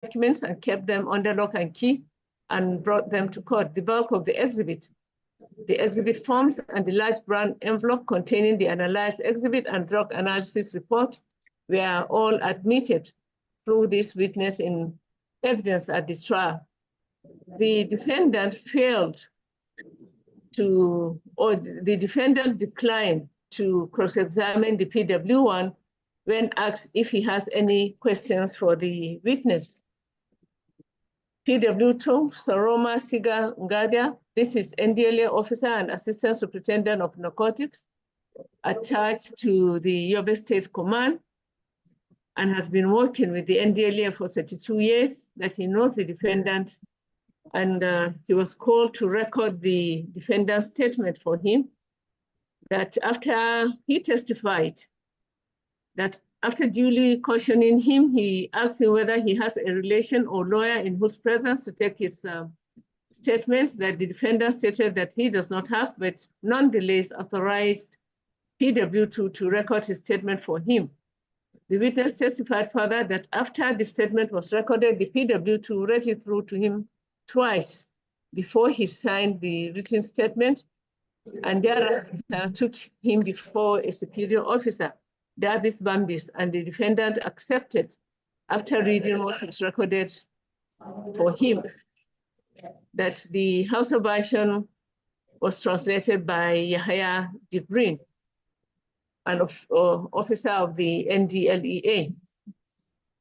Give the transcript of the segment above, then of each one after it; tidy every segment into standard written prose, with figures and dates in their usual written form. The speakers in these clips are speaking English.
documents and kept them under lock and key and brought them to court. The bulk of the exhibit forms and the large brown envelope containing the analyzed exhibit and drug analysis report were all admitted through this witness in evidence at the trial. The defendant the defendant declined to cross-examine the PW1 when asked if he has any questions for the witness. PW2, Saroma Siga Ngadia, this is NDLA officer and assistant superintendent of narcotics attached to the Yobe State Command and has been working with the NDLA for 32 years, that he knows the defendant, and he was called to record the defendant's statement for him, that after he testified, that after duly cautioning him, he asked him whether he has a relation or lawyer in whose presence to take his statements, that the defendant stated that he does not have, but nonetheless authorized PW2 to record his statement for him. The witness testified further that after the statement was recorded, the PW2 read it through to him twice before he signed the written statement, and thereafter took him before a superior officer, Davis Bambis, and the defendant accepted after reading what was recorded for him, that the house of version was translated by Yahya Jibrin, an officer of the NDLEA.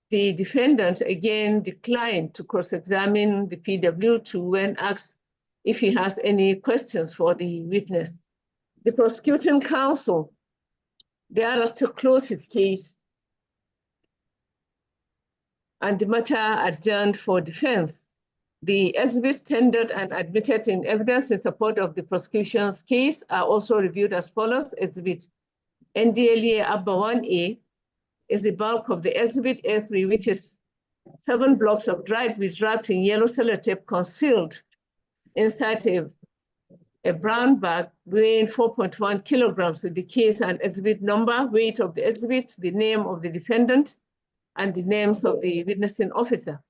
The defendant again declined to cross-examine the PW2 when asked if he has any questions for the witness. The prosecuting counsel thereafter closed his case and the matter adjourned for defense. The exhibits tendered and admitted in evidence in support of the prosecution's case are also reviewed as follows. Exhibit NDLEA Abba 1A is the bulk of the exhibit A3, which is 7 blocks of dried wheat wrapped in yellow sellotape concealed inside a brown bag weighing 4.1 kilograms with the case and exhibit number, weight of the exhibit, the name of the defendant, and the names of the witnessing officer.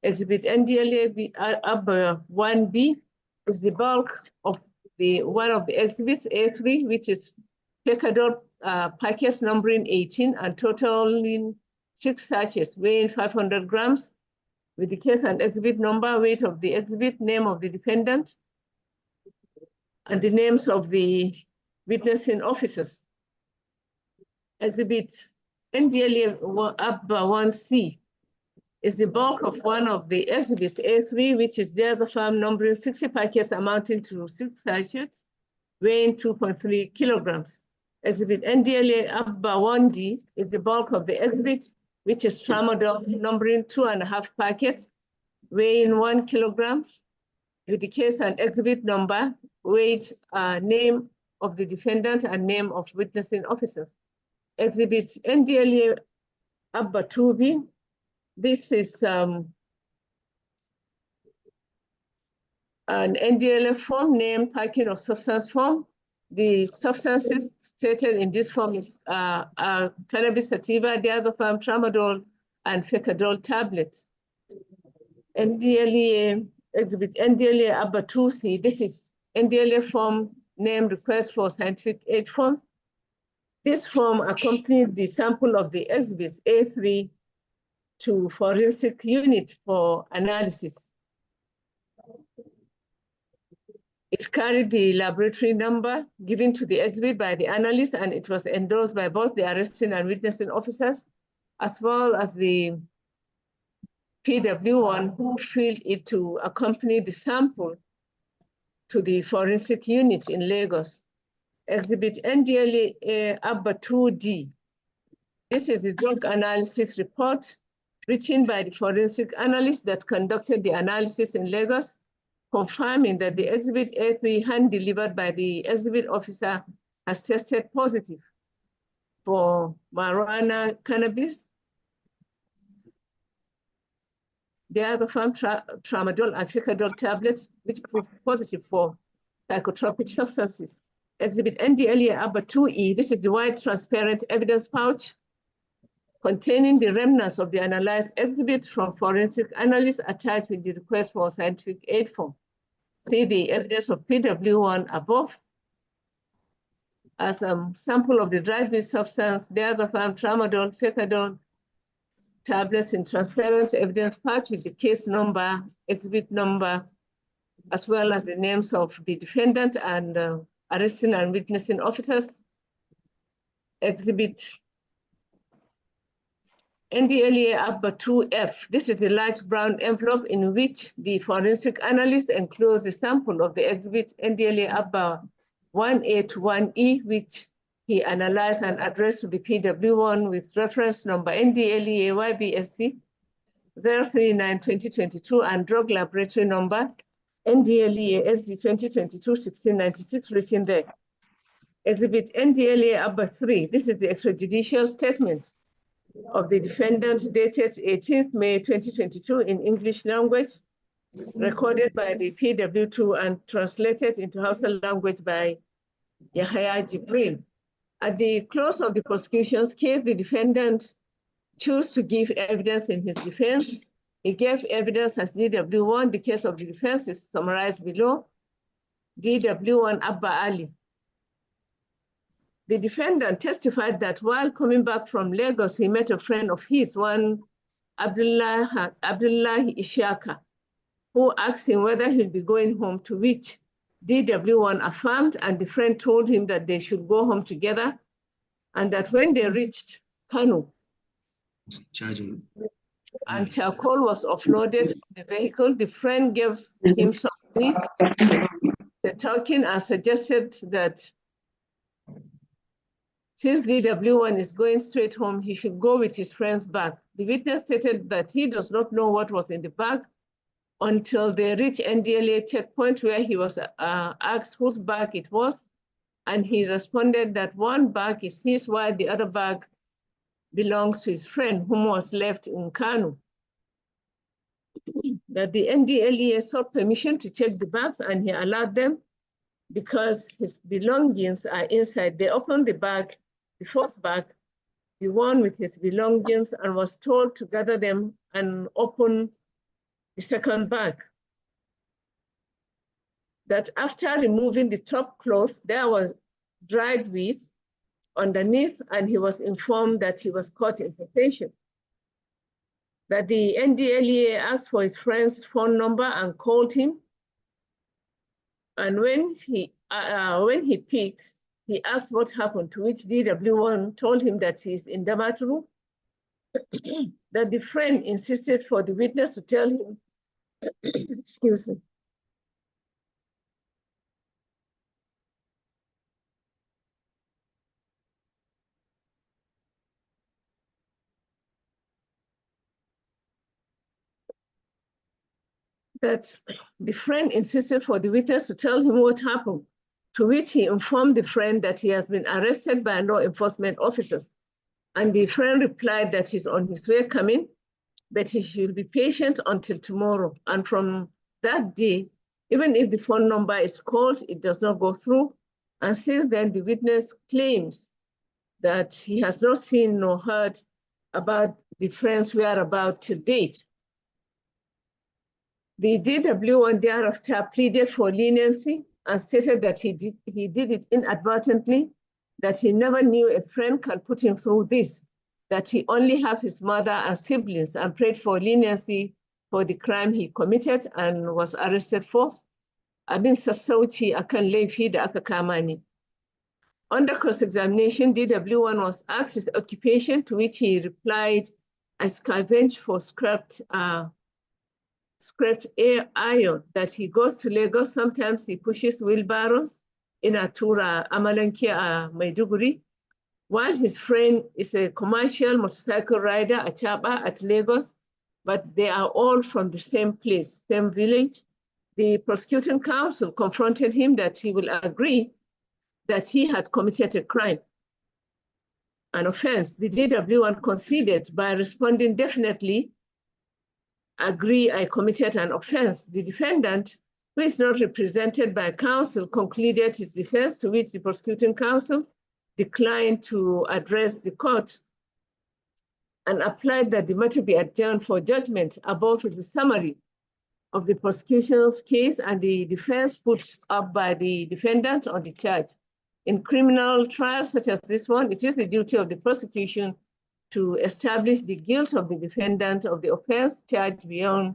Exhibit NDLEA Abba 1B is the bulk of one of the exhibits, A3, which is Pecador packets numbering 18 and totaling 6 sachets weighing 500 grams with the case and exhibit number, weight of the exhibit, name of the defendant, and the names of the witnessing officers. Exhibit NDLEA Abba 1C is the bulk of one of the exhibits, A3, which is diazepam numbering 60 packets amounting to 6 sachets weighing 2.3 kilograms. Exhibit NDLEA Abba 1D is the bulk of the exhibit, which is tramadol numbering 2.5 packets, weighing 1 kilogram, with the case and exhibit number, weight, name of the defendant, and name of witnessing officers. Exhibit NDLEA Abba 2B, this is an NDLEA form, name, packing of substance form. The substances stated in this form is cannabis sativa, diazepam, tramadol, and fecadol tablets. NDLEA exhibit NDLEA Abba 2C. This is NDLEA form, name, request for scientific aid form. This form accompanied the sample of the exhibits A3 to forensic unit for analysis. It carried the laboratory number given to the exhibit by the analyst, and it was endorsed by both the arresting and witnessing officers, as well as the PW1 who filled it to accompany the sample to the forensic unit in Lagos. Exhibit NDLEA Abba 2D. This is the drug analysis report written by the forensic analyst that conducted the analysis in Lagos, confirming that the exhibit A3 hand-delivered by the exhibit officer has tested positive for marijuana cannabis, diazepam, tramadol, and fecadol tablets, which proved positive for psychotropic substances. Exhibit NDLEA Abba 2E, this is the white transparent evidence pouch containing the remnants of the analyzed exhibits from forensic analysts attached with the request for scientific aid form. See the evidence of PW1 above. As a sample of the dried substance, diazepam, tramadol, fecadol, tablets in transparent evidence patch with the case number, exhibit number, as well as the names of the defendant and arresting and witnessing officers. Exhibit NDLEA ABBA 2F. This is the light brown envelope in which the forensic analyst enclosed a sample of the exhibit NDLEA ABBA 1A to 1E, which he analyzed and addressed to the PW1 with reference number NDLEA YBSC 039-2022 and drug laboratory number NDLEA SD 2022-1696 written there. Exhibit NDLEA ABBA 3. This is the extrajudicial statement of the defendant dated 18th May 2022 in English language, recorded by the PW2 and translated into Hausa language by Yahya Jibril. At the close of the prosecution's case, the defendant chose to give evidence in his defense. He gave evidence as DW1. The case of the defense is summarized below. DW1 Abba Ali. The defendant testified that while coming back from Lagos, he met a friend of his, one Abdullah Ishaka, who asked him whether he'll be going home, to which DW1 affirmed, and the friend told him that they should go home together, and that when they reached Kano, and charcoal was offloaded from the vehicle, the friend gave him some money, the token, and suggested that since DW1 is going straight home, he should go with his friend's bag. The witness stated that he does not know what was in the bag until they reached NDLA checkpoint, where he was asked whose bag it was, and he responded that one bag is his, while the other bag belongs to his friend, whom was left in Kano. That the NDLEA sought permission to check the bags, and he allowed them because his belongings are inside. They opened the bag, the first bag, the one with his belongings, and was told to gather them and open the second bag. That after removing the top cloth, there was dried wheat underneath, and he was informed that he was caught in possession. That the NDLEA asked for his friend's phone number and called him. And when he picked, he asked what happened, to which DW1 told him that he's in Damaturu. That the friend insisted for the witness to tell him, excuse me, that the friend insisted for the witness to tell him what happened, to which he informed the friend that he has been arrested by law enforcement officers. And the friend replied that he's on his way coming, but he should be patient until tomorrow. And from that day, even if the phone number is called, it does not go through. And since then, the witness claims that he has not seen nor heard about the friend's whereabouts to date. The DW1 thereafter pleaded for leniency and stated that he did it inadvertently, that he never knew a friend can put him through this, that he only have his mother and siblings, and prayed for leniency for the crime he committed and was arrested for. Abin sassauci akan laifi da aka kama ni. Under cross-examination, DW1 was asked his occupation, to which he replied, I scavenge for scrapped iron, that he goes to Lagos. Sometimes he pushes wheelbarrows in Atura, Amalanke, Maiduguri, while his friend is a commercial motorcycle rider at Chaba at Lagos, but they are all from the same place, same village. The prosecuting counsel confronted him that he will agree that he had committed a crime, an offense. The DW1 conceded by responding definitely, agree, I committed an offense. The defendant, who is not represented by counsel, concluded his defense, to which the prosecuting counsel declined to address the court. and applied that the matter be adjourned for judgment. Above is the summary of the prosecution's case and the defense put up by the defendant on the charge. In criminal trials such as this one, it is the duty of the prosecution to establish the guilt of the defendant of the offense charged beyond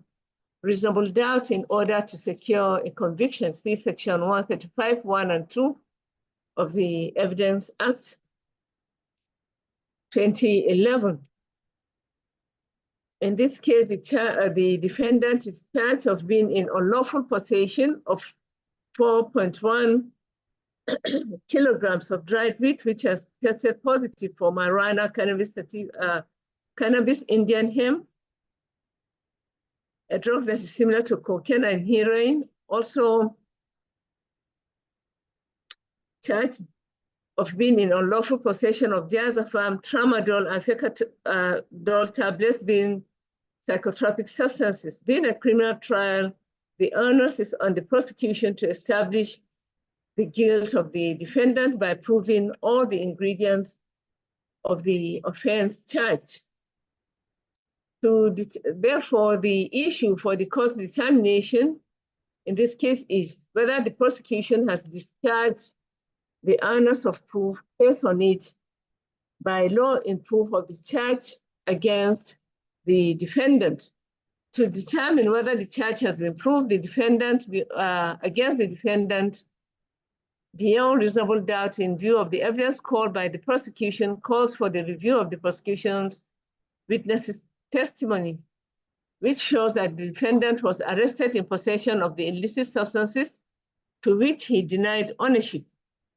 reasonable doubt in order to secure a conviction. See Section 135, 1 and 2 of the Evidence Act 2011. In this case, the defendant is charged of being in unlawful possession of 4.1 kilograms of dried wheat, which has tested positive for marijuana, cannabis, Indian hemp, a drug that is similar to cocaine and heroin. Also charged of being in unlawful possession of diazepam, tramadol, and fecadol tablets, being psychotropic substances. Being a criminal trial, the onus is on the prosecution to establish the guilt of the defendant by proving all the ingredients of the offense charged. Therefore, the issue for the court's determination in this case is whether the prosecution has discharged the onus of proof based on it by law in proof of the charge against the defendant. To determine whether the charge has been proved against the defendant beyond reasonable doubt in view of the evidence called by the prosecution calls for the review of the prosecution's witnesses' testimony, which shows that the defendant was arrested in possession of the illicit substances to which he denied ownership.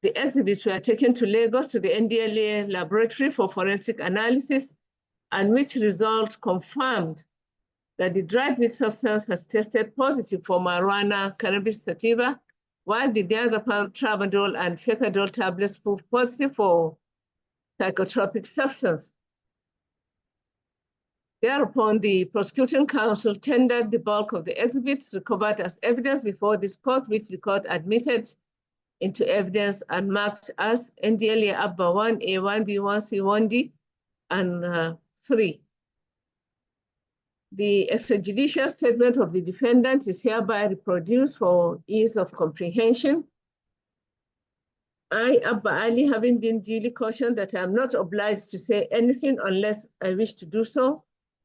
The exhibits were taken to Lagos to the NDLA laboratory for forensic analysis, and which result confirmed that the dried wheat substance has tested positive for marijuana, cannabis sativa, while the diazepam, tramadol, and fecadol tablets proved positive for psychotropic substance. Thereupon, the prosecuting counsel tendered the bulk of the exhibits recovered as evidence before this court, which the court admitted into evidence and marked as NDLA Abba 1A, 1B, 1C, 1D, and 3. The extrajudicial statement of the defendant is hereby reproduced for ease of comprehension. I, Abba Ali, having been duly cautioned that I am not obliged to say anything unless I wish to do so,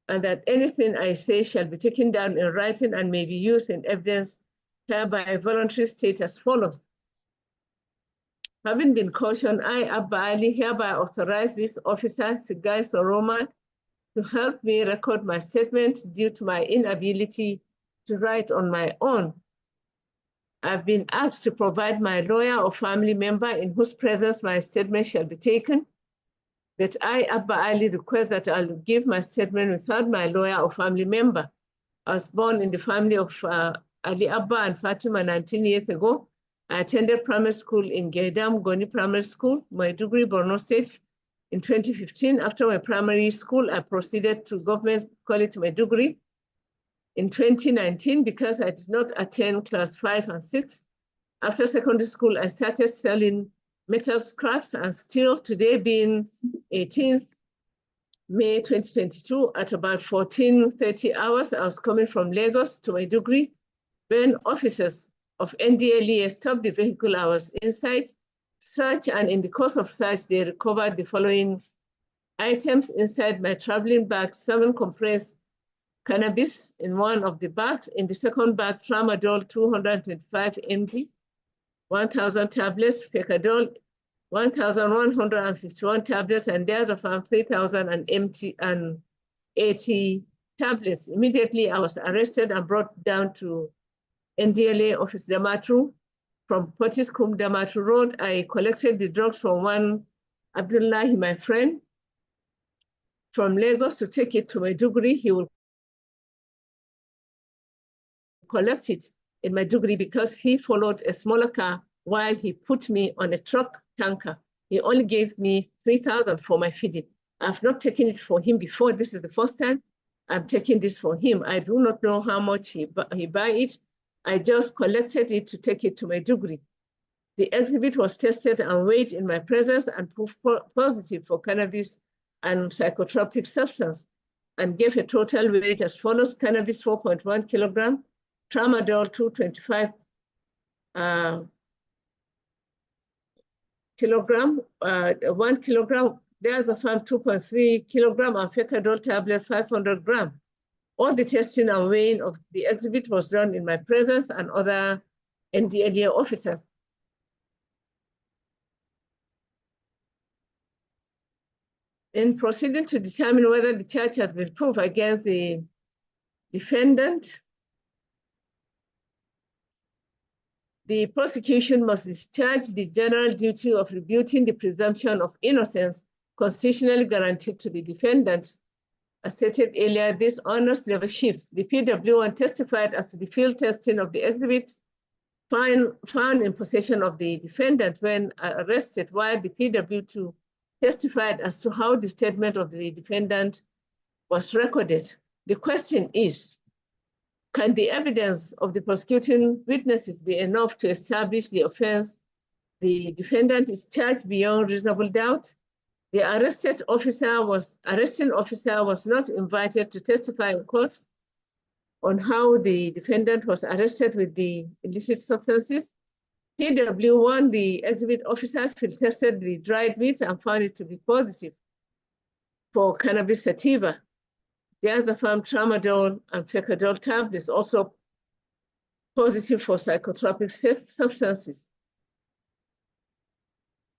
and that anything I say shall be taken down in writing and may be used in evidence, hereby voluntarily state as follows. Having been cautioned, I, Abba Ali, hereby authorize this officer, Sigai Soroma, to help me record my statement due to my inability to write on my own. I've been asked to provide my lawyer or family member in whose presence my statement shall be taken, but I, Abba Ali, request that I'll give my statement without my lawyer or family member. I was born in the family of Ali Abba and Fatima 19 years ago. I attended primary school in Gaidam, Goni Primary School, Maiduguri, Borno State. In 2015, after my primary school, I proceeded to Government College Maiduguri. In 2019, because I did not attend class 5 and 6, after secondary school, I started selling metal scraps, and still today, being 18th May 2022, at about 14:30 hours, I was coming from Lagos to Maiduguri when officers of NDLEA stopped the vehicle I was inside, search, and in the course of search, they recovered the following items inside my traveling bag: 7 compressed cannabis in one of the bags. In the second bag, tramadol 225 mg, 1,000 tablets, fecadol 1,151 tablets, and diazepam 3,080 tablets. Immediately, I was arrested and brought down to NDLA office Damaturu. From Potiskum, Damaturu Road, I collected the drugs from one Abdullahi, my friend, from Lagos to take it to Maiduguri. He will collect it in Maiduguri because he followed a smaller car while he put me on a truck tanker. He only gave me 3,000 for my feeding. I've not taken it for him before. This is the first time I'm taking this for him. I do not know how much he buy it. I just collected it to take it to Maiduguri. The exhibit was tested and weighed in my presence and proved positive for cannabis and psychotropic substance, and gave a total weight as follows: cannabis 4.1 kilogram, tramadol 225 kilogram, 1 kilogram, diazepam 2.3 kilogram, and fecadol tablet 500 gram. All the testing and weighing of the exhibit was done in my presence and other NDLEA officers. In proceeding to determine whether the charge has been proved against the defendant, the prosecution must discharge the general duty of rebutting the presumption of innocence constitutionally guaranteed to the defendant. As stated earlier, this honors never shifts. The PW1 testified as to the field testing of the exhibits found in possession of the defendant when arrested, while the PW2 testified as to how the statement of the defendant was recorded. The question is, can the evidence of the prosecuting witnesses be enough to establish the offense the defendant is charged beyond reasonable doubt? The arresting officer was not invited to testify in court on how the defendant was arrested with the illicit substances. PW1, the exhibit officer, field tested the dried meat and found it to be positive for cannabis sativa. Diazepam, tramadol, and fecadol tablets also positive for psychotropic substances.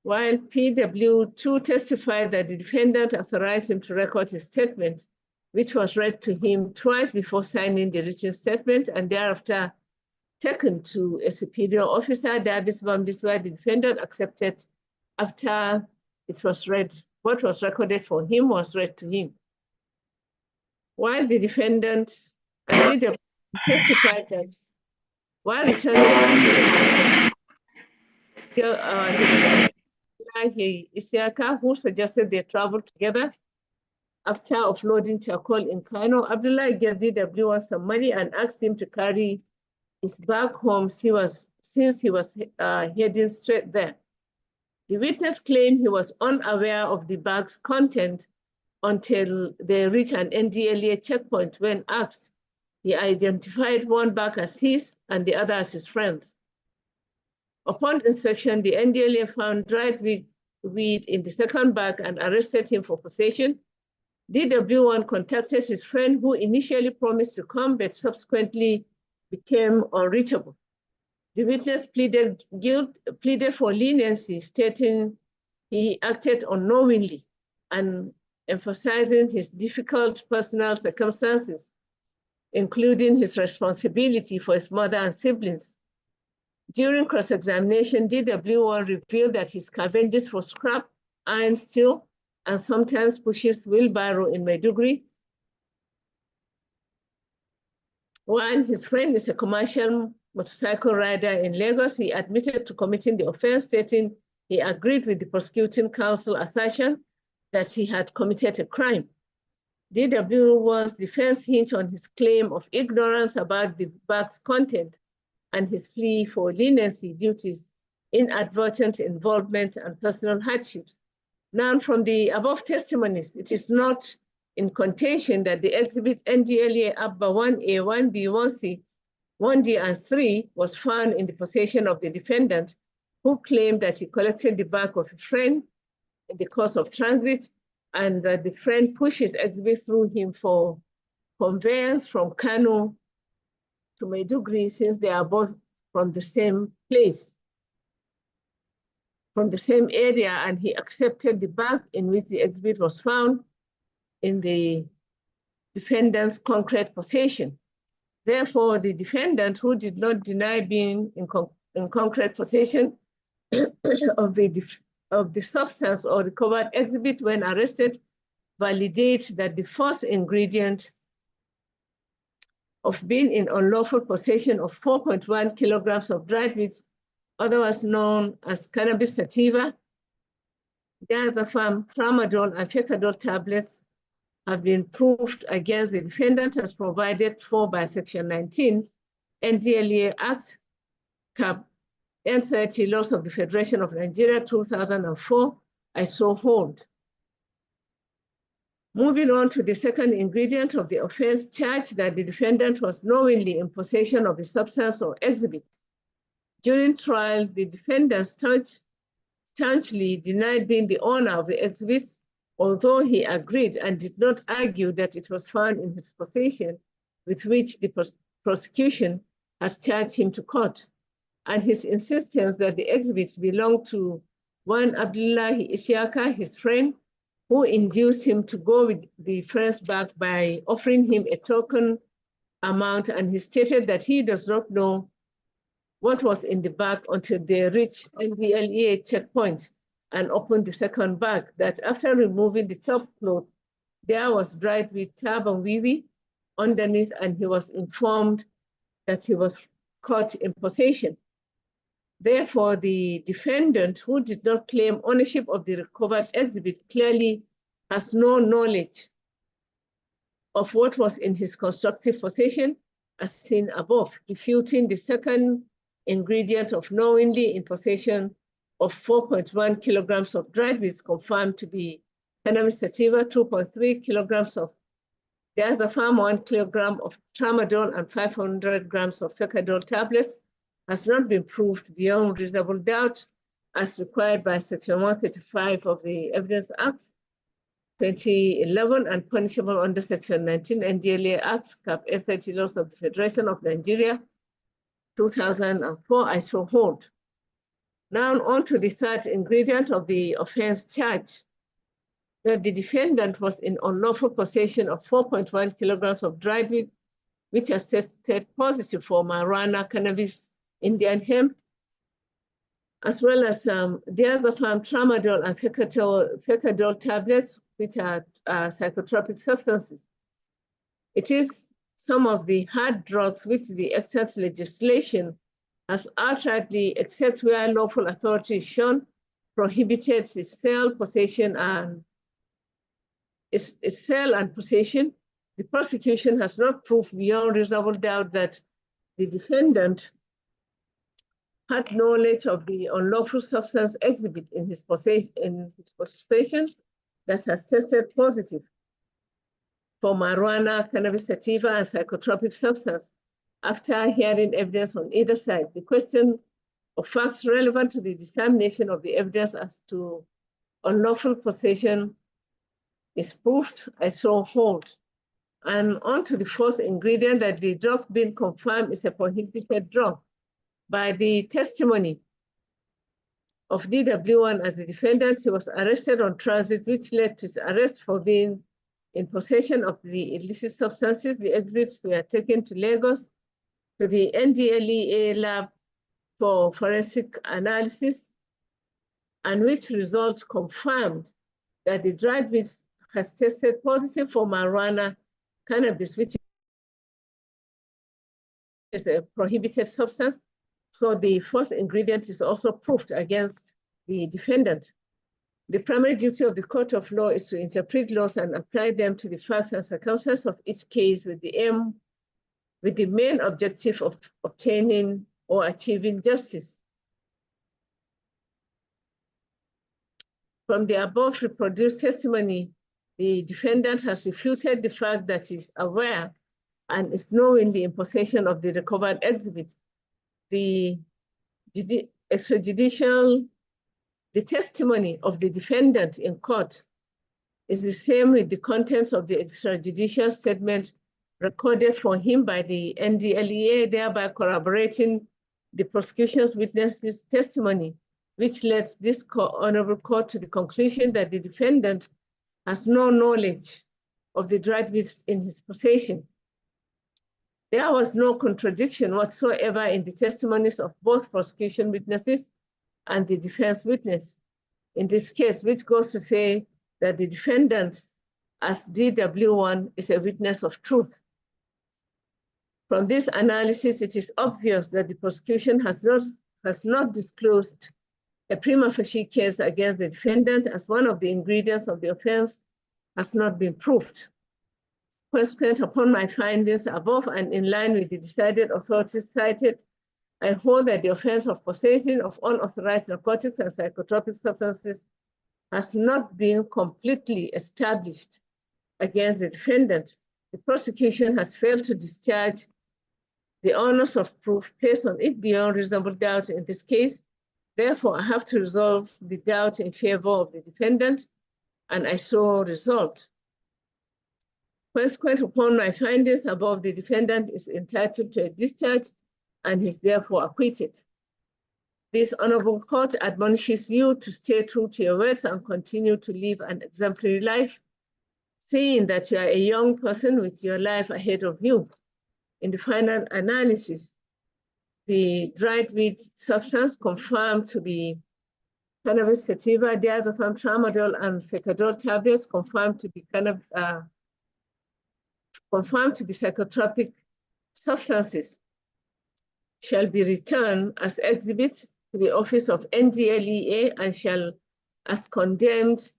While PW2 testified that the defendant authorized him to record his statement, which was read to him twice before signing the written statement and thereafter taken to a superior officer, Davis Bambis, where the defendant accepted after it was read, what was recorded for him was read to him. While the defendant did testify that while returning his friend Isiaka, who suggested they travel together after offloading charcoal in Kano, Abdullah gave DW1 some money and asked him to carry his bag home since he was heading straight there. The witness claimed he was unaware of the bag's content until they reached an NDLEA checkpoint. When asked, he identified one bag as his and the other as his friend's. Upon inspection, the NDLEA found dried weed in the second bag and arrested him for possession. DW1 contacted his friend, who initially promised to come, but subsequently became unreachable. The witness pleaded for leniency, stating he acted unknowingly and emphasizing his difficult personal circumstances, including his responsibility for his mother and siblings. During cross-examination, DW1 revealed that he scavenges for scrap, iron, steel, and sometimes pushes wheelbarrow in Maiduguri. While his friend is a commercial motorcycle rider in Lagos, he admitted to committing the offense, stating he agreed with the prosecuting counsel assertion that he had committed a crime. DW1's defense hinged on his claim of ignorance about the bag's content and his plea for leniency due to his inadvertent involvement and personal hardships. Now, from the above testimonies, it is not in contention that the exhibit NDLEA ABBA 1A, 1B, 1C, 1D, and 3 was found in the possession of the defendant, who claimed that he collected the bag of a friend in the course of transit, and that the friend pushed his exhibit through him for conveyance from Kano to Maiduguri, since they are both from the same place, from the same area, and he accepted the bag in which the exhibit was found in the defendant's concrete possession. Therefore, the defendant, who did not deny being in concrete possession of the substance or recovered exhibit when arrested, validates that the first ingredient of being in unlawful possession of 4.1 kilograms of dried meat, otherwise known as cannabis sativa, diazepam, tramadol, and fecadol tablets have been proved against the defendant as provided for by Section 19, NDLEA Act, Cap N30, Laws of the Federation of Nigeria, 2004, I so hold. Moving on to the second ingredient of the offense, charge that the defendant was knowingly in possession of a substance or exhibit. During trial, the defendant staunchly denied being the owner of the exhibit, although he agreed and did not argue that it was found in his possession, with which the prosecution has charged him to court. And his insistence that the exhibits belonged to one Abdullahi Isiaka, his friend, who induced him to go with the friend's bag by offering him a token amount, and he stated that he does not know what was in the bag until they reached NDLEA checkpoint and opened the second bag, that after removing the top cloth, there was dried with tab and wiwi underneath, and he was informed that he was caught in possession. Therefore, the defendant, who did not claim ownership of the recovered exhibit, clearly has no knowledge of what was in his constructive possession, as seen above, refuting the second ingredient of knowingly in possession of 4.1 kilograms of dried weeds confirmed to be cannabis sativa, 2.3 kilograms of diazepam, 1 kilogram of tramadol, and 500 grams of fecadol tablets, has not been proved beyond reasonable doubt as required by Section 135 of the Evidence Act 2011 and punishable under Section 19 NDLEA Act, Cap F30 Laws of the Federation of Nigeria, 2004, I so hold. Now on to the third ingredient of the offense charge, that the defendant was in unlawful possession of 4.1 kilograms of dried weed, which has tested positive for marijuana, cannabis, Indian hemp, as well as diazepam, tramadol, and fecadol tablets, which are psychotropic substances. It is some of the hard drugs which the excess legislation has outrightly, except where lawful authority is shown, prohibited its sale, possession, and its sale and possession. The prosecution has not proved beyond reasonable doubt that the defendant had knowledge of the unlawful substance exhibit in his possession that has tested positive for marijuana, cannabis sativa, and psychotropic substance. After hearing evidence on either side, the question of facts relevant to the determination of the evidence as to unlawful possession is proved, I so hold. And on to the fourth ingredient, that the drug being confirmed is a prohibited drug. By the testimony of DW1 as a defendant, he was arrested on transit, which led to his arrest for being in possession of the illicit substances. The exhibits were taken to Lagos to the NDLEA lab for forensic analysis, and which results confirmed that the dried weed has tested positive for marijuana, cannabis, which is a prohibited substance. So the fourth ingredient is also proved against the defendant. The primary duty of the court of law is to interpret laws and apply them to the facts and circumstances of each case with the main objective of obtaining or achieving justice. From the above reproduced testimony, the defendant has refuted the fact that he is aware and is knowingly in possession of the recovered exhibit. The testimony of the defendant in court is the same with the contents of the extrajudicial statement recorded for him by the NDLEA, thereby corroborating the prosecution's witnesses' testimony, which led this honorable court to the conclusion that the defendant has no knowledge of the dried weeds in his possession. There was no contradiction whatsoever in the testimonies of both prosecution witnesses and the defense witness in this case, which goes to say that the defendant, as DW1, is a witness of truth. From this analysis, it is obvious that the prosecution has not disclosed a prima facie case against the defendant, as one of the ingredients of the offense has not been proved. Consequent upon my findings above and in line with the decided authorities cited, I hold that the offense of possession of unauthorized narcotics and psychotropic substances has not been completely established against the defendant. The prosecution has failed to discharge the onus of proof placed on it beyond reasonable doubt in this case. Therefore, I have to resolve the doubt in favor of the defendant, and I so resolved. Consequent upon my findings above, the defendant is entitled to a discharge and is therefore acquitted. This honorable court admonishes you to stay true to your words and continue to live an exemplary life, seeing that you are a young person with your life ahead of you. In the final analysis, the dried weed substance confirmed to be cannabis sativa, diazepam, tramadol, and fecadol tablets confirmed to be psychotropic substances shall be returned as exhibits to the office of NDLEA and shall, as condemned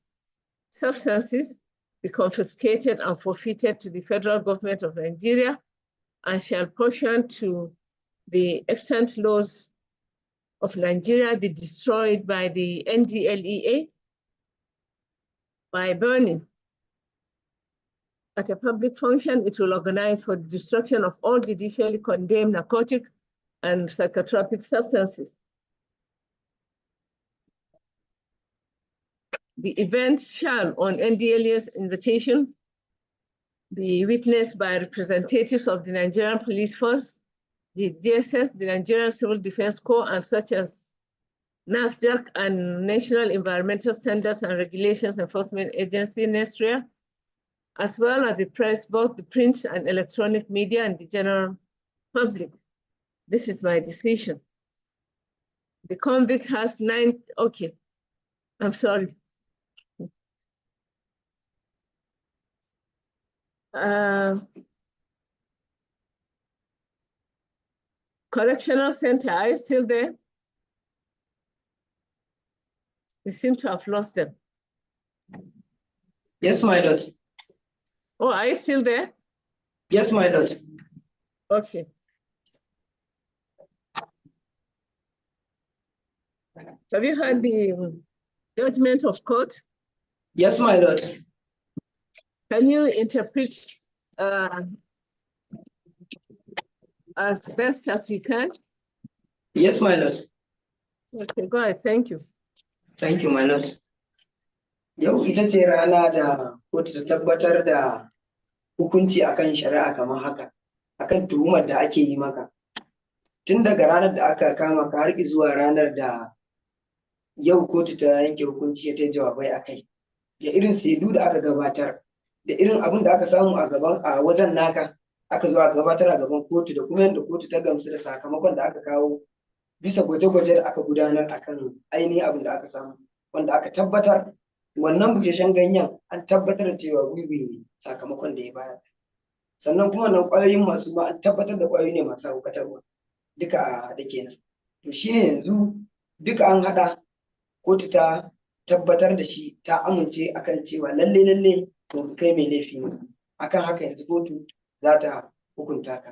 substances, be confiscated and forfeited to the federal government of Nigeria and shall, pursuant to the extant laws of Nigeria, be destroyed by the NDLEA by burning. At a public function, it will organize for the destruction of all judicially condemned narcotic and psychotropic substances. The event shall, on NDLEA's invitation, be witnessed by representatives of the Nigerian Police Force, the DSS, the Nigerian Civil Defense Corps, and such as NAFDAC and National Environmental Standards and Regulations Enforcement Agency, NESTRIA, as well as the press, both the print and electronic media and the general public. This is my decision. The convict has 9, okay, I'm sorry. Correctional Center, are you still there? We seem to have lost them. Yes, my lord. Oh, are you still there? Yes, my lord. Okay. Have you heard the judgment of court? Yes, my lord. Can you interpret as best as you can? Yes, my lord. Okay, go ahead. Thank you. Thank you, my lord. Yau ita ce rana da kotu ta tabbatar da hukunci akan shari'a kamar haka, akan tuhumar da ake yi maka. Tun daga ranar da aka kama ka har zuwa ranar da yau kotu ta yanke hukunci ta jawabai akai. Da irin shaidu da aka gabatar, da irin abin da aka samu a wajen naka, aka zo aka gabatar a gaban kotu da kuma yadda kotu ta gamsu da sakamakon da aka kawo bisa gwaje-gwaje da aka gudanar akan ainihin abin da aka samu, wanda aka tabbatar wannan busheshen ganyen an tabbatar da cewa wiwi ne sakamakon da ya bayar. Sannan kuma nan ƙwayoyin masu ma an tabbatar da ƙwayoyi ne masu haukatarwa duka a haɗe kenan. To shi ne yanzu duka an haɗa, kotu ta tabbatar da shi, ta amince akan cewa lalle yanzu kai mai laifi ne. Akan haka yanzu kotu za ta hukunta ka.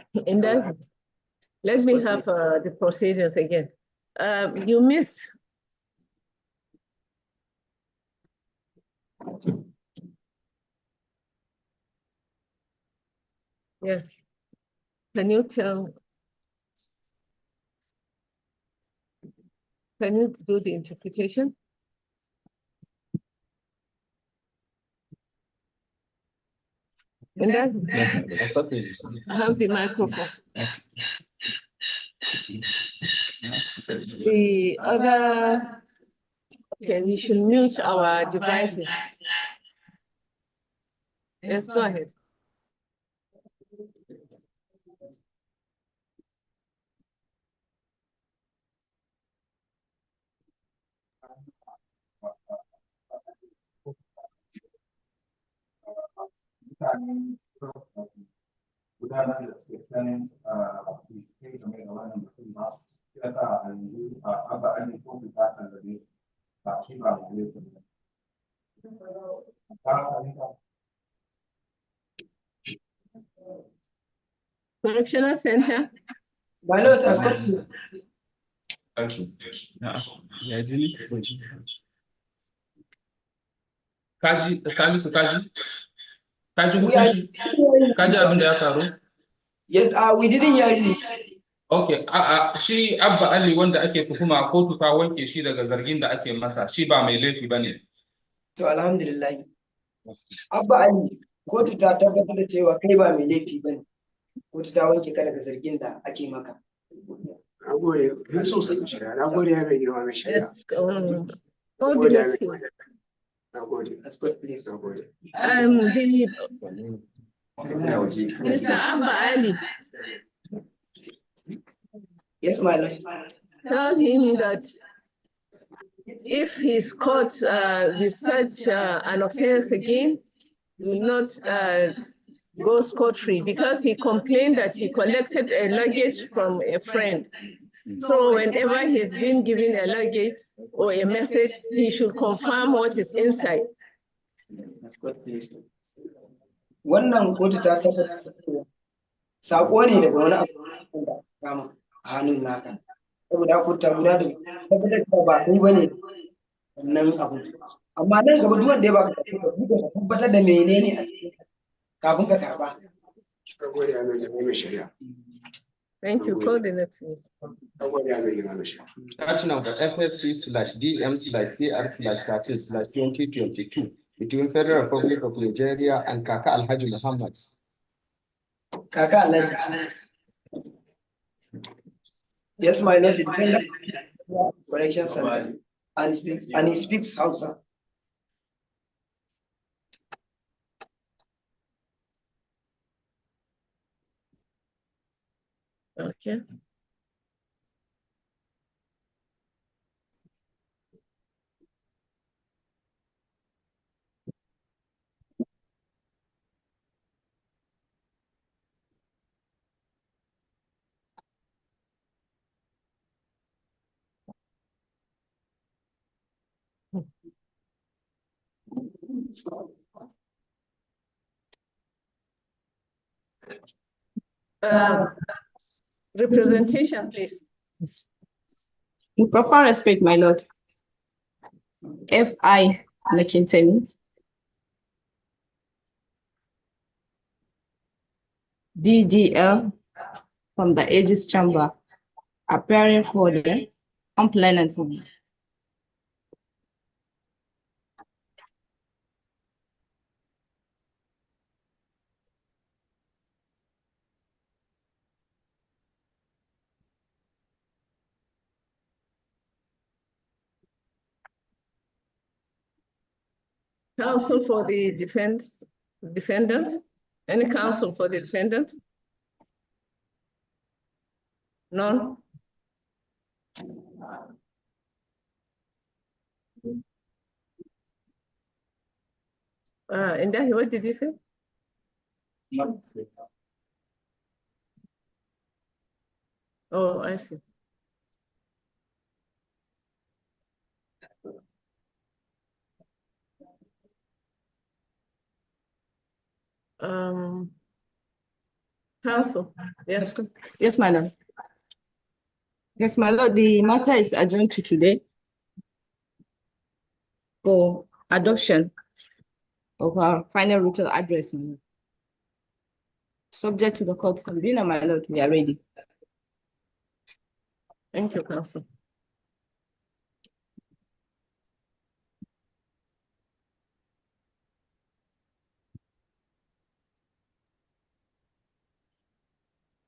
Let me have the procedures again. You missed. Yes. Can you do the interpretation? Yes, I have the microphone. The other, okay, we should mute our devices. Yes, go ahead. Correctional Center. My lord, I've got you. Thank you. Kaji, Salisu Kaji. Kaji We are hukunci? Kaji abin da ya faru? yes, we didn't hear you. Okay, shi Abba Ali wanda ake tuhuma kotu ta wanke shi daga zargin da ake masa, shi ba mai laifi bane. To alhamdulillah. Abba Ali, kotu ta tabbatar da cewa kai ba mai laifi bane. Kotu ta wanke ka daga zargin da ake maka. Na gode, na so sai shari'a. Na gode ya mai girma mai shari'a. All the rest. Na gode. That's good, please. Na gode. Mr. Abba Ali, Yes, my lord. tell him that if he's caught with such an offense again, he will not go scot-free because he complained that he collected a luggage from a friend. So whenever he's been given a luggage or a message, he should confirm what is inside. That's good, please. Wannan kotu ta tabbatar da cewa sako ne daga wani abu da kama a hannun naka. Saboda kotu ta guda da tabbatar da ba kai bane wannan abu. Amma nan gaba duk wanda ya baka ka tabbatar da menene a cikin kafin ka karba. Na gode ya mai girma mai shari'a. Thank you. Call the next witness. Na gode ya mai girma mai shari'a. Charge number FSC/DM/CR/13/2022 between Federal Republic of Nigeria and Kaka Alhaji Muhammad. Kaka Alhaji. Yes, my lord, the defendant correction center and he speaks Hausa. Okay. Representation, please. With proper respect, my lord. F.I. Nakintemi. DDL from the Aegis Chamber, appearing for the complainant. Counsel for the defendant? Any counsel for the defendant? None? And then what did you say? Oh, I see. Counsel, yes. Yes, my lord. Yes, my lord, the matter is adjourned to today for adoption of our final written address, my lord. Subject to the court convener, my lord, we are ready. Thank you, counsel.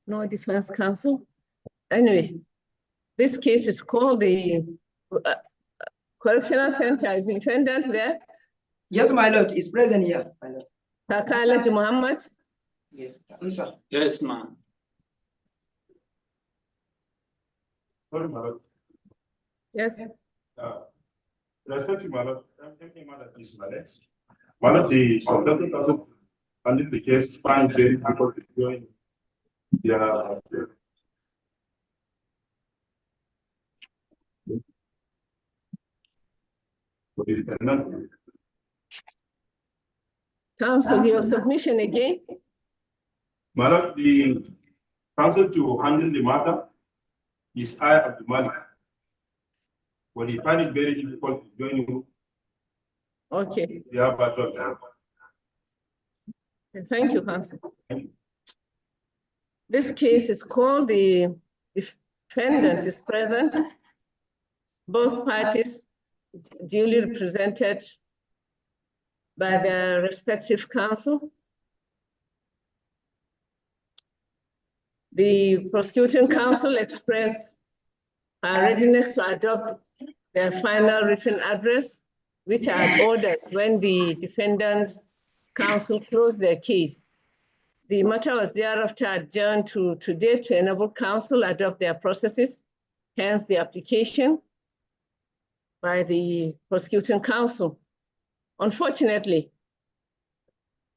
No defense counsel. Anyway, this case is called the Correctional Center. Is the defendant there? Yes, my lord, is present here, my lord. Kaka Alhaji Muhammad? Yes, sir. Yes, ma'am. Sorry, my lord. Yes. Respect to my lord. Everything my lord is my lord. My lord, the subject also handling the case fine very difficult to join. Yeah. Counsel, your submission again? My lord, the counsel to handle the matter is I of the Malik. When he find it very difficult to join you, Okay. you have virtual time. Thank you, Counsel. This case is called the defendant is present. Both parties duly represented by their respective counsel. The prosecuting counsel expressed her readiness to adopt their final written address, which I had ordered when the defendant's counsel closed their case. The matter was thereafter adjourned to today to enable counsel adopt their processes, hence the application by the prosecuting counsel. Unfortunately,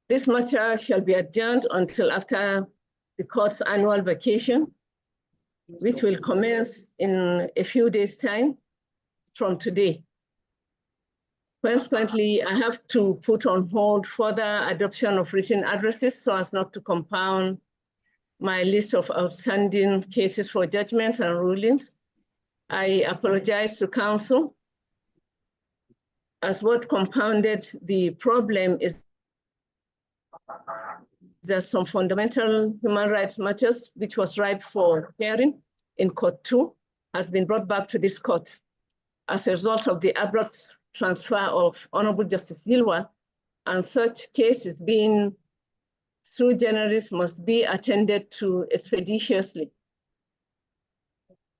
this matter shall be adjourned until after the court's annual vacation, which will commence in a few days' time from today. Consequently, I have to put on hold further adoption of written addresses so as not to compound my list of outstanding cases for judgment and rulings. I apologize to counsel, as what compounded the problem is there some fundamental human rights matters which was ripe for hearing in Court 2 has been brought back to this court as a result of the abrupt transfer of Honorable Justice Yilwa, and such cases being sui generis must be attended to expeditiously.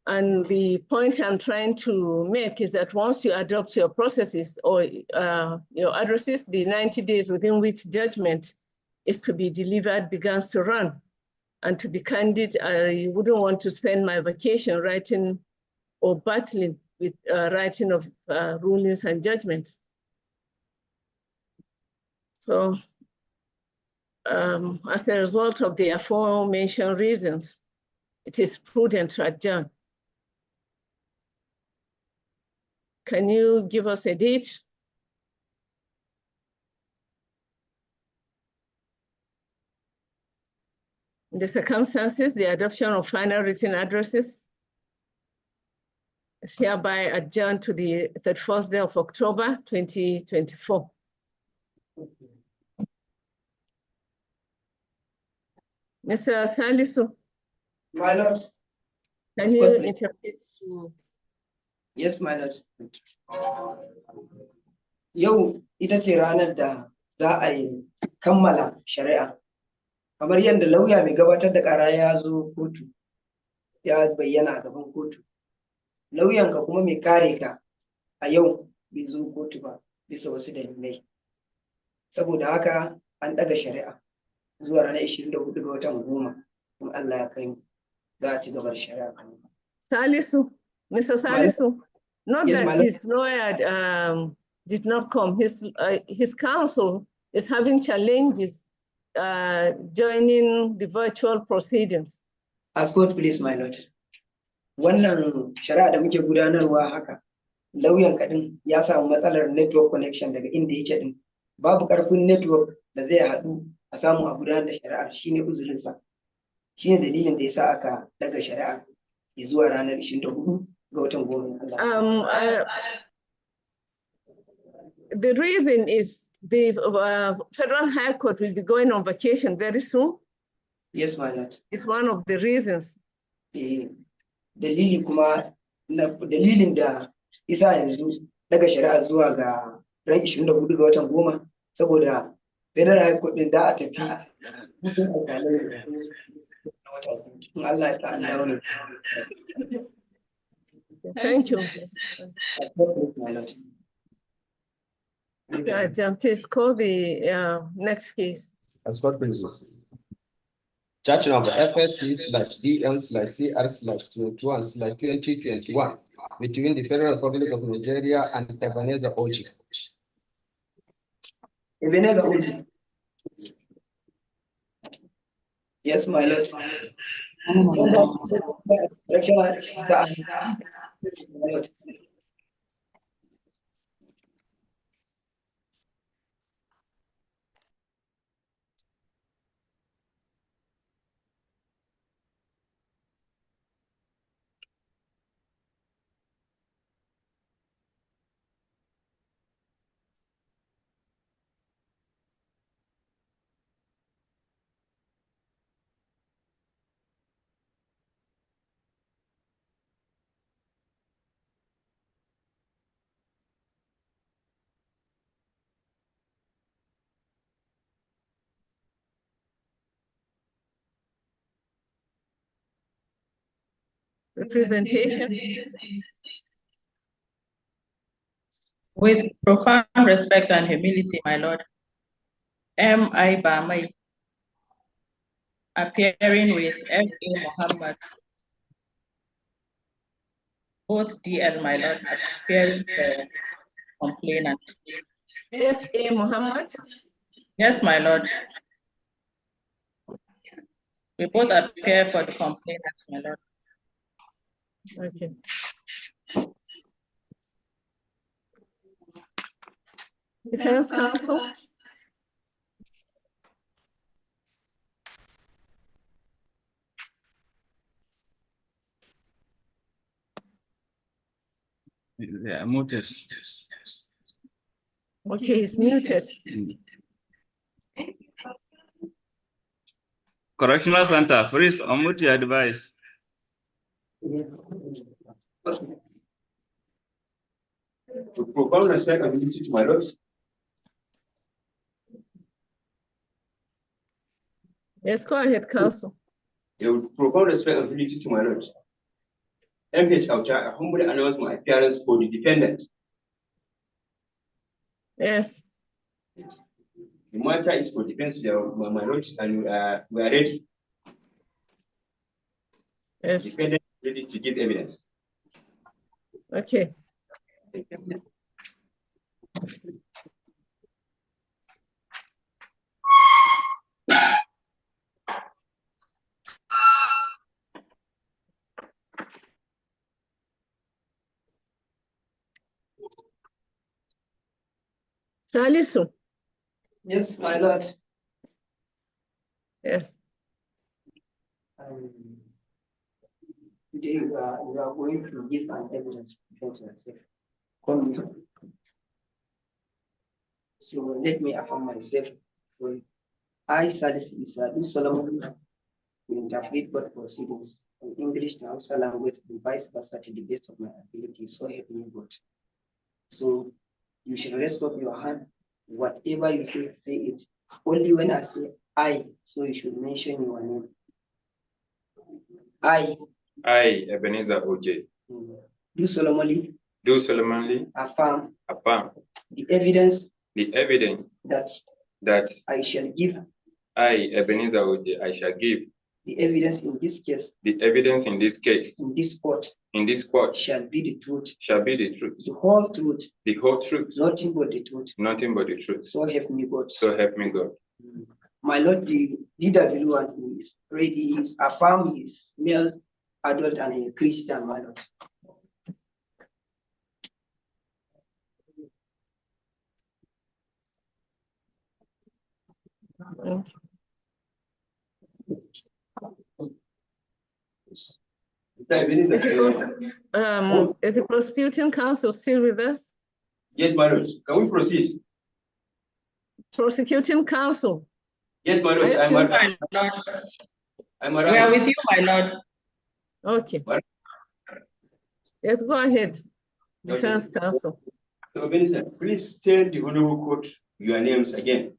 And the point I'm trying to make is that once you adopt your processes or your addresses, the 90 days within which judgment is to be delivered begins to run. And to be candid, I wouldn't want to spend my vacation writing or battling with writing of rulings and judgments. So as a result of the aforementioned reasons, it is prudent to adjourn. Can you give us a date? In the circumstances, the adoption of final written addresses is hereby adjourned to the 31st day of October, 2024. Mr. Salisu, My lord. can you interpret to? Yes, my lord. Yau ita ce ranar da za a yi kammala shari'a. Kamar yadda lauya mai gabatar da ƙara ya zo kotu, ya bayyana a gaban kotu. Lauyanka kuma mai kare ka a yau bai zo kotu ba bisa wasu dalilai. Saboda haka an ɗaga shari'a zuwa ranar 24 ga watan 10, in Allah ya kai mu za a ci gaba da shari'a. Salisu, Mr. Salisu, not Yes, that his lawyer did not come. His counsel is having challenges joining the virtual proceedings. As court, please, my lord. Wannan shari'a da muke gudanarwa haka, lauyan kaɗin ya samu matsalar network connection daga inda yake ɗin. Babu ƙarfin network da zai haɗu a samu a gudanar da shari'ar, shine uzurinsa. Shine dalilin da ya sa aka daga shari'a zuwa ranar 24 ga watan 10. The reason is the Federal High Court will be going on vacation very soon. Yes, my lord. It's one of the reasons. Dalili kuma dalilin da isa yanzu daga shari'a zuwa ga ran 24 ga watan 10 saboda Federal High Court din da a tafi hutun alƙalai in Allah ya sa an dawo ne. Thank you. My lord. Please call the next case. As what please. Charge number FSC/DM/CR/21/2021 between the Federal Republic of Nigeria and Ebenezer Oji. Ebenezer Oji. Yes, my lord. representation. With profound respect and humility, my Lord, M.I. Bamai, appearing with F.A. Muhammad, both DL, my Lord, appearing for complainant. F.A. Muhammad. Yes, my Lord. We both appear for the complainant, my Lord. Okay. Defense counsel. Yeah, muted. Okay, he's muted. Correctional Center, please unmute your device. To profound respect and humility to my Lord. Yes, go ahead, counsel. With profound respect and humility to my Lord. MH Aucha, I humbly announce my appearance for the defendant. Yes. The matter is for defense to my Lord, and we are ready. Yes. Defendant is ready to give evidence. Okay. Salisu. Yes, my Lord. Yes. Today we are going to give an evidence against myself. Come here. So let me affirm myself. I, Salis Isa, do solemnly interpret God proceedings in English and Hausa language and vice versa to the best of my ability. So help me God. So you should raise up your hand. Whatever you say it. Only when I say I, so you should mention your name. I, Ebenezer OJ, do solemnly affirm the evidence that I shall give Ebenezer OJ, I shall give the evidence in this case, the evidence in this case, in this court, shall be the truth, the whole truth, nothing but the truth. So help me God. My Lord, the DW1 is ready, is affirm, is male, adult, and a Christian, my Lord. Is the prosecuting counsel still with us? Yes, my Lord. Can we proceed? Prosecuting counsel. Yes, my Lord. I'm around. We are with you, my Lord. Okay. Yes, go ahead. Defense counsel. So, please tell the Honorable Court your names again.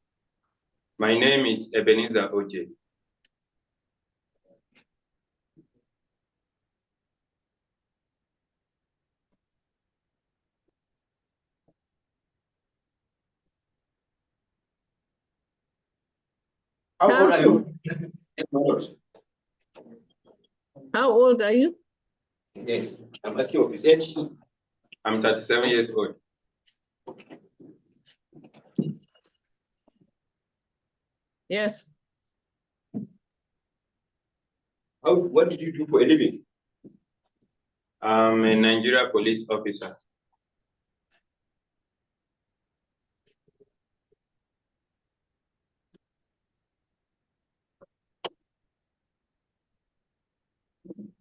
My name is Ebenezer OJ. How old are you? Yes, my Lord. How old are you? Yes, I'm asking of his age. I'm 37 years old. Yes. What did you do for a living? I'm a Nigeria police officer.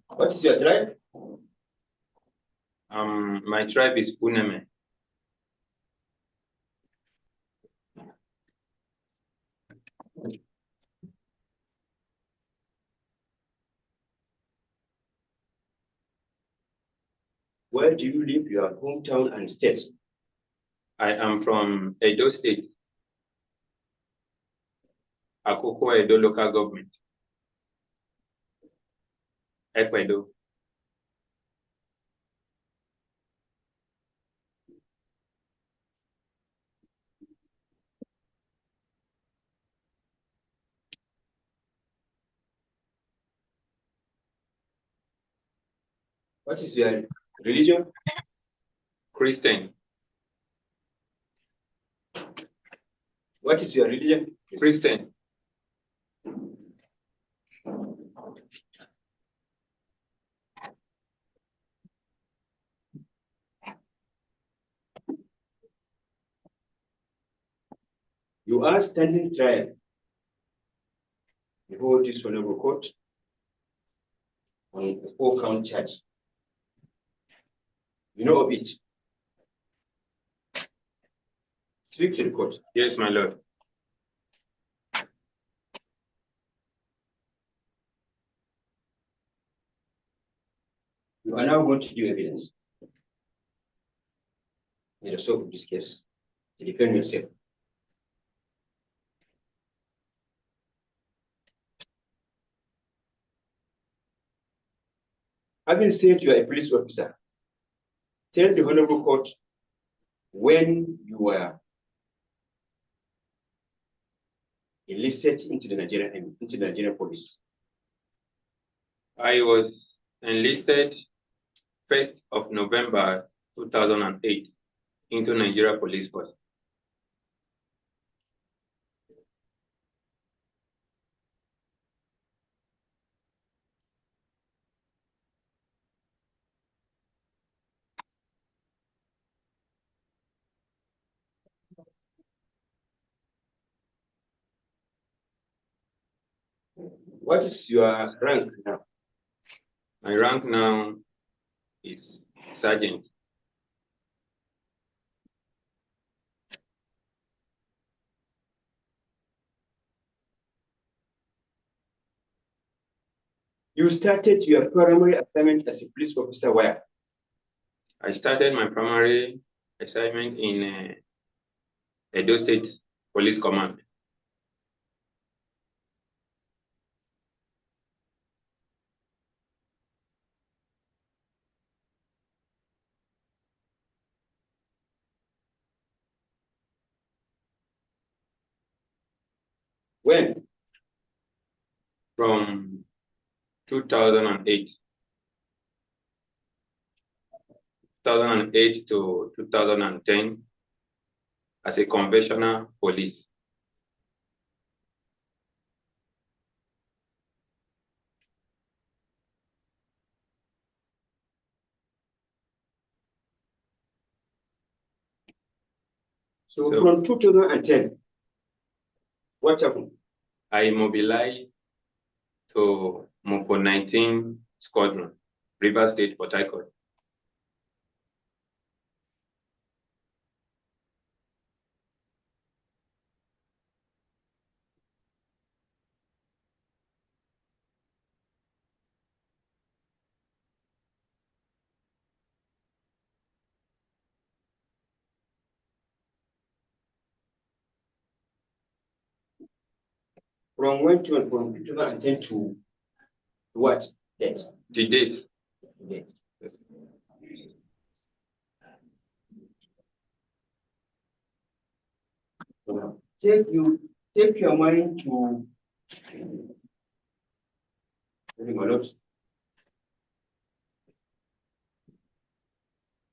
What is your tribe? My tribe is Uneme. Where do you live, your hometown and state? I am from Edo State, Akoko Edo local government, Edo. What is your religion? Christian. What is your religion? Christian. You are standing trial before this honorable court on a 4-count charge. You know of it. Speak to the court. Yes, my lord. You are now going to give evidence in the scope of this case to defend yourself. Having said you are a police officer, tell the honorable court when you were enlisted into the Nigerian police. I was enlisted 1st of November 2008 into Nigeria Police Force. What is your rank now? My rank now is sergeant. You started your primary assignment as a police officer where? I started my primary assignment in Edo State Police Command. When? From 2008. 2008 to 2010 as a conventional police. So from 2010, what happened? I mobilized to Mopo 19 Squadron, River State, Port Harcourt. From when to from 2010 to what date? To date, Date. Take your mind to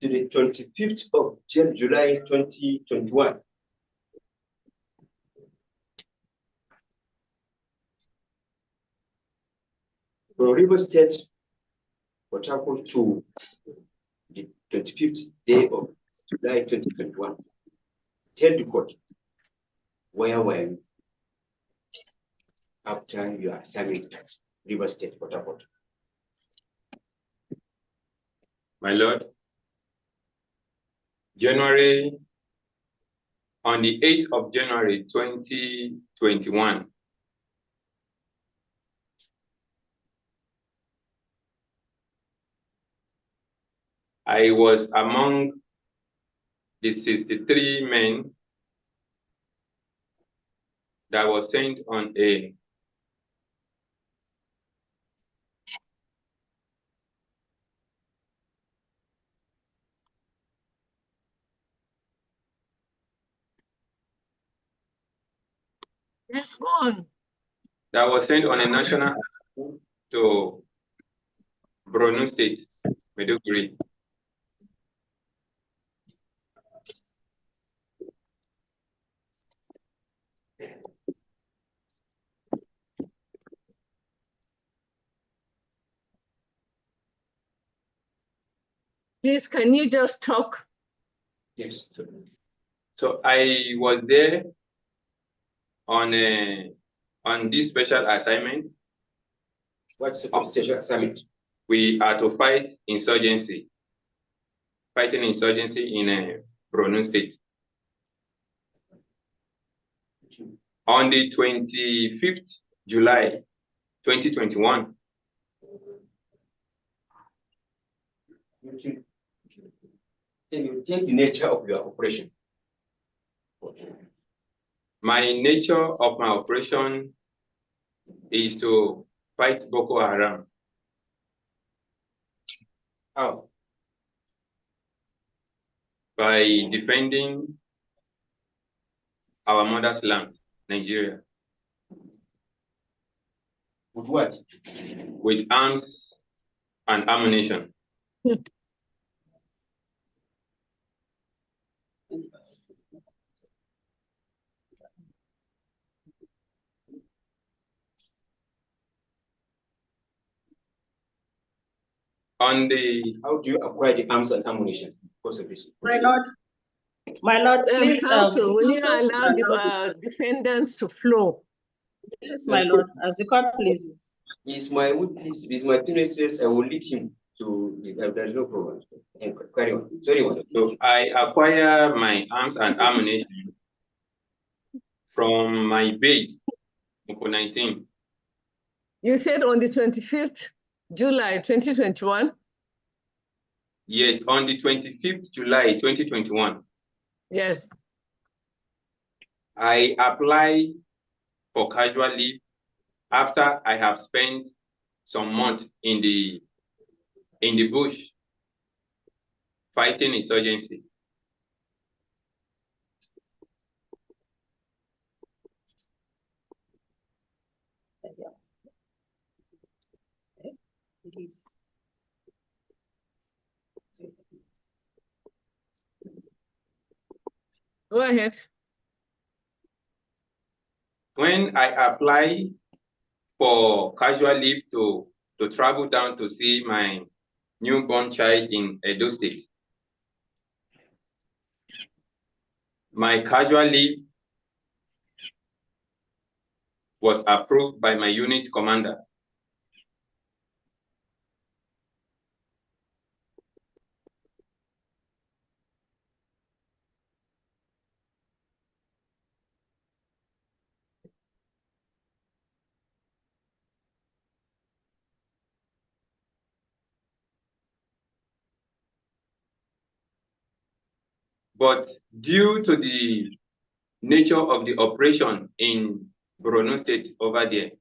the 25th of July 2021. From River State, Port Harcourt to the 25th day of July 2021. Tell the court, where were you after your assignment at River State, Port Harcourt? my lord, on the 8th of January 2021, I was among the 63 men that was sent on a Yes, go on. national to Borno State. Maiduguri. Please, can you just talk? Yes. So I was there on this special assignment. What's the special assignment? We are to fight insurgency, fighting insurgency in Borno State. On the 25th July 2021, Can you take the nature of your operation? my nature of my operation is to fight Boko Haram. How? By defending our mother's land, Nigeria. With what? With arms and ammunition. On the How do you acquire the arms and ammunition? Because of this. My lord, please, Counsel, will you counsel allow the allow defendants to flow? yes, my lord, as the court pleases. He's my witness, he's my witness, I will lead him to, there's no problem. Carry on. Sorry, one. So I acquire my arms and ammunition from my base, Moko 19. You said on the 25th July 2021? Yes, on the 25th July 2021. Yes. I apply for casual leave after I have spent some months in the bush fighting insurgency. Go ahead. When I apply for casual leave to travel down to see my newborn child in Edo State, my casual leave was approved by my unit commander. But due to the nature of the operation in Borno State over there,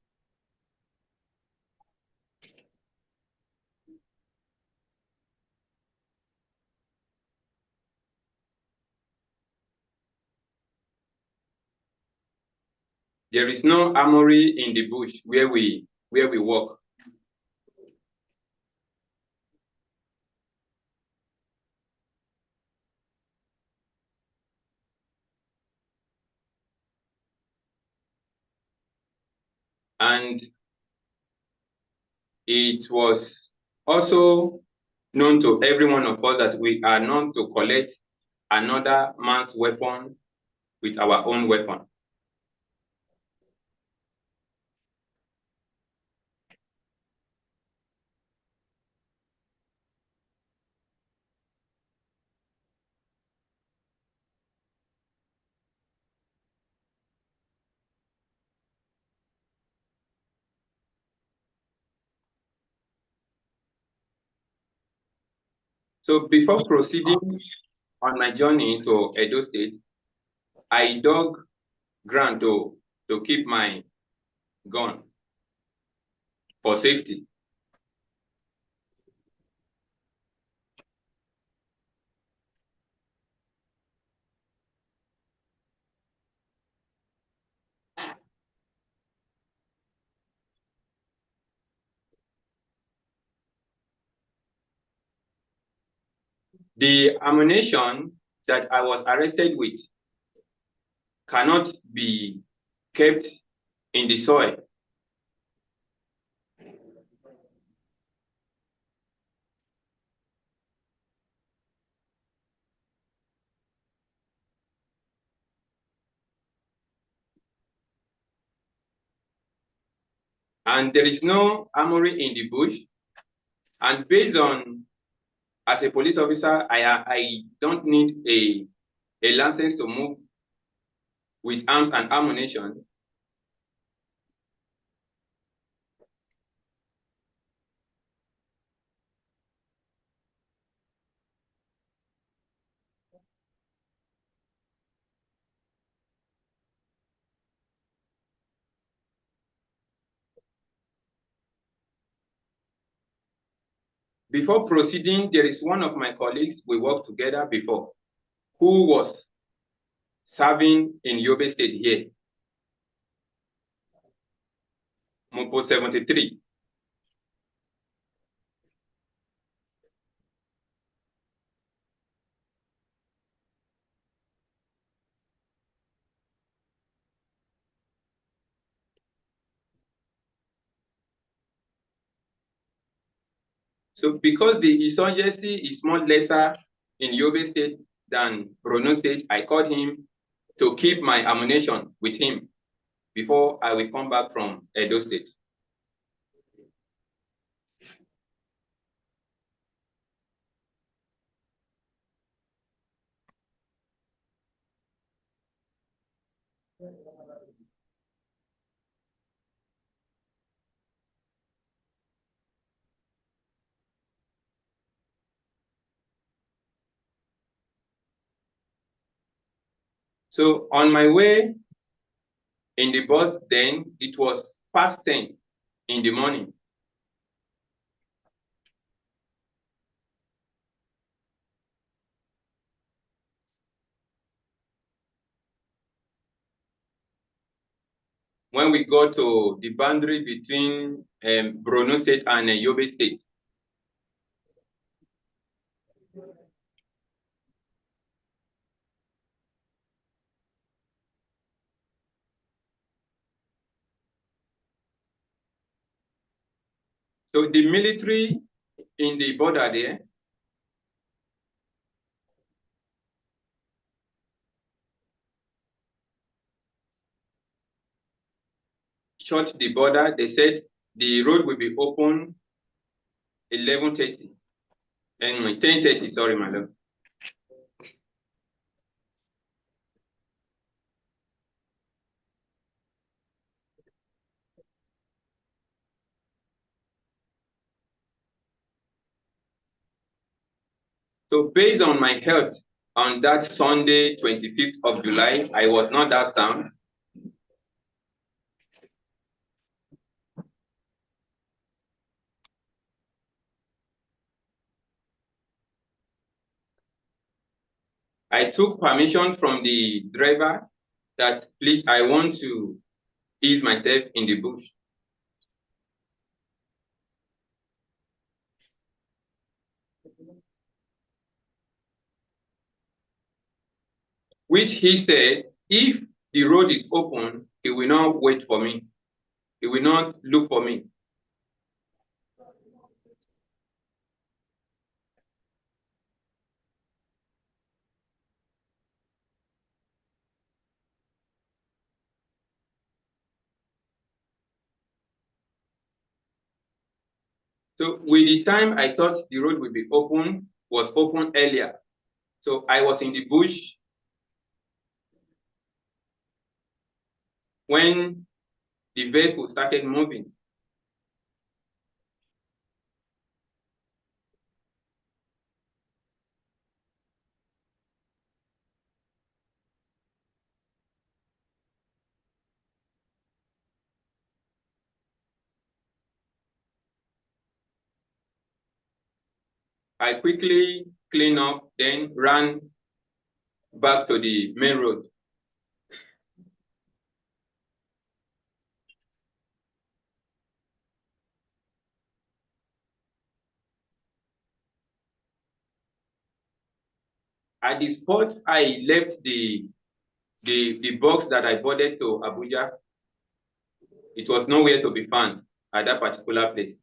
there is no armory in the bush where we work. And it was also known to every one of us that we are not to collect another man's weapon with our own weapon. So before proceeding on my journey to Edo State, I dug ground to keep my gun for safety. The ammunition that I was arrested with cannot be kept in the soil. And there is no armory in the bush. And based on, as a police officer, I don't need a license to move with arms and ammunition. Before proceeding, there is one of my colleagues we worked together before who was serving in Yobe State here, Mopo 73. So because the insurgency is more lesser in Yobe State than Borno State, I called him to keep my ammunition with him before I will come back from Edo State. So on my way in the bus, then it was past 10 in the morning. When we got to the boundary between Borno State and Yobe State. So the military in the border there shut the border. They said the road will be open 11:30 and 10:30. Sorry, my lord. So based on my health on that Sunday, 25th of July, I was not that sound. I took permission from the driver that, please, I want to ease myself in the bush. Which he said, if the road is open, he will not wait for me. He will not look for me. So with the time I thought the road would be open, was open earlier. So I was in the bush when the vehicle started moving. I quickly cleaned up, then ran back to the main road. At the spot, I left the box that I boarded to Abuja. It was nowhere to be found at that particular place.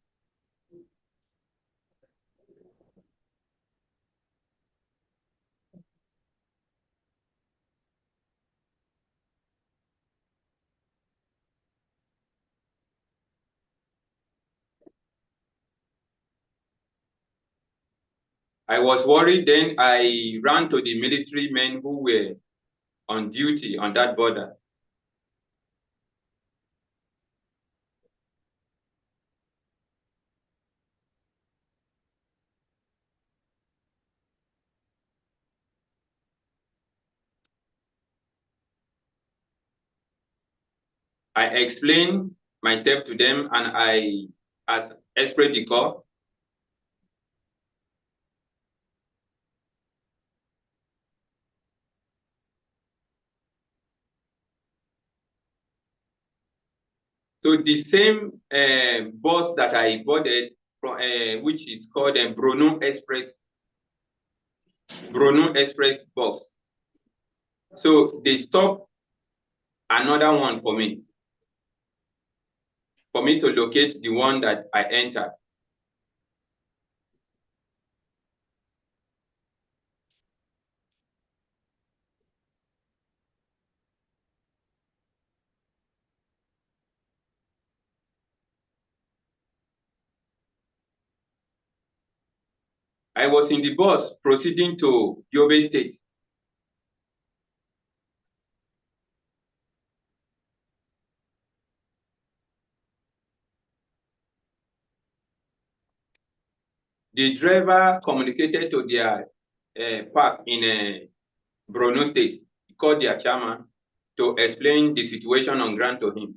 I was worried. Then I ran to the military men who were on duty on that border. I explained myself to them, and I expressed the call. So the same bus that I boarded from, which is called Bruno Express bus. So they stopped another one for me to locate the one that I entered. I was in the bus proceeding to Yobe State. The driver communicated to their park in Borno State. He called their chairman to explain the situation on ground to him.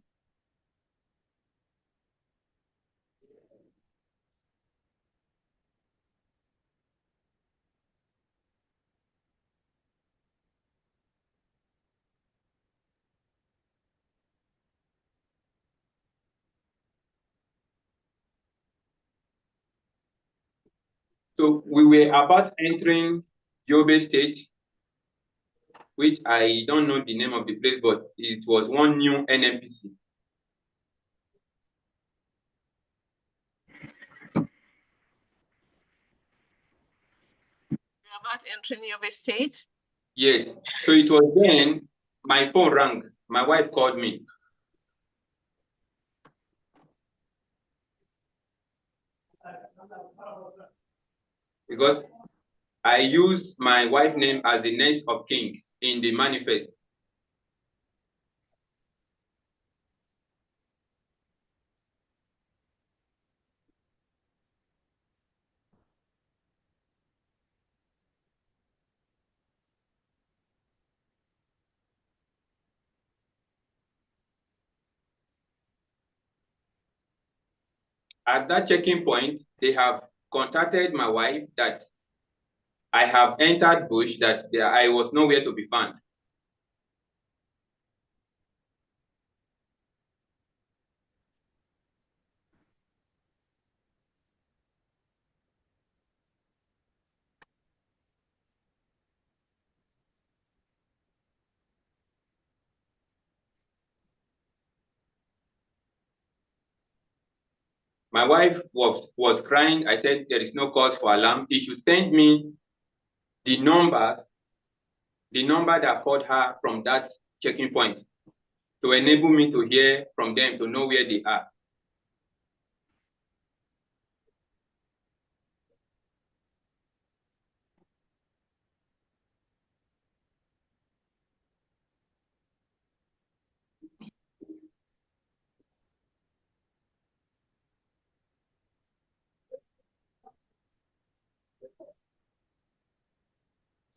So we were about entering Yobe State, which I don't know the name of the place, but it was one new NNPC. About entering Yobe State? Yes. So it was then my phone rang. My wife called me. Because I use my wife's name as the next of kings in the manifest. At that checking point, they have contacted my wife that I have entered bush, that I was nowhere to be found. My wife was crying. I said, there is no cause for alarm. He should send me the number that called her from that checking point to enable me to hear from them, to know where they are.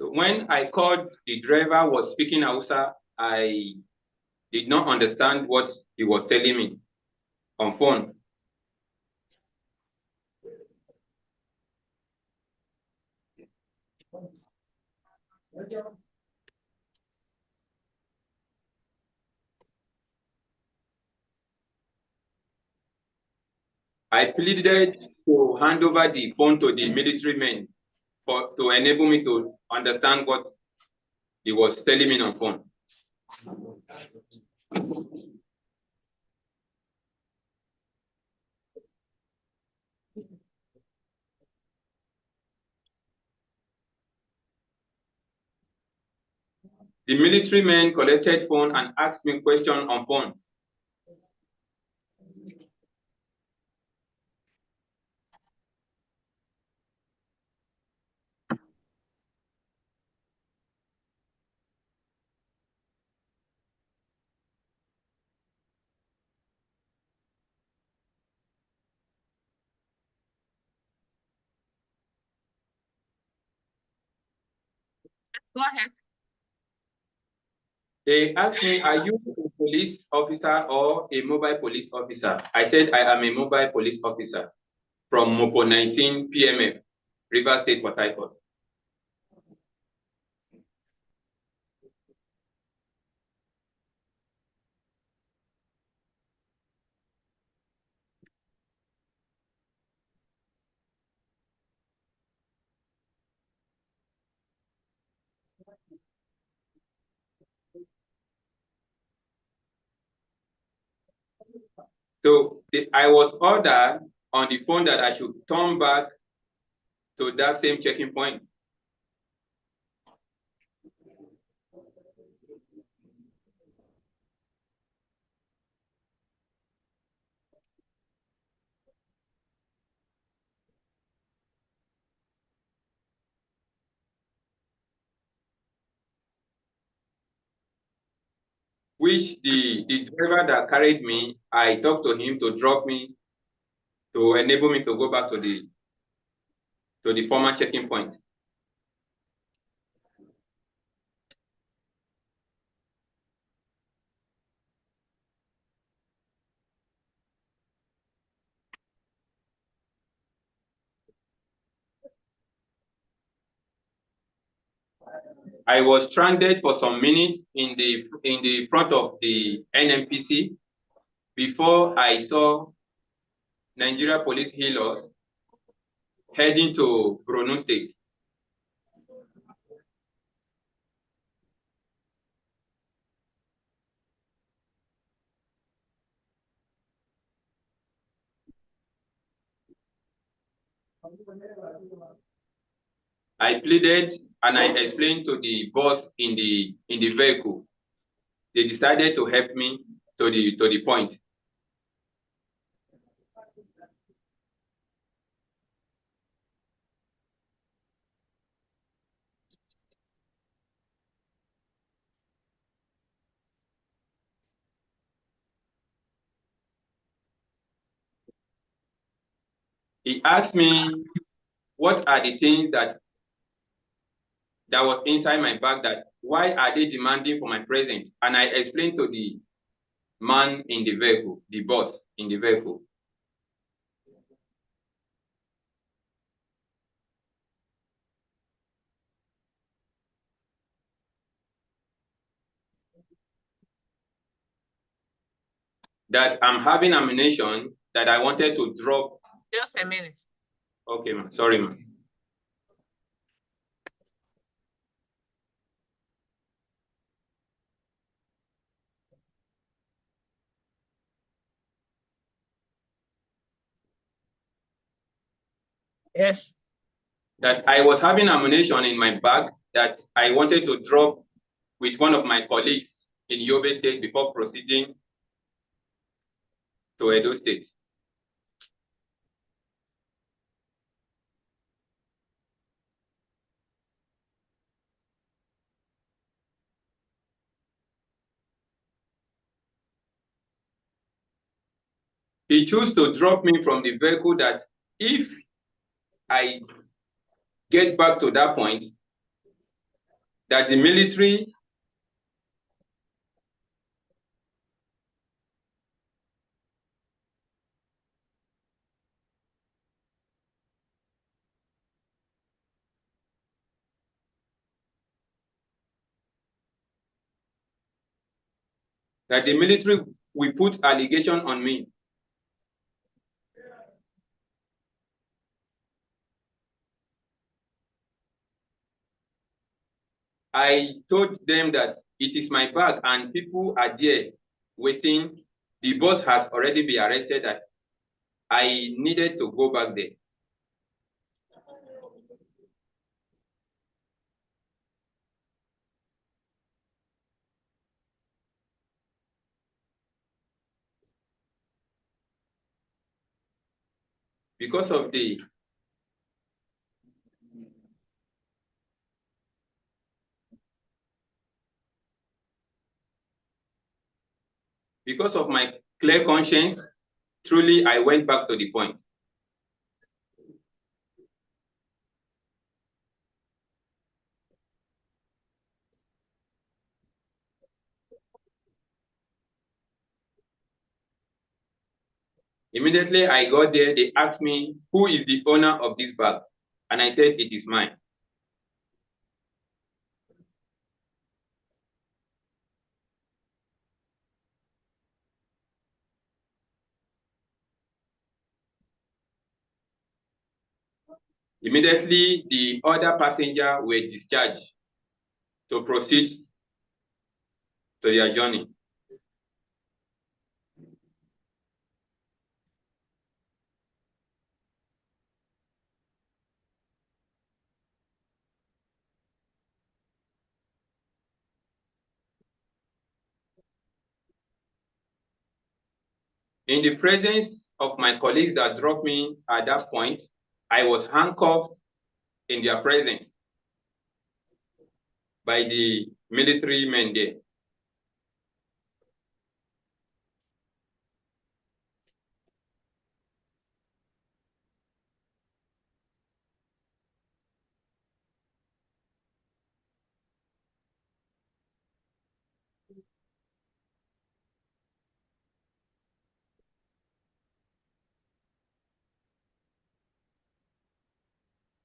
So when I called, the driver was speaking Hausa. I did not understand what he was telling me on phone. I pleaded to hand over the phone to the military men to enable me to understand what he was telling me on phone. The military men collected phone and asked me questions on phone. Go ahead. They asked me, are you a police officer or a mobile police officer? I said, I am a mobile police officer from Mopo 19 PMF, River State, Port Harcourt. So I was ordered on the phone that I should turn back to that same checking point. Which the driver that carried me, I talked to him to drop me, to enable me to go back to the former checking point. I was stranded for some minutes in the front of the NMPC before I saw Nigeria police healers heading to Borno State. I pleaded and I explained to the boss in the vehicle. They decided to help me to the point. He asked me what are the things that was inside my bag, that why are they demanding for my presence? And I explained to the man in the vehicle, the boss in the vehicle. That I'm having ammunition that I wanted to drop. Just a minute. Okay, ma'am. Sorry, ma'am. Yes. That I was having ammunition in my bag that I wanted to drop with one of my colleagues in Yobe State before proceeding to Edo State. He chose to drop me from the vehicle, that if I get back to that point, that the military will put allegation on me. I told them that it is my bag and people are there waiting. The boss has already been arrested. That I needed to go back there. Because of my clear conscience, truly I went back to the point. Immediately I got there, they asked me, who is the owner of this bag? And I said, it is mine. Immediately, the other passenger were discharged to proceed to their journey. In the presence of my colleagues that dropped me at that point, I was handcuffed in their presence by the military men there.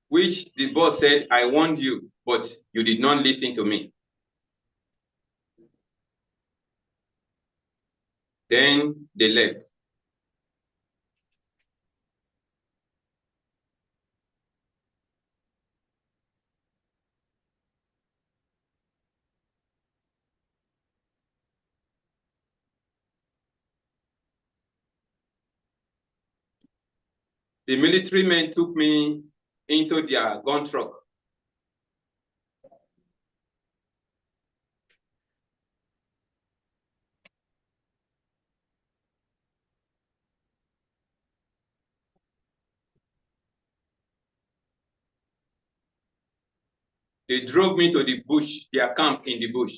Which the boss said, I warned you, but you did not listen to me. Then they left. The military men took me into their gun truck. They drove me to the bush, their camp in the bush.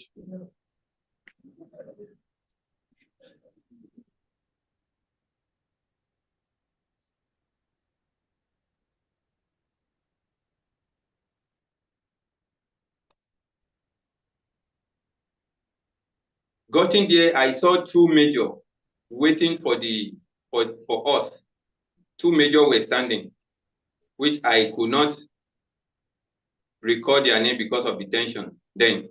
Getting there, I saw two major waiting for us. Two major were standing, which I could not record their name because of the tension then.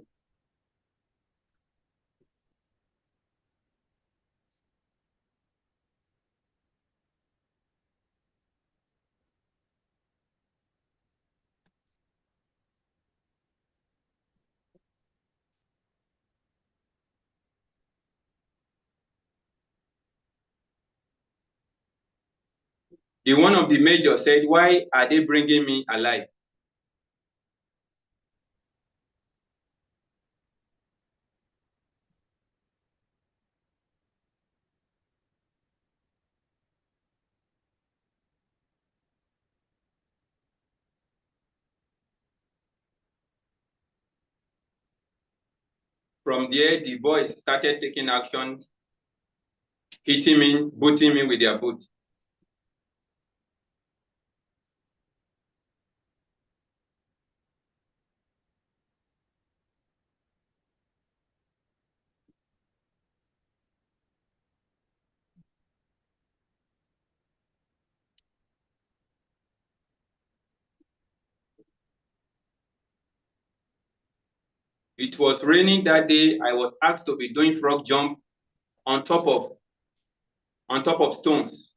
The one of the major said, why are they bringing me alive? From there, the boys started taking action, hitting me, booting me with their boot. It was raining that day. I was asked to be doing frog jump on top of stones.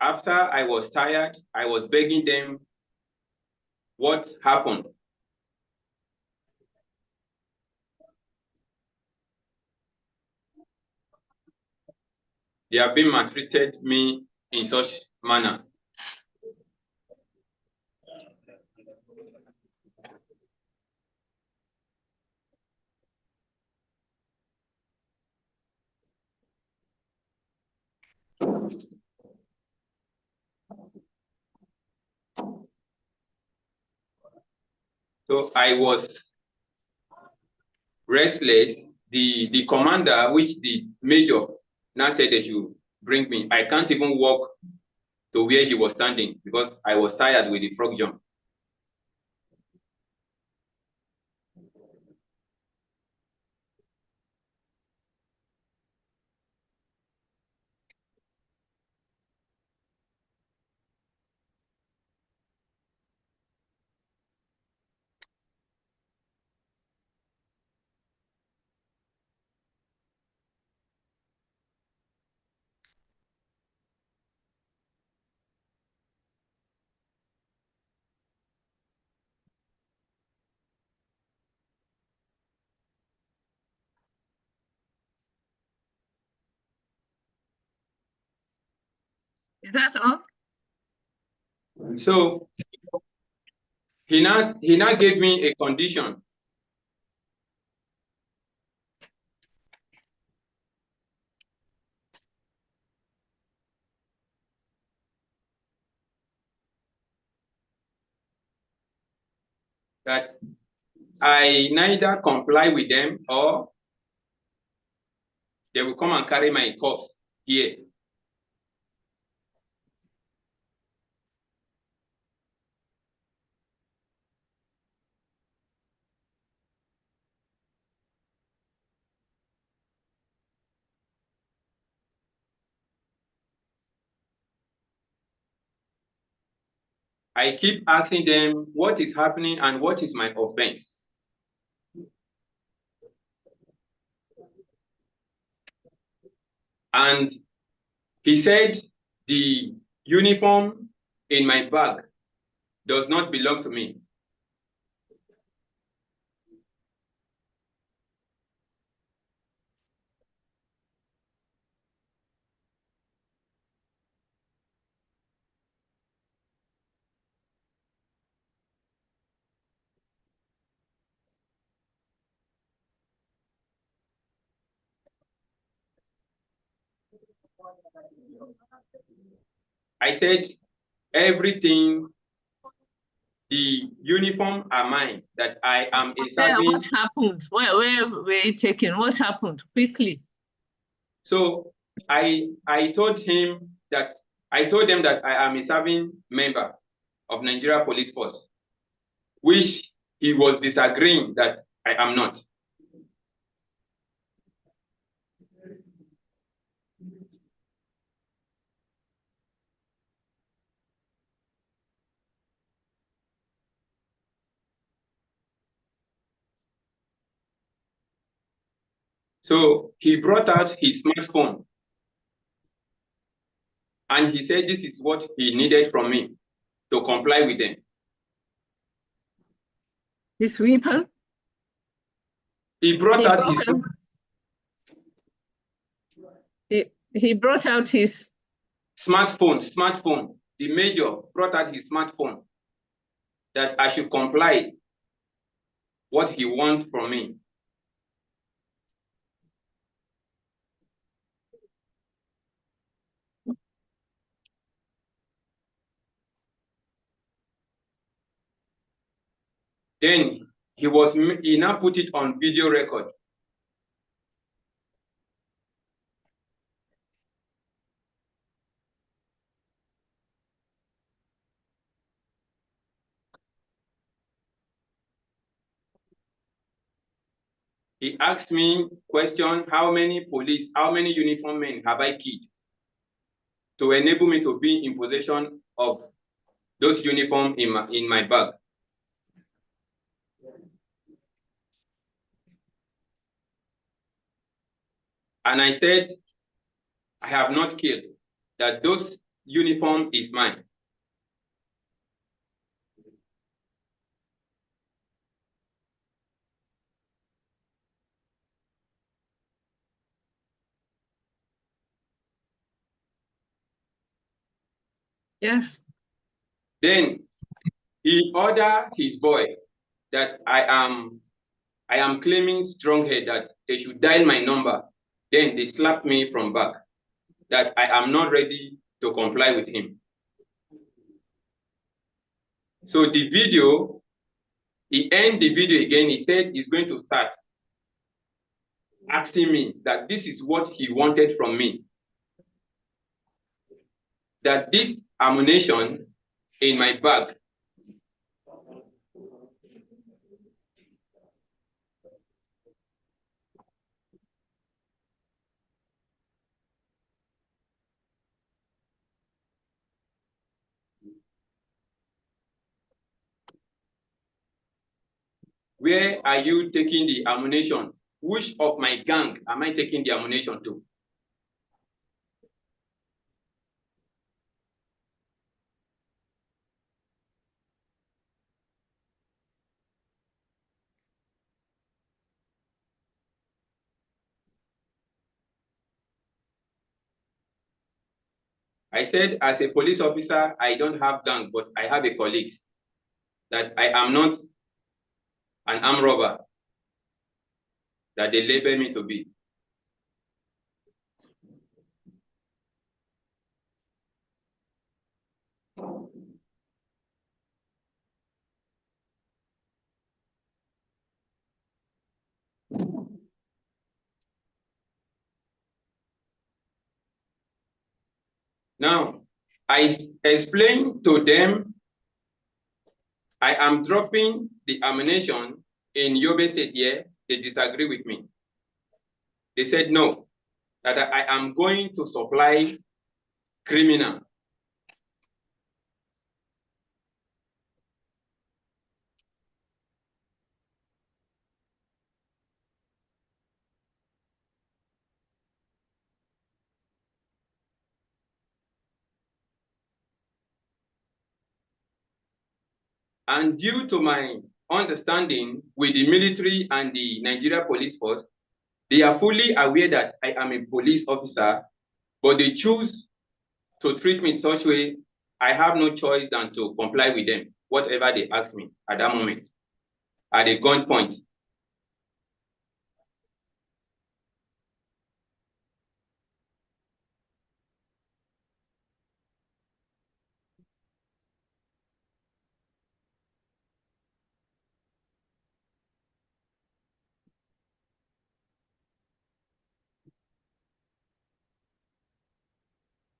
After I was tired, I was begging them what happened. They have been maltreated me in such manner. So I was restless. The commander, which the major now said they should bring me. I can't even walk to where he was standing because I was tired with the frog jump. Is that all? So he now gave me a condition. That I neither comply with them or they will come and carry my corpse here. I keep asking them what is happening and what is my offense. And he said the uniform in my bag does not belong to me. I said everything, the uniform are mine, that I am a serving. What happened? Where were you taken? What happened? Quickly. So I told him that I told them that I am a serving member of Nigeria Police Force, which he was disagreeing that I am not. So he brought out his smartphone and he said this is what he needed from me to comply with them. His weapon? He brought out his he brought out his smartphone. The major brought out his smartphone that I should comply what he wants from me. Then he now put it on video record. He asked me question, how many uniformed men have I killed to enable me to be in possession of those uniforms in my bag. And I said, I have not killed, that those uniform is mine. Yes. Then he ordered his boy that I am claiming strong head, that they should dial my number. Then they slapped me from back that I am not ready to comply with him. So the video, he ended the video again. He said he's going to start asking me that this is what he wanted from me. That this ammunition in my bag where are you taking the ammunition? Which of my gang am I taking the ammunition to? I said, as a police officer, I don't have gang, but I have a colleague. That I am not an armed robber that they label me to be. Now, I explained to them I am dropping the ammunition in Yobe State here. They disagree with me. They said no, that I am going to supply criminal. And due to my understanding with the military and the Nigeria Police Force, they are fully aware that I am a police officer, but they choose to treat me in such a way, I have no choice than to comply with them, whatever they ask me at that moment, at a gunpoint.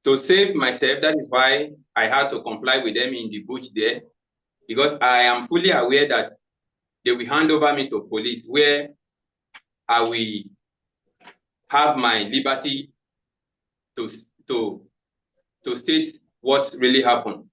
To save myself, that is why I had to comply with them in the bush there, because I am fully aware that they will hand over me to police, where I will have my liberty to, to, to state what really happened.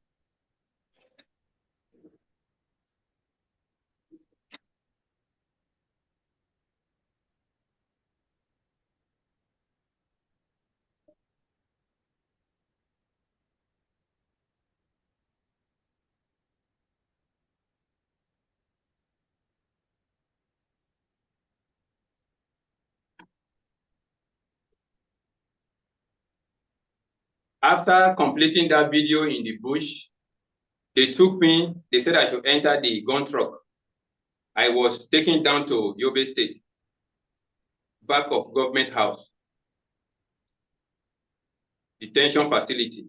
After completing that video in the bush, they took me, they said I should enter the gun truck. I was taken down to Yobe State, back of government house, detention facility.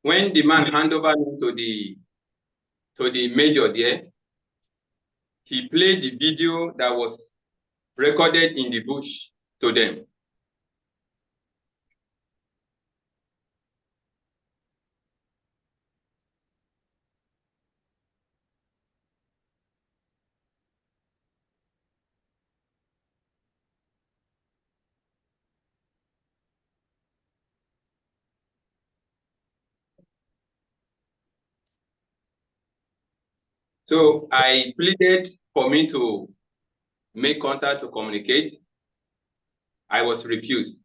When the man handed over me to the major there, he played the video that was recorded in the bush to them. So I pleaded for me to make contact to communicate. I was refused.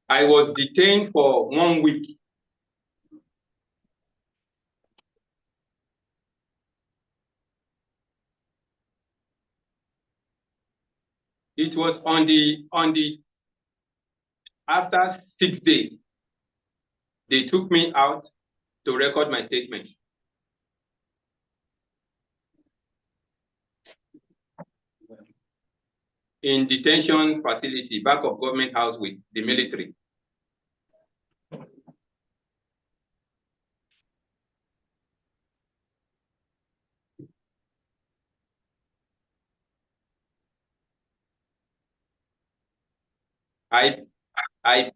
I was detained for 1 week. It was after 6 days, they took me out to record my statement. In detention facility, back of government house with the military. I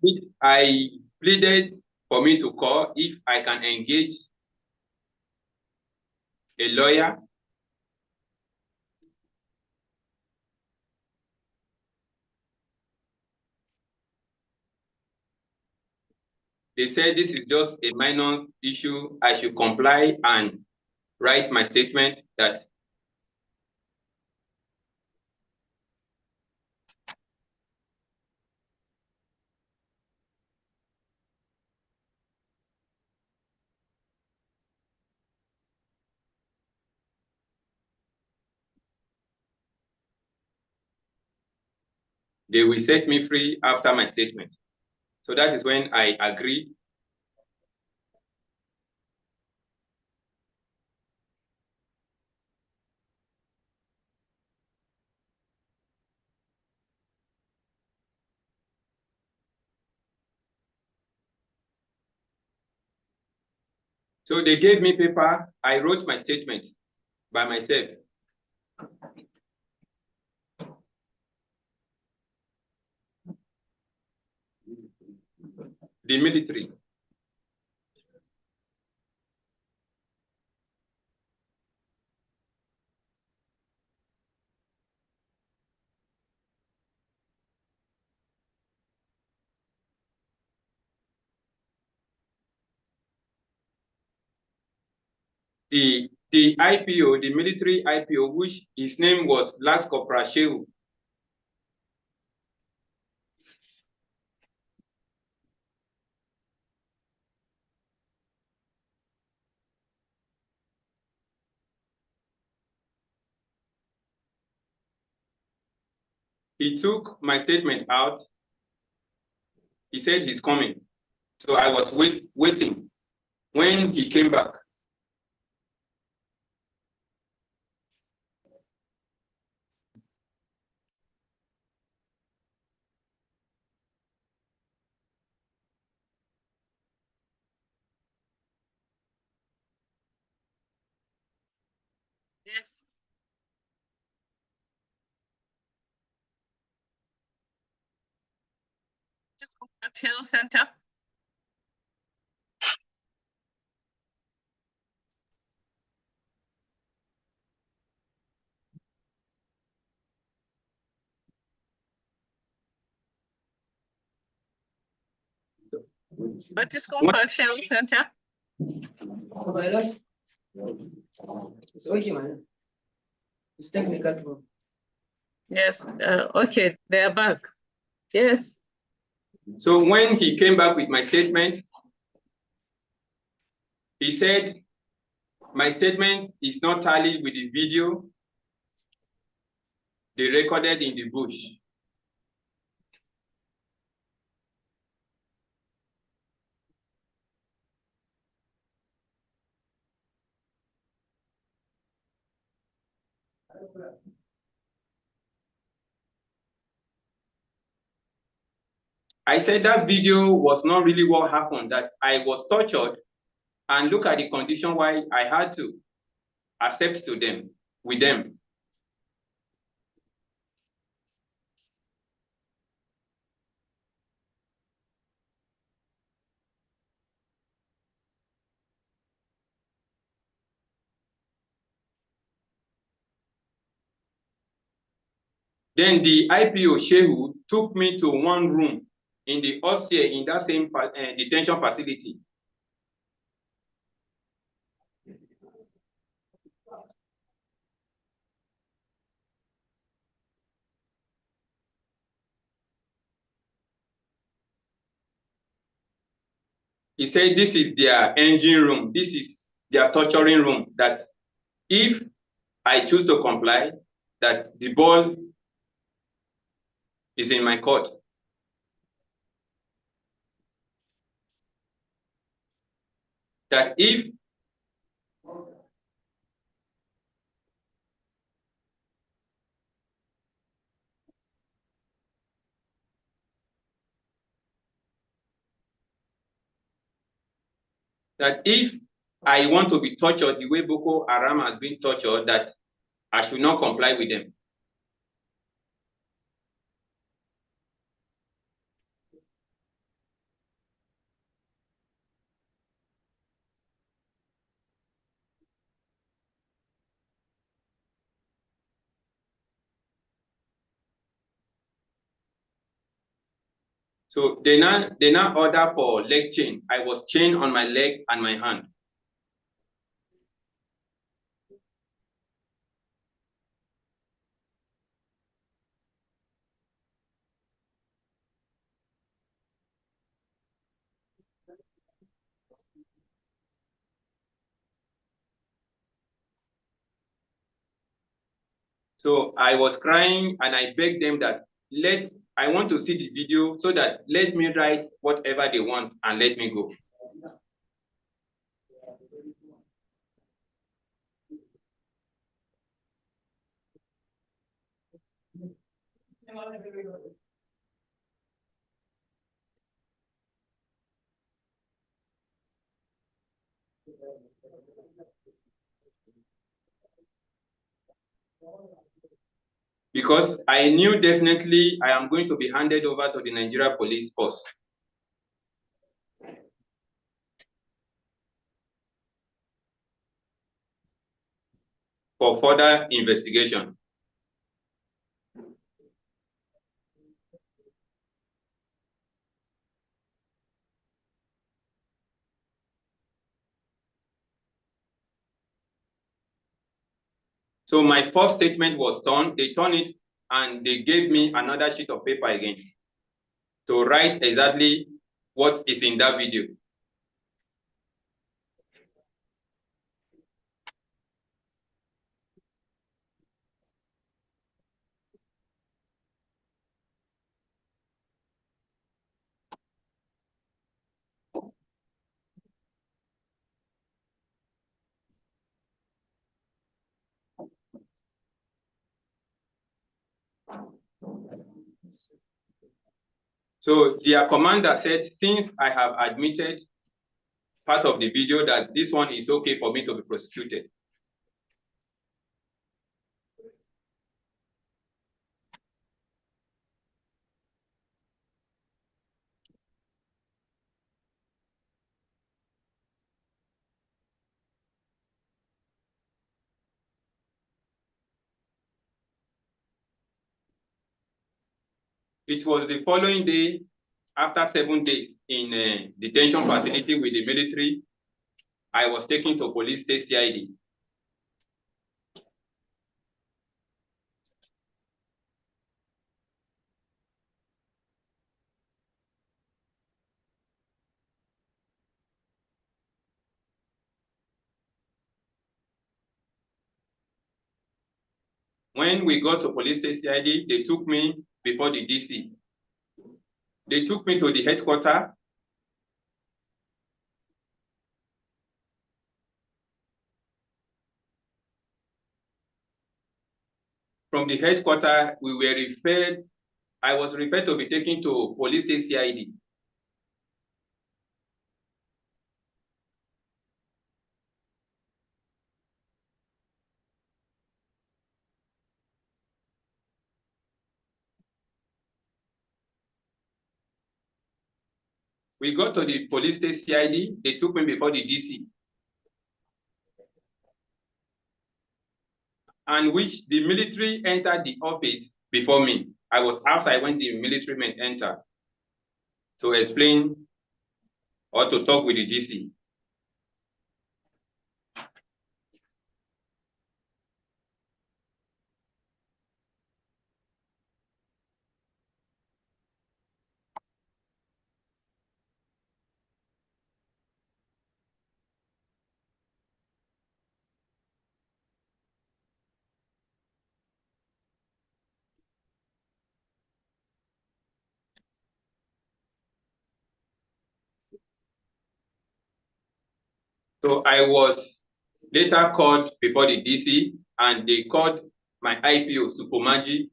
pleaded for me to call if I can engage a lawyer. They said this is just a minor issue. I should comply and write my statement that they will set me free after my statement. So that is when I agreed. So they gave me paper. I wrote my statement by myself. The military. The IPO, the military IPO, which his name was Last Corporal Shehu. He took my statement out. He said he's coming. So I was waiting. When he came back, Yes. Just Appeal Center. Batisco Correctional Center. My lord. It's okay, man. It's technical problem. Yes. Okay, they are back. Yes. so when he came back with my statement, he said my statement is not tallied with the video they recorded in the bush. I said that video was not really what happened, that I was tortured, and look at the condition why I had to accept with them. Then the IPO Shehu took me to one room in the upstairs in that same detention facility. He said this is their engine room, this is their torturing room, that if I choose to comply, that the ball is in my court. That if I want to be tortured the way Boko Haram has been tortured, that I should not comply with them. So they now order for leg chain. I was chained on my leg and my hand. So I was crying and I begged them that I want to see the video so that let me write whatever they want and let me go. Because I knew definitely I am going to be handed over to the Nigeria Police Force. For further investigation. So my first statement was torn. They turned it and they gave me another sheet of paper again to write exactly what is in that video. So their commander said, since I have admitted part of the video, that this one is okay for me to be prosecuted. It was the following day, after 7 days in a detention facility with the military, I was taken to police state CID. When we got to police state CID, they took me before the DC. They took me to the headquarters. From the headquarters, I was referred to be taken to police state CID. We got to the police state CID, they took me before the DC. And which the military entered the office before me. I was outside when the military men entered to explain or to talk with the DC. So I was later called before the DC, and they called my IPO, Supermaji,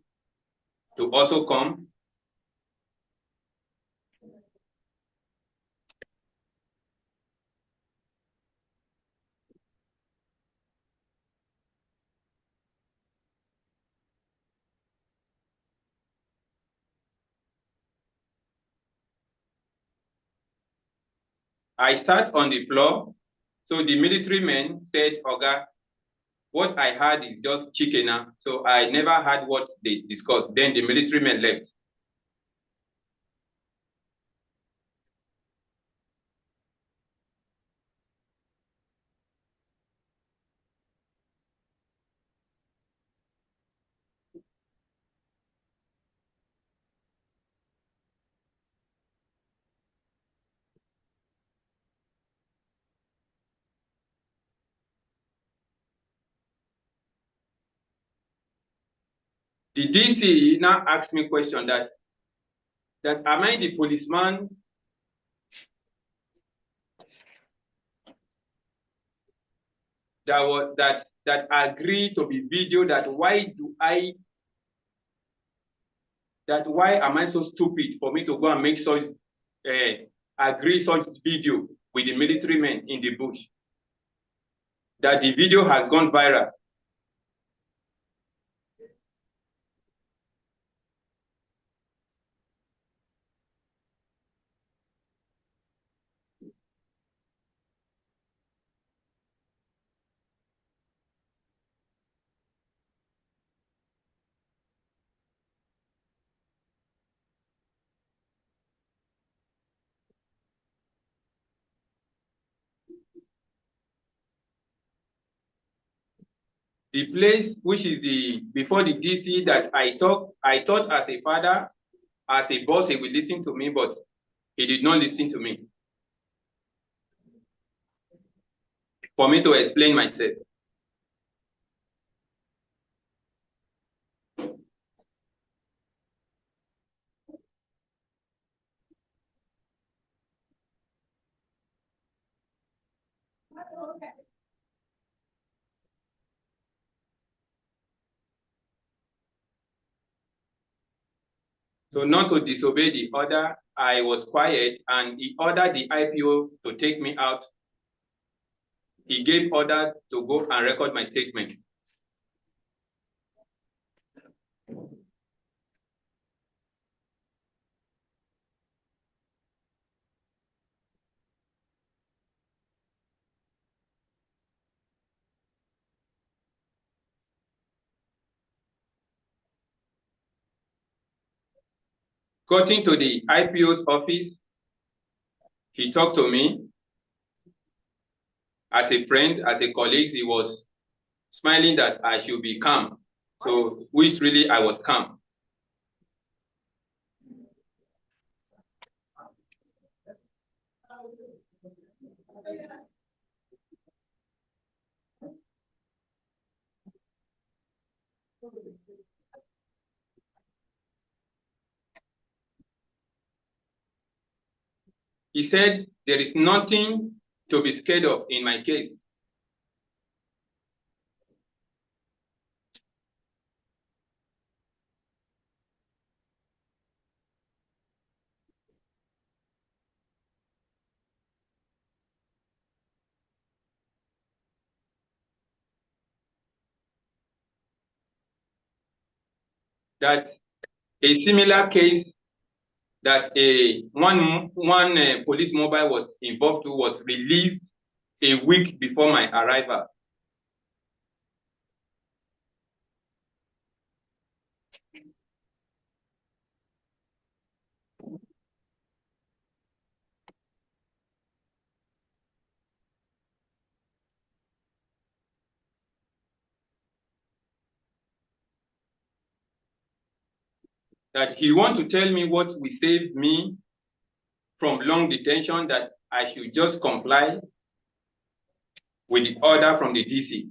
to also come. I sat on the floor. So the military men said, Oga, what I heard is just chicken. So I never heard what they discussed. Then the military men left. The DC now asked me a question that am I the policeman that agreed to be videoed? Why am I so stupid for me to go and make such agree such video with the military men in the bush? That the video has gone viral. The place which is before the DC that I thought as a father, as a boss, he would listen to me, but he did not listen to me. For me to explain myself. So not to disobey the order, I was quiet, and he ordered the IPO to take me out. He gave order to go and record my statement. Getting to the IPO's office, he talked to me as a friend, as a colleague. He was smiling that I should be calm. So, which really I was calm. He said, there is nothing to be scared of in my case. That a similar case that one police mobile was involved to was released a week before my arrival. That he want to tell me what will save me from long detention, that I should just comply with the order from the DC.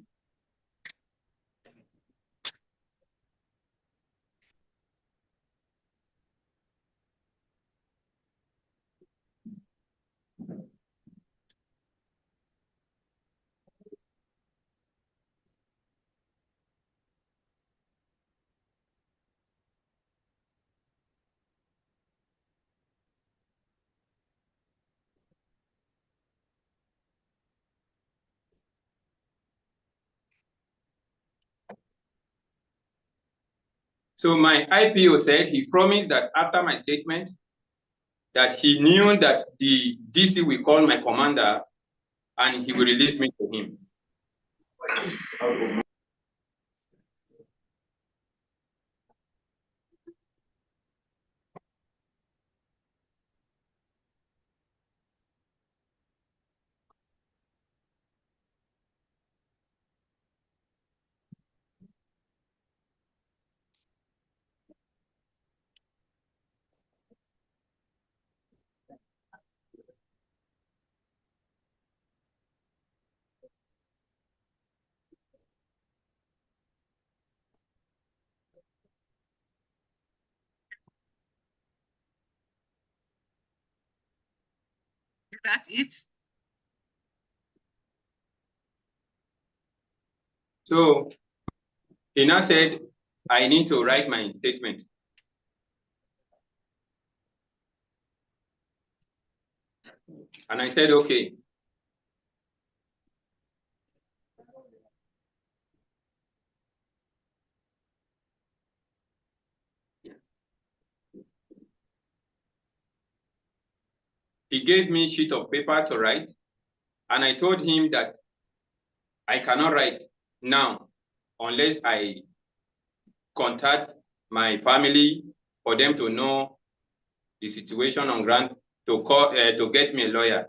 So my IPO said he promised that after my statement, that he knew that the DC will call my commander and he will release me to him. Is that it? So he now said, I need to write my statement. And I said, okay. He gave me a sheet of paper to write, and I told him that I cannot write now unless I contact my family for them to know the situation on ground, to get me a lawyer.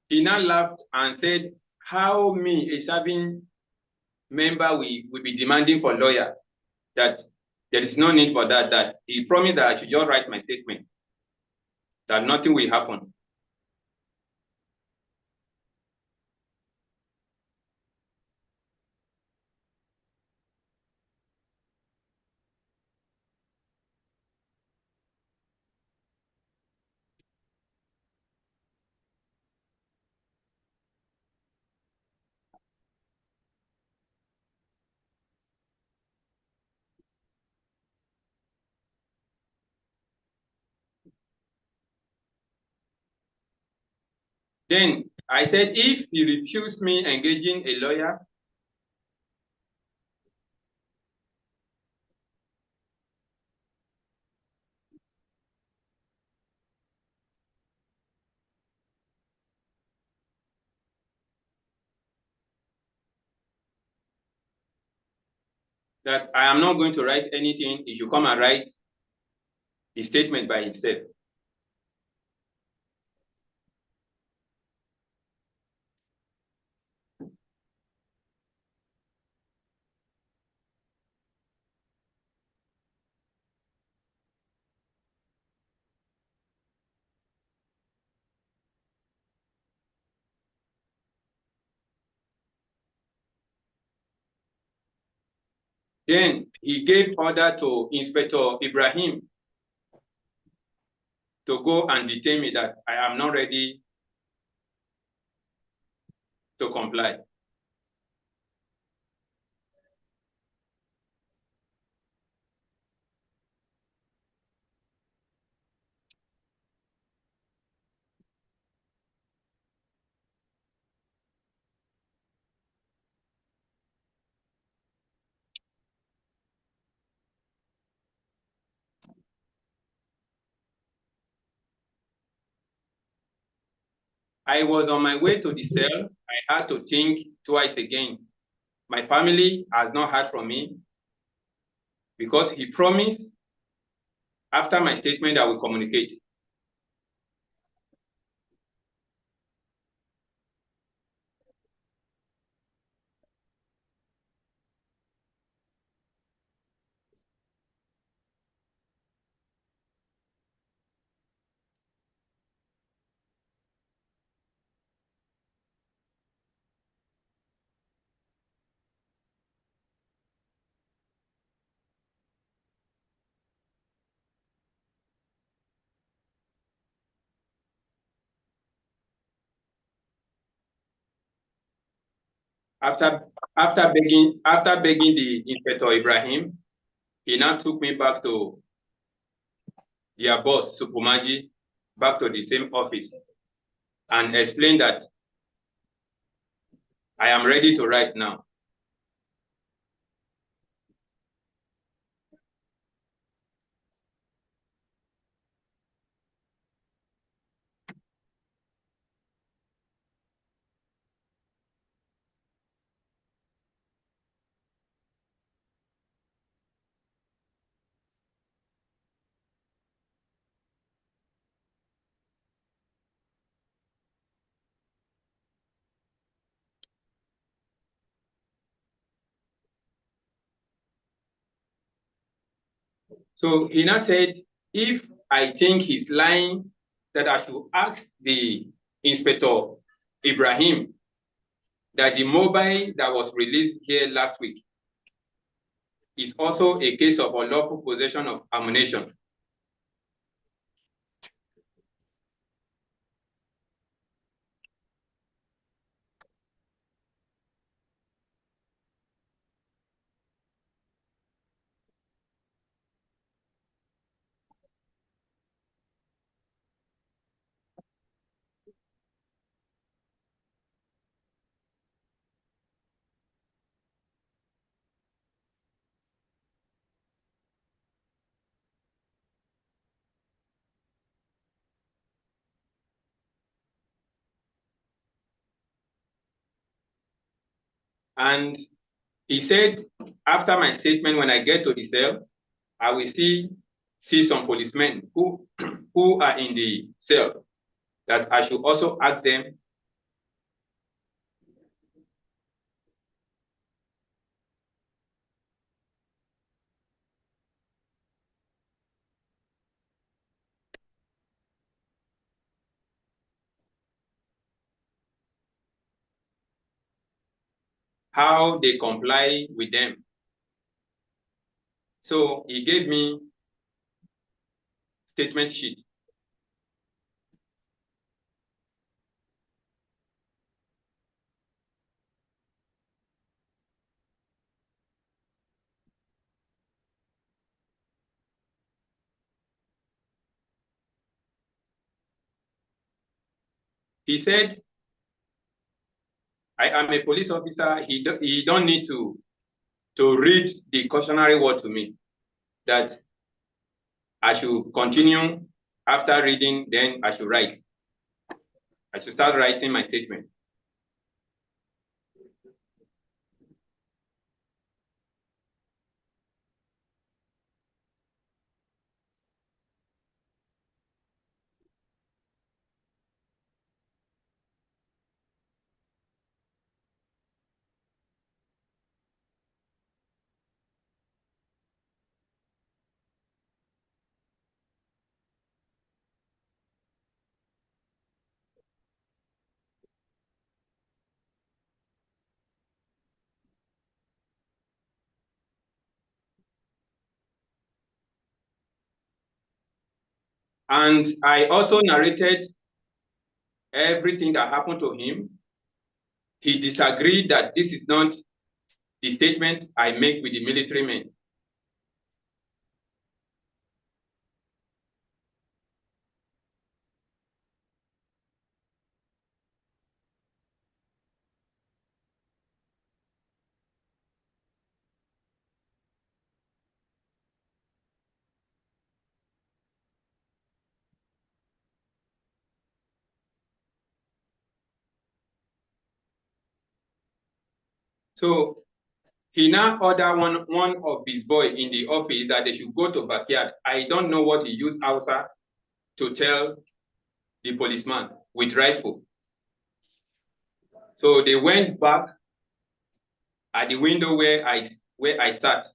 He now laughed and said, how me, a serving member, will be demanding for lawyer, that there is no need for that, that he promised that I should just write my statement, that nothing will happen. Then I said, if he refused me engaging a lawyer, that I am not going to write anything. He should come and write the statement by himself. Then he gave order to Inspector Ibrahim to go and detain me, that I am not ready to comply. I was on my way to the cell. I had to think twice again. My family has not heard from me because he promised after my statement I will communicate. After begging the Inspector Ibrahim, he now took me back to their boss, Supumaji, back to the same office and explained that I am ready to write now. So he now said, if I think he's lying, that I should ask the Inspector Ibrahim that the mobile that was released here last week is also a case of unlawful possession of ammunition. And he said, after my statement, when I get to the cell, I will see some policemen who are in the cell, that I should also ask them how they comply with them. So he gave me statement sheet. He said, I am a police officer. He don't need to read the cautionary word to me, that I should continue after reading, then I should write. I should start writing my statement. And I also narrated everything that happened to him. He disagreed that this is not the statement I make with the military men. So he now ordered one of his boys in the office that they should go to backyard. I don't know what he used outside to tell the policeman with rifle. So they went back at the window where I sat.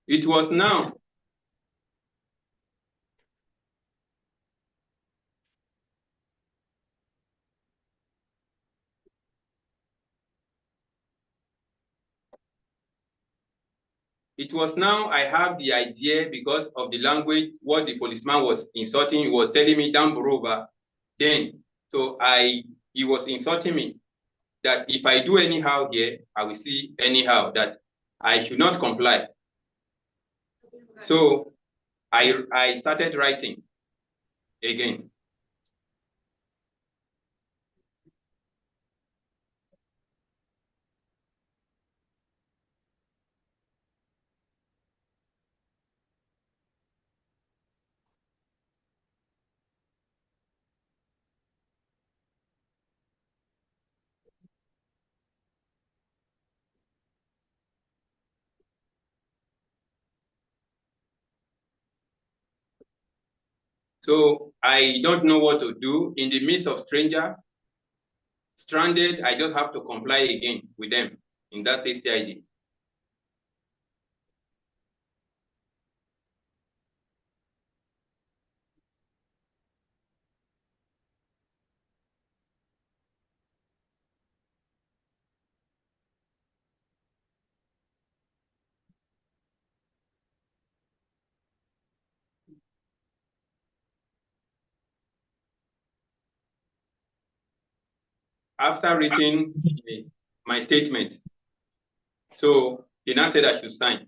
It was now I have the idea because of the language, what the policeman was insulting, he was telling me Damaturu then. So he was insulting me that if I do anyhow here, I will see anyhow, that I should not comply. So I started writing again. So I don't know what to do in the midst of strangers, stranded. I just have to comply again with them in that CID. After reading my statement, so he now said I should sign.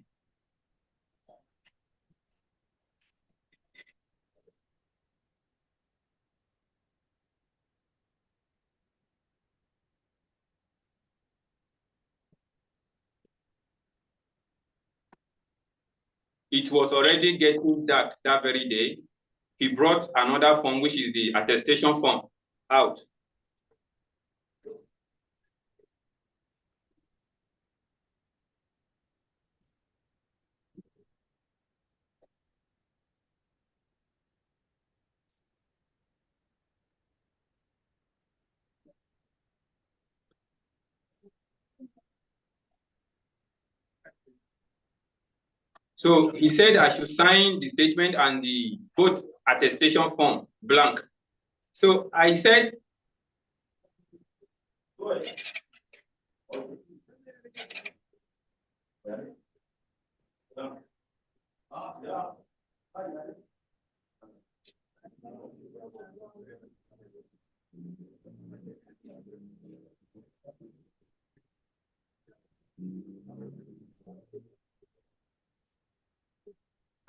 It was already getting dark that very day. He brought another form, which is the attestation form, out. So he said I should sign the statement and the both attestation form blank. So I said,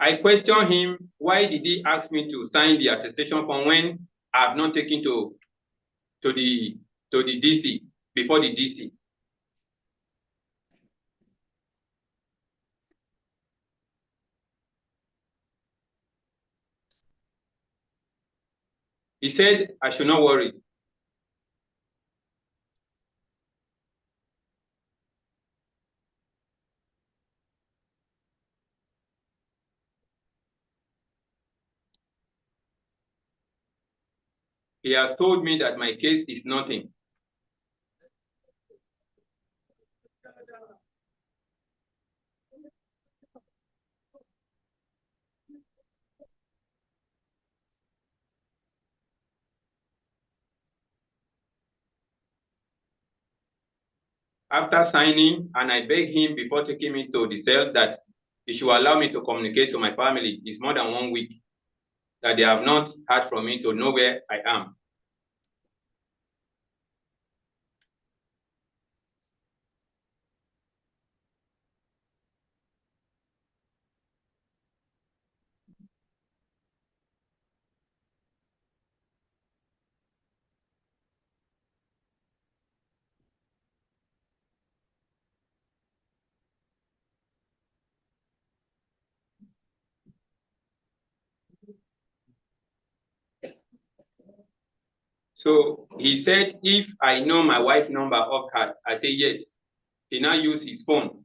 I questioned him, why did he ask me to sign the attestation form when I have not taken to the DC, before the DC? He said I should not worry. He has told me that my case is nothing. After signing, and I begged him before taking me to the cell that he should allow me to communicate to my family. It's more than 1 week that they have not heard from me to know where I am. So he said, if I know my wife's number off heart, I say yes. He now used his phone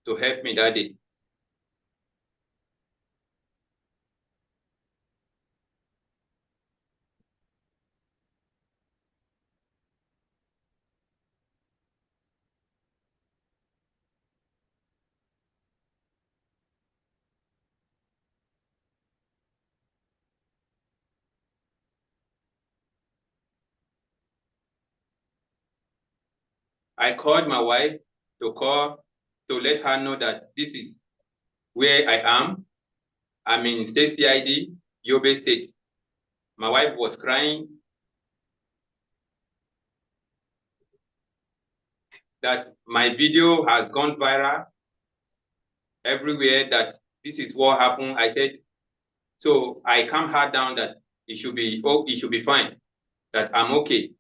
to help me that day. I called my wife to let her know that this is where I am. I'm in State CID, Yobe State. My wife was crying that my video has gone viral everywhere, that this is what happened. I said, so I calmed her down that it should be fine, that I'm okay.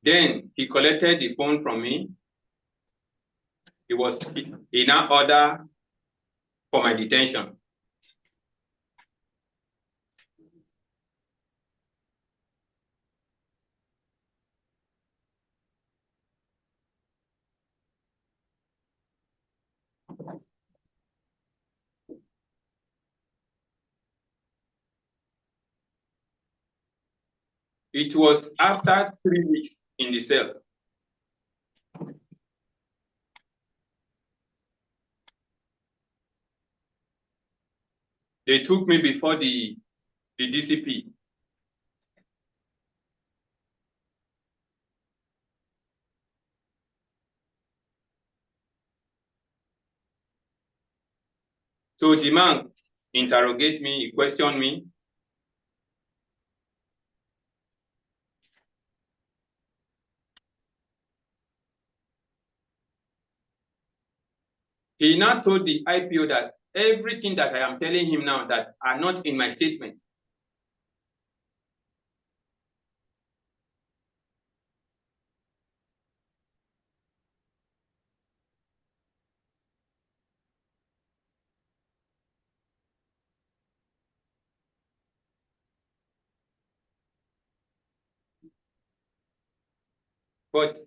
Then he collected the phone from me. He now ordered for my detention. It was after 3 weeks in the cell. They took me before the DCP. So the man interrogated me, he questioned me. He now told the IPO that everything that I am telling him now that are not in my statement. But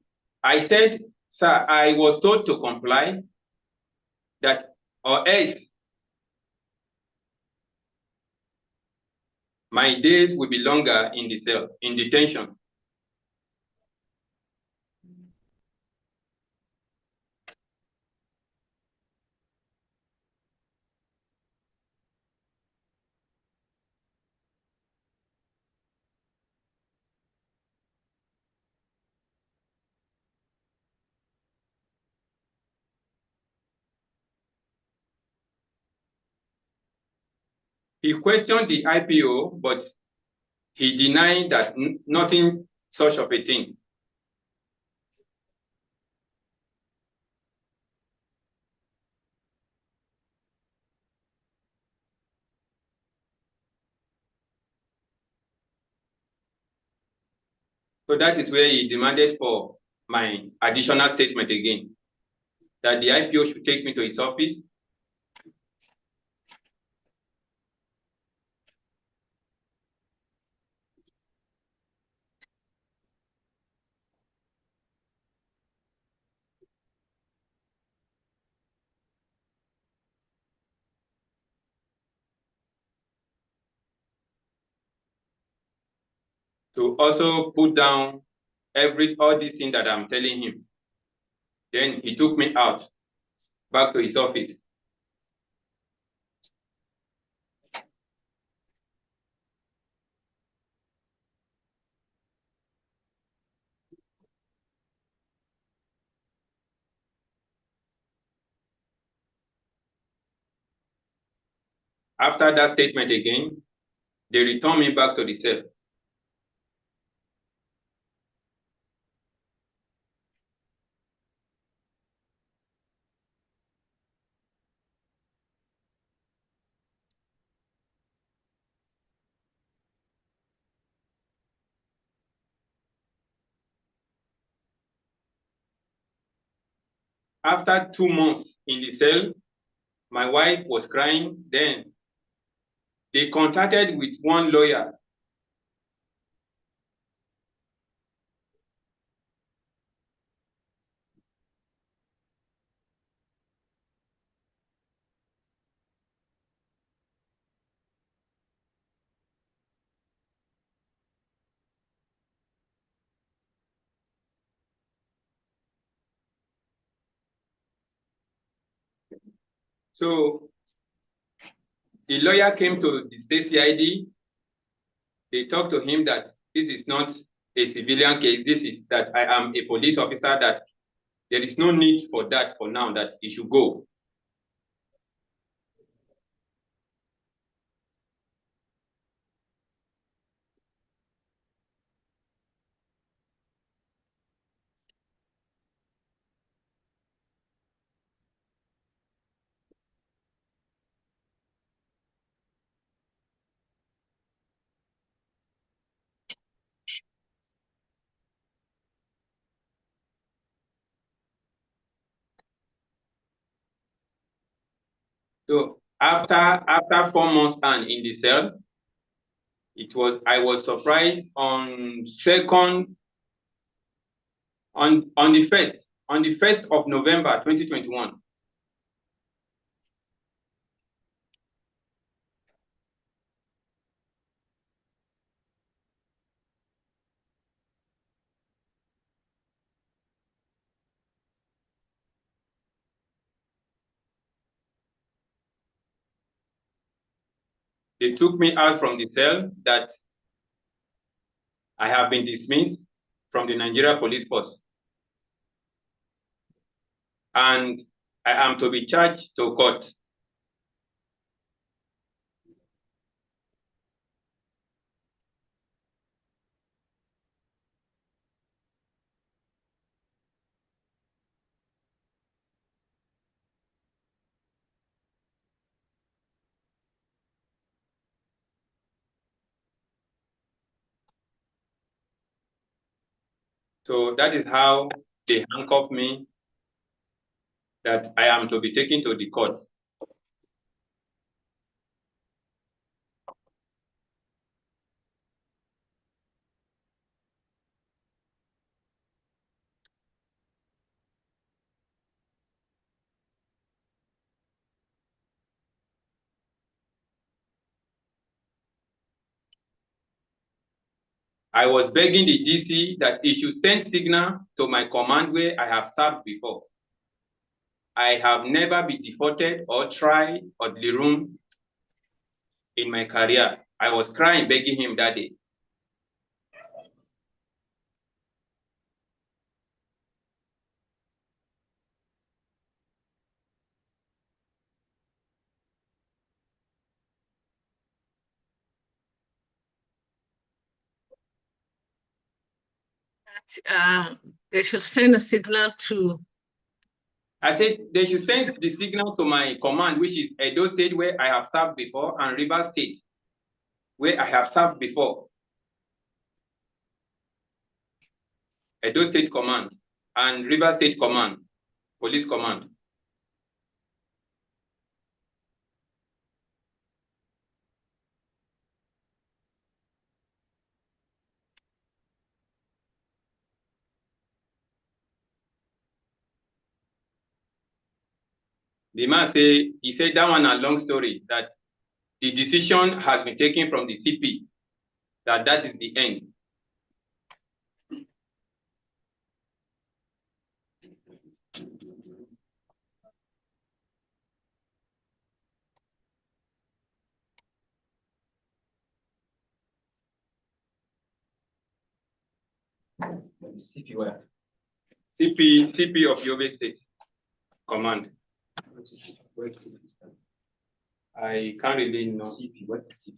I said, sir, I was told to comply, that or else my days will be longer in the cell, in detention. He questioned the IPO, but he denied that nothing such of a thing. So that is where he demanded for my additional statement again, that the IPO should take me to his office. To also put down all these things that I'm telling him. Then he took me out, back to his office. After that statement again, they returned me back to the cell. after 2 months in the cell, my wife was crying. Then they contacted with one lawyer. So the lawyer came to the state CID. They talked to him that this is not a civilian case. This is that I am a police officer, that there is no need for that for now, that he should go. So after 4 months and in the cell, I was surprised on the 1st of November 2021. They took me out from the cell that I have been dismissed from the Nigeria Police Force, and I am to be charged to court. So that is how they handcuffed me, that I am to be taken to the court. I was begging the DC that he should send signal to my command where I have served before. I have never been deported or tried or room in my career. I was crying, begging him that day. They should send a signal to. I said they should send the signal to my command, which is Edo State, where I have served before, and Rivers State, where I have served before. Edo State Command and Rivers State Command, Police Command. The man he said that one a long story, that the decision has been taken from the CP, that is the end. CP where? CP of Yobe State Command. I can't really know. CP, what is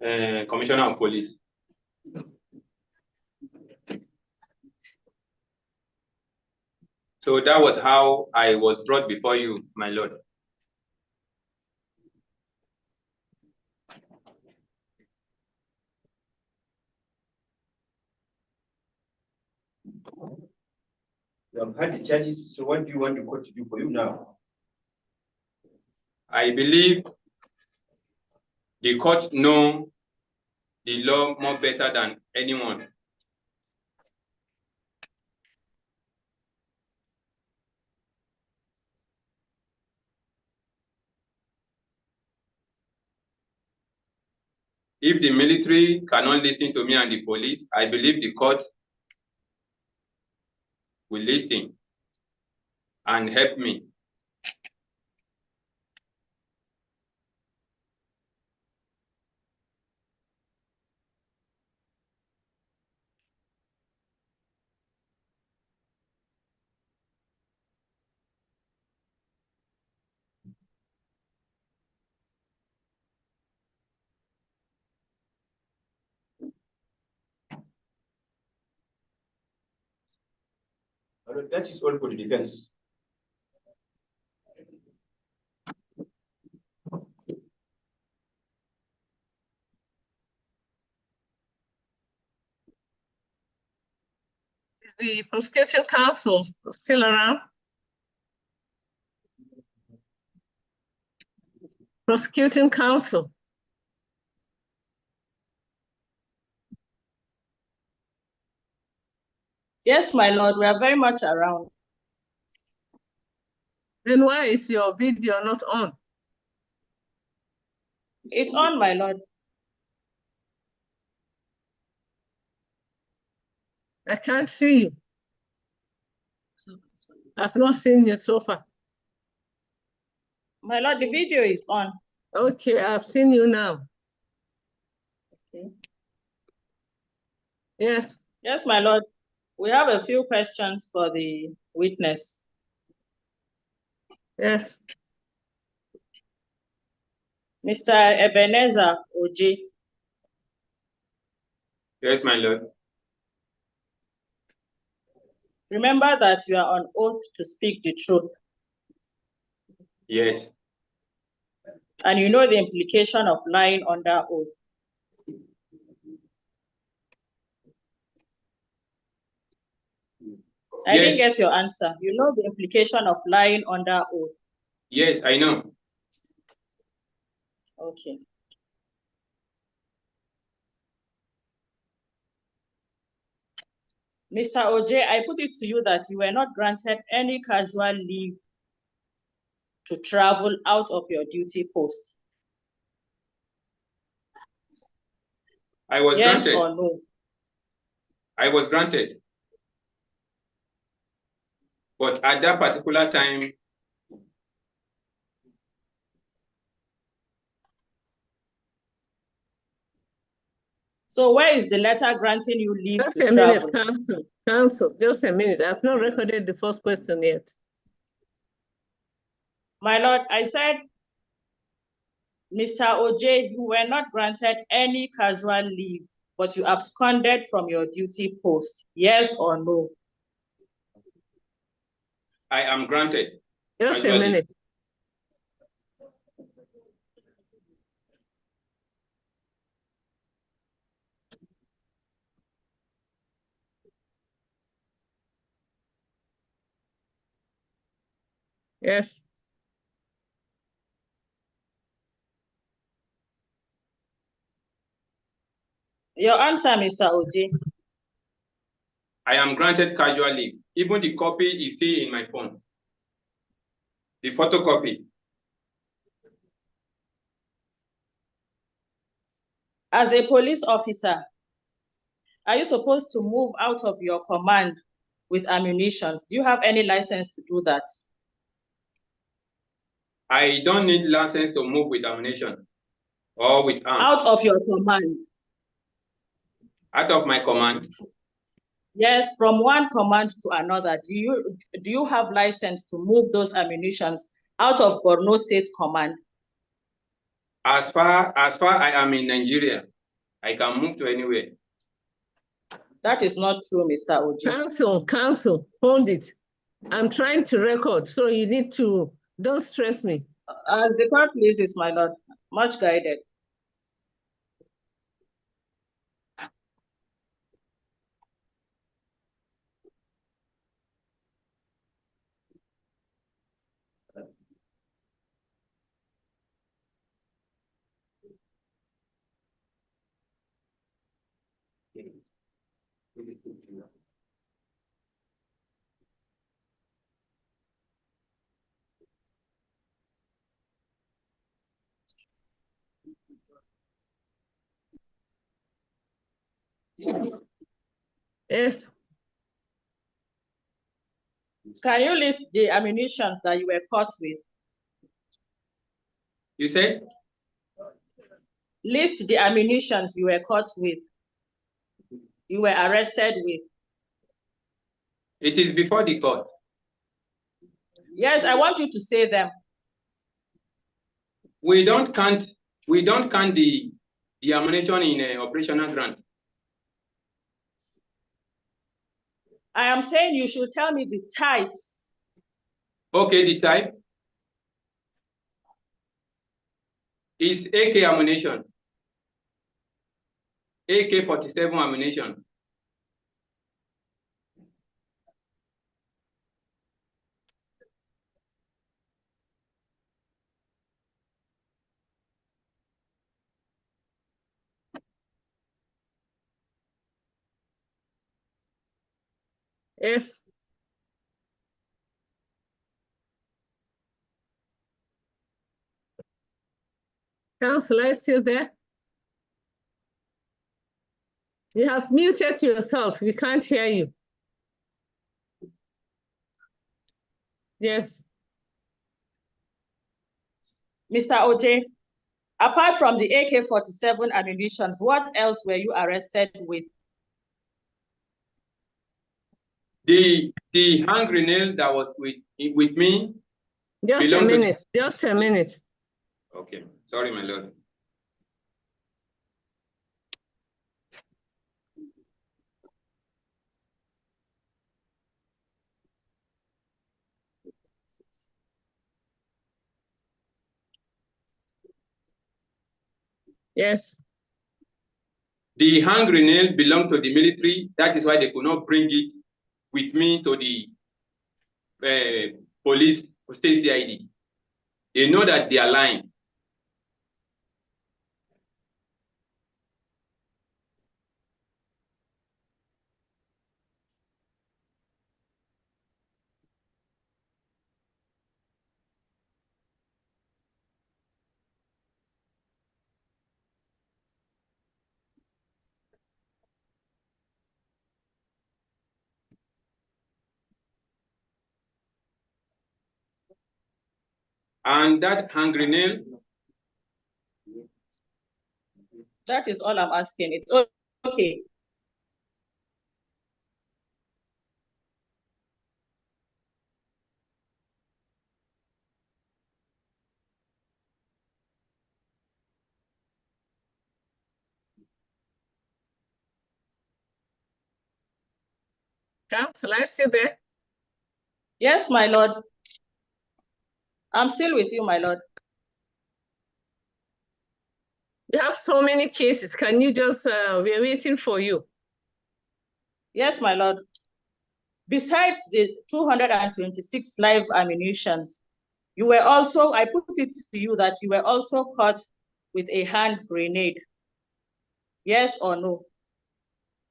CP? Commissioner of Police. So that was how I was brought before you, my lord. You have had the charges, so what do you want the court to do for you now? I believe the court know the law more better than anyone. If the military cannot listen to me and the police, I believe the court will listen and help me. That is all for the defense. Is the prosecuting counsel still around? Prosecuting counsel. Yes, my lord, we are very much around. Then why is your video not on? It's on, my lord. I can't see you. I've not seen you so far. My lord, the video is on. Okay, I've seen you now. Okay. Yes. Yes, my lord. We have a few questions for the witness. Yes. Mr. Ebenezer Oji. Yes, my lord. Remember that you are on oath to speak the truth. Yes. And you know the implication of lying under oath. I didn't get your answer. You know the implication of lying under oath. Yes, I know. Okay. Mr. OJ, I put it to you that you were not granted any casual leave to travel out of your duty post. I was yes granted. Or no? I was granted. But at that particular time, so where is the letter granting you leave Just to a travel? minute, counsel, just a minute. I've not recorded the first question yet. My lord, I said, Mr. OJ, you were not granted any casual leave, but you absconded from your duty post. Yes or no? I am granted. Just a minute. Yes. Your answer, Mr. OJ. I am granted casual leave. Even the copy is still in my phone. The photocopy. As a police officer, are you supposed to move out of your command with ammunition? Do you have any license to do that? I don't need license to move with ammunition or with arms. Out of your command? Out of my command? Yes, from one command to another. Do you have license to move those ammunitions out of Borno State Command? As far I am in Nigeria, I can move to anywhere. That is not true, Mr. Oji. Counsel, hold it. I'm trying to record, so you need to, don't stress me. As the court pleases, my lord, much guided. Yes. Can you list the ammunitions that you were caught with? You said? List the ammunitions you were caught with. You were arrested with. It is before the court. Yes, I want you to say them. We don't count the ammunition in operational grant. I am saying you should tell me the types. Okay, the type is AK ammunition, AK-47 ammunition. Yes. Councillor, is still there? You have muted yourself. We can't hear you. Yes. Mr. OJ, apart from the AK-47 ammunitions, what else were you arrested with? The hand grenade that was with me. Just a minute. Just a minute. Okay, sorry, my lord. Yes. The hand grenade belonged to the military. That is why they could not bring it with me to the police state CID. They know that they are lying. And that hand grenade. That is all I'm asking. It's okay. Councillor, is still there? Yes, my lord. I'm still with you, my lord. You have so many cases. Can you just, we're waiting for you. Yes, my lord. Besides the 226 live ammunitions, you were also, I put it to you that you were also caught with a hand grenade. Yes or no?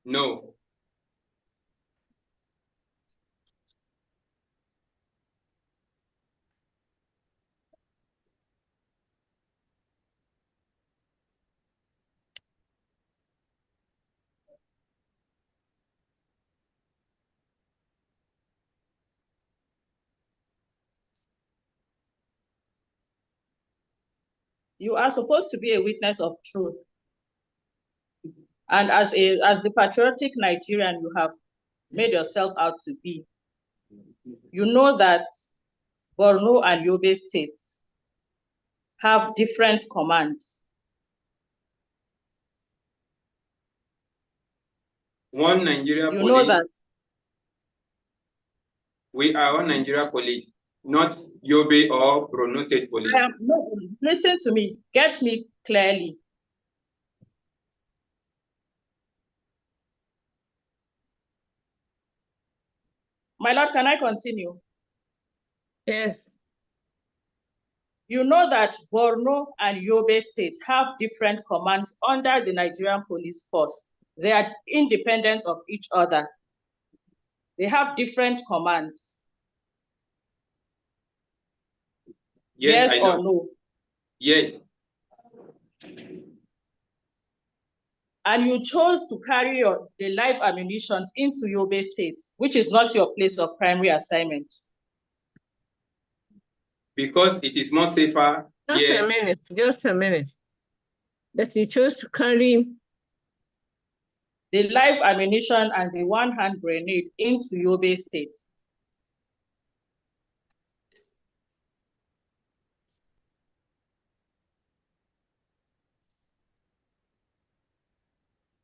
No. You are supposed to be a witness of truth. And as the patriotic Nigerian you have made yourself out to be, you know that Borno and Yobe states have different commands. One Nigeria police. You know that. We are one Nigeria police, not Yobe or Borno State Police. No, listen to me. Get me clearly. My lord, can I continue? Yes. You know that Borno and Yobe states have different commands under the Nigerian police force. They are independent of each other. They have different commands. Yes or no? Yes. And you chose to carry the live ammunitions into Yobe State, which is not your place of primary assignment. Because it is more safer Just here. a minute, just a minute. That he chose to carry the live ammunition and the one-hand grenade into Yobe State.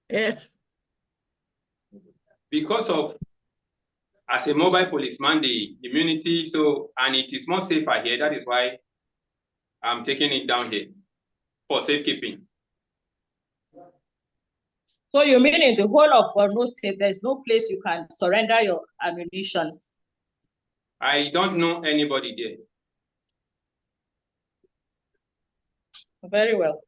Yes. Because of, as a mobile policeman, the immunity, so, and it is more safer here. That is why I'm taking it down here for safekeeping. So you mean in the whole of Borno State, there's no place you can surrender your ammunitions? I don't know anybody there. Very well.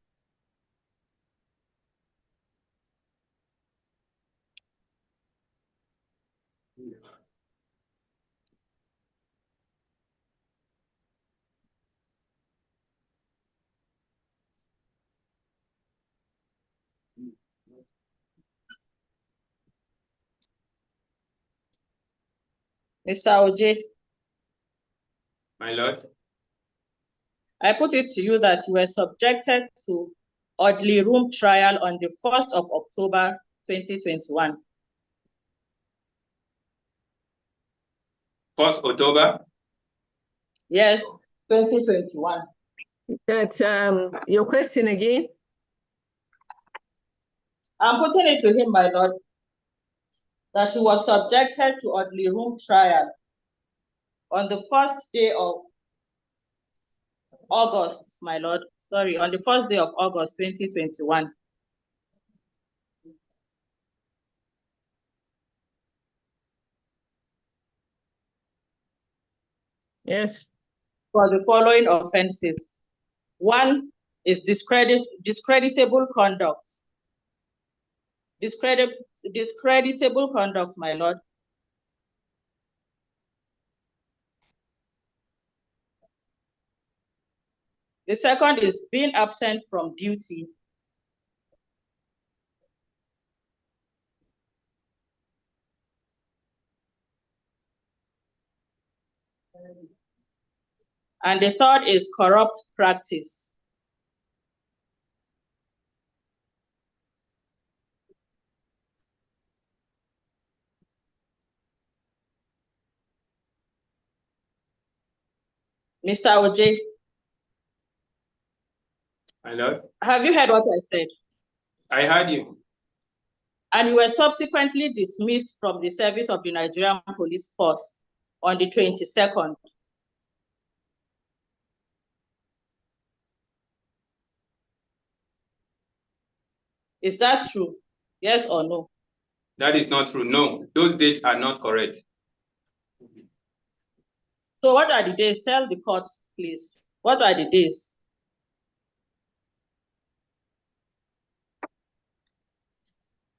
Mr. OJ. My lord. I put it to you that you were subjected to Audley Room trial on the 1st of October, 2021. 1st October? Yes, 2021. That your question again? I'm putting it to him, my lord, that he was subjected to Audley Room trial on the first day of August, my lord. Sorry, on the first day of August, 2021. Yes. For the following offenses. One is discreditable conduct. Discreditable conduct, my lord. The second is being absent from duty. And the third is corrupt practice. Mr. OJ. My lord. Have you heard what I said? I heard you. And you were subsequently dismissed from the service of the Nigerian Police Force on the 22nd. Is that true? Yes or no? That is not true. No, those dates are not correct. So what are the days? Tell the court, please. What are the days?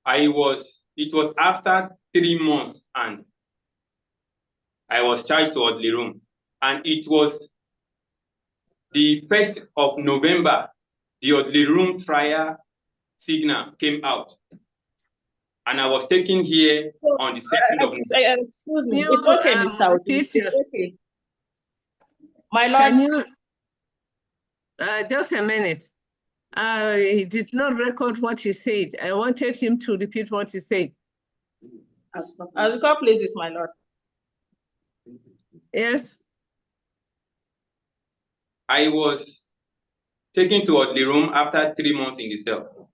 It was after 3 months and I was charged to Audley Room. And it was the 1st of November, the Audley Room trial signal came out. And I was taken here on the 2nd of November. Excuse me. It's okay, Mr. Oji. It's okay. My lord. Can you, just a minute. He did not record what he said. I wanted him to repeat what he said. As the court pleases, my lord. Yes. I was taken to Audley Room after 3 months in the cell.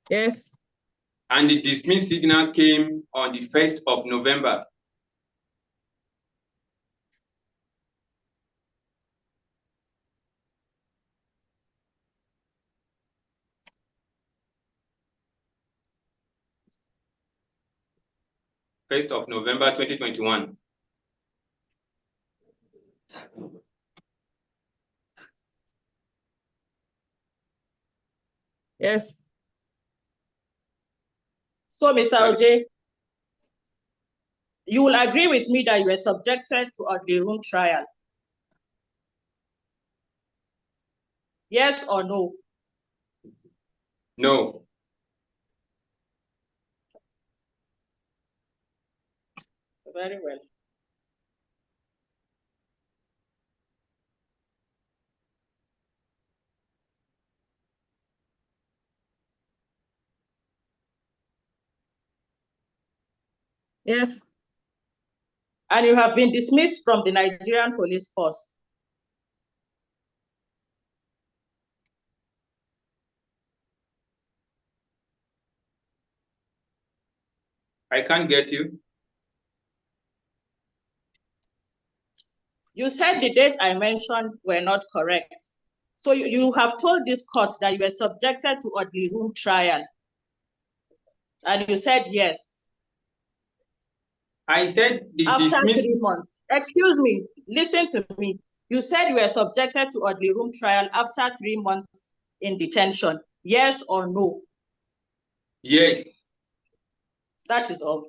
Yes. And the dismiss signal came on the 1st of November. 1st of November 2021. Yes. So, Mr. OJ, you will agree with me that you were subjected to ugly room trial? Yes or no? No. Very well. Yes. And you have been dismissed from the Nigerian police force? I can't get you. You said the dates I mentioned were not correct. So you have told this court that you were subjected to ugly room trial. And you said yes. I said the After dismiss. 3 months. Excuse me, listen to me. You said you were subjected to ugly room trial after 3 months in detention. Yes or no? Yes. That is all.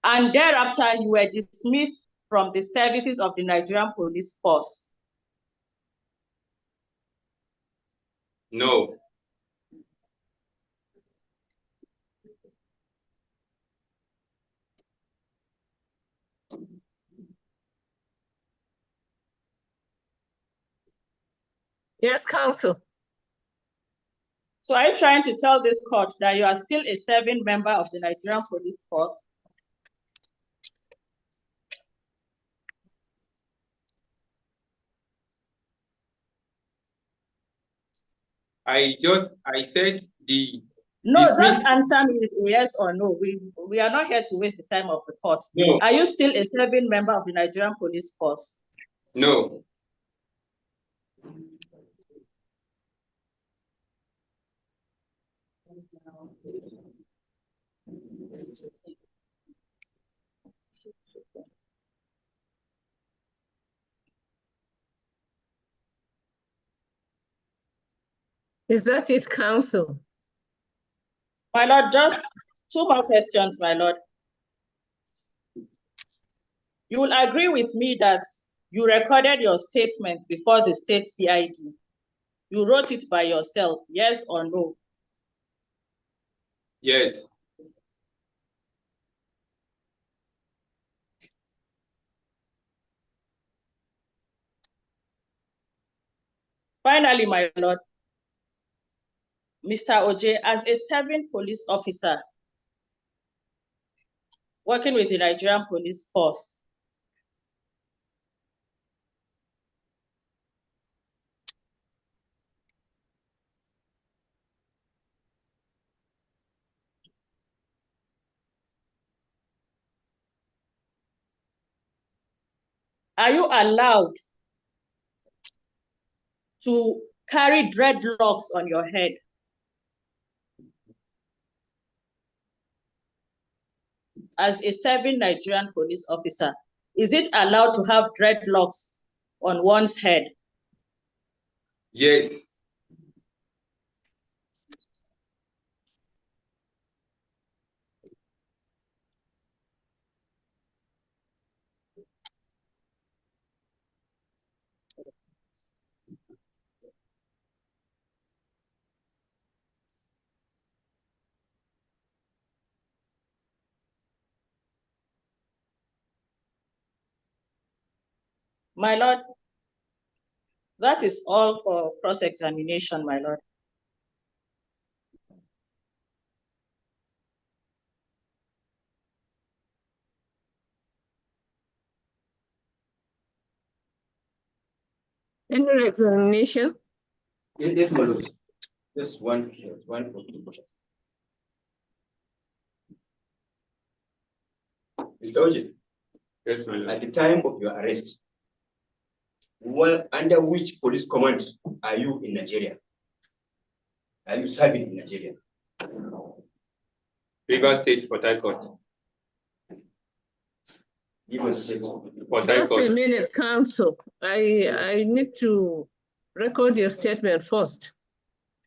And thereafter, you were dismissed from the services of the Nigerian police force. No. Yes, counsel. So are you trying to tell this court that you are still a serving member of the Nigerian police force? I said the No, dismissed. just answer me with yes or no. We are not here to waste the time of the court. No. Are you still a serving member of the Nigerian police force? No. Is that it, counsel? My lord, just 2 more questions, my lord. You will agree with me that you recorded your statement before the state CID. You wrote it by yourself, yes or no? Yes. Finally, my lord, Mr. OJ, as a serving police officer working with the Nigerian police force, are you allowed to carry dreadlocks on your head? As a serving Nigerian police officer, is it allowed to have dreadlocks on one's head? Yes. My lord, that is all for cross-examination, my lord. Any examination? Yes, my lord. Just one question. Mr. Oji, Yes, my lord. at the time of your arrest, under which police command are you in Nigeria? Are you serving in Nigeria? River State, Port Harcourt. Give us a second. Port High Just a Court. minute, counsel. I need to record your statement first.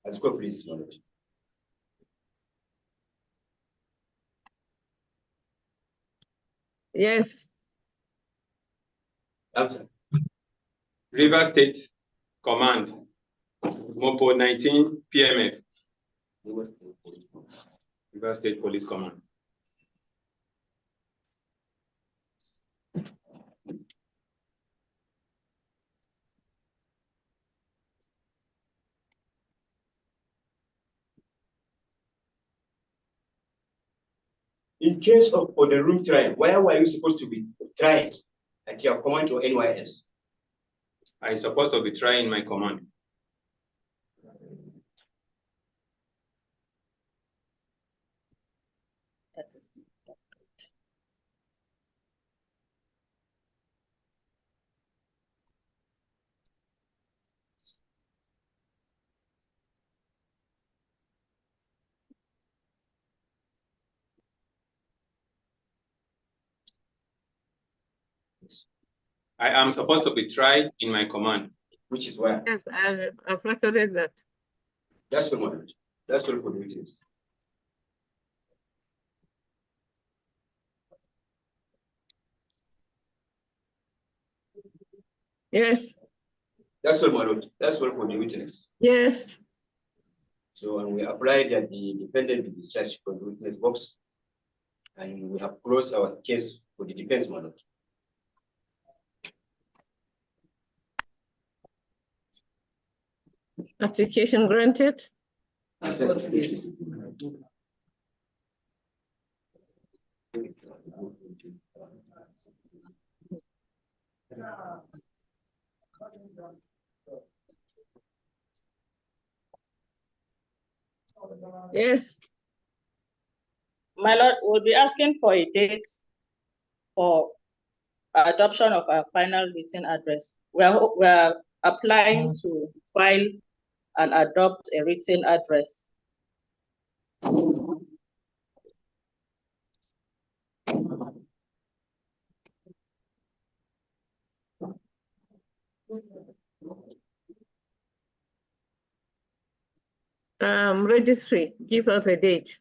Let's go, please, my lord. Yes. Answer. River State Command, Mopo 19 PMF. River State Police Command. In case of the room trial, where were you supposed to be tried? At your command or anywhere else? I supposed to be trying my command. I am supposed to be tried in my command. Which is where? Yes, I've recorded that. That's the one. That's all for the witness. Yes. That's all, my lord. That's all for the witness. Yes. So, and we applied that the defendant be discharged from the witness box, and we have closed our case for the defense, my lord. Application granted. Yes. My lord, we'll be asking for a date for adoption of our final written address. We are applying to file and adopt a written address. Registry, give us a date.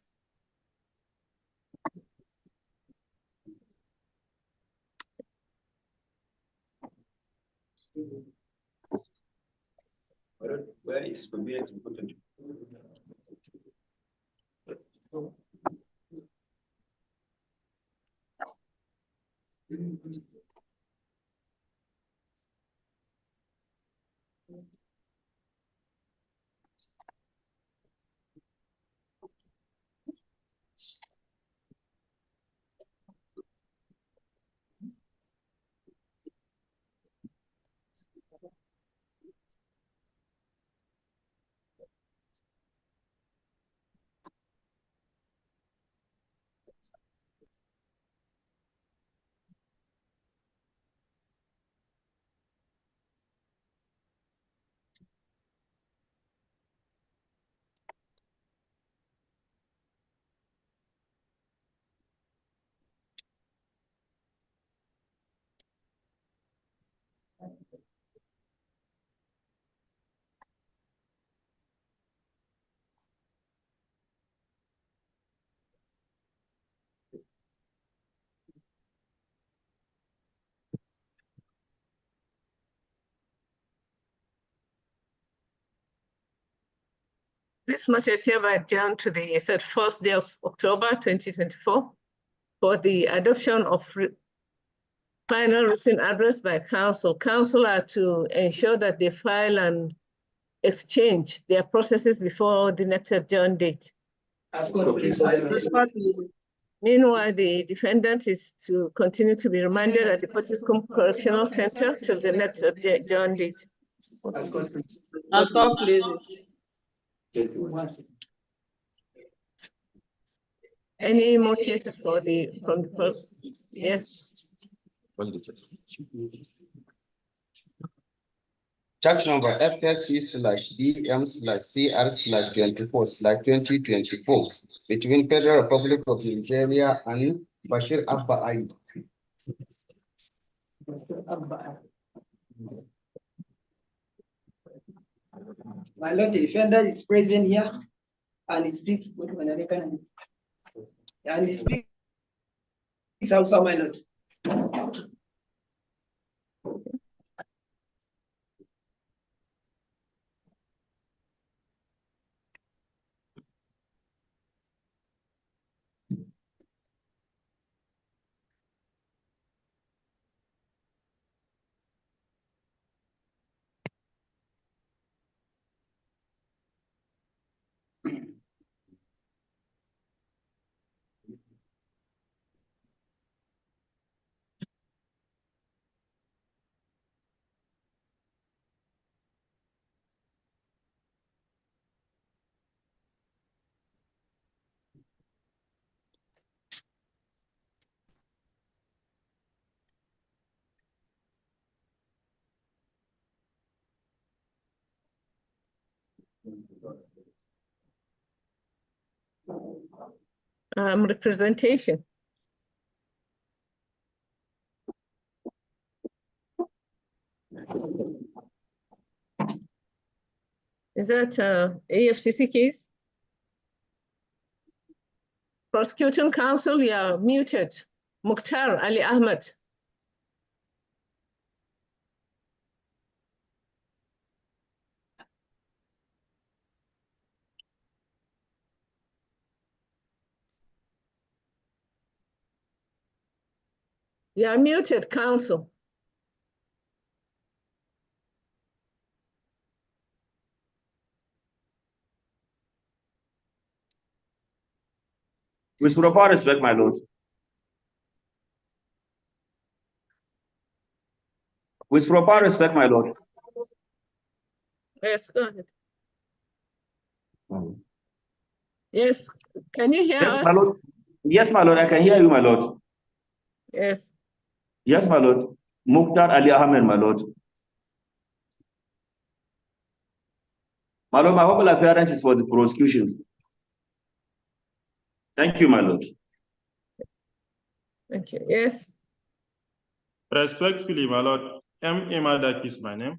Where is convenient important? This matter is hereby adjourned to the first day of October 2024 for the adoption of final written address by council. Council are to ensure that they file and exchange their processes before the next adjourned date. Meanwhile, the defendant is to continue to be remanded at the Potiskum Correctional Center till the next adjourned date. As God pleases. Any more cases from the first? Yes. Charge number FSC/DM/CR/24/2024 between Federal Republic of Nigeria and Bashir Abba Ali. My lord, the defender is present here and he speaks with American and he speaks Hausa, my lord. Representation. Is that AFCC case? Prosecuting counsel, you are muted. Mukhtar Ali Ahmed. You are muted, counsel. With proper respect, my lord. With proper respect, my lord. Yes, go ahead. Yes, can you hear Yes, us? my lord. Yes, my lord, I can hear you, my lord. Yes. Yes, my lord. Mukhtar Ali Ahmed, my lord. My lord, my humble appearance is for the prosecution. Thank you, my lord. Thank you. Yes. Respectfully, my lord, M. Imadak is my name.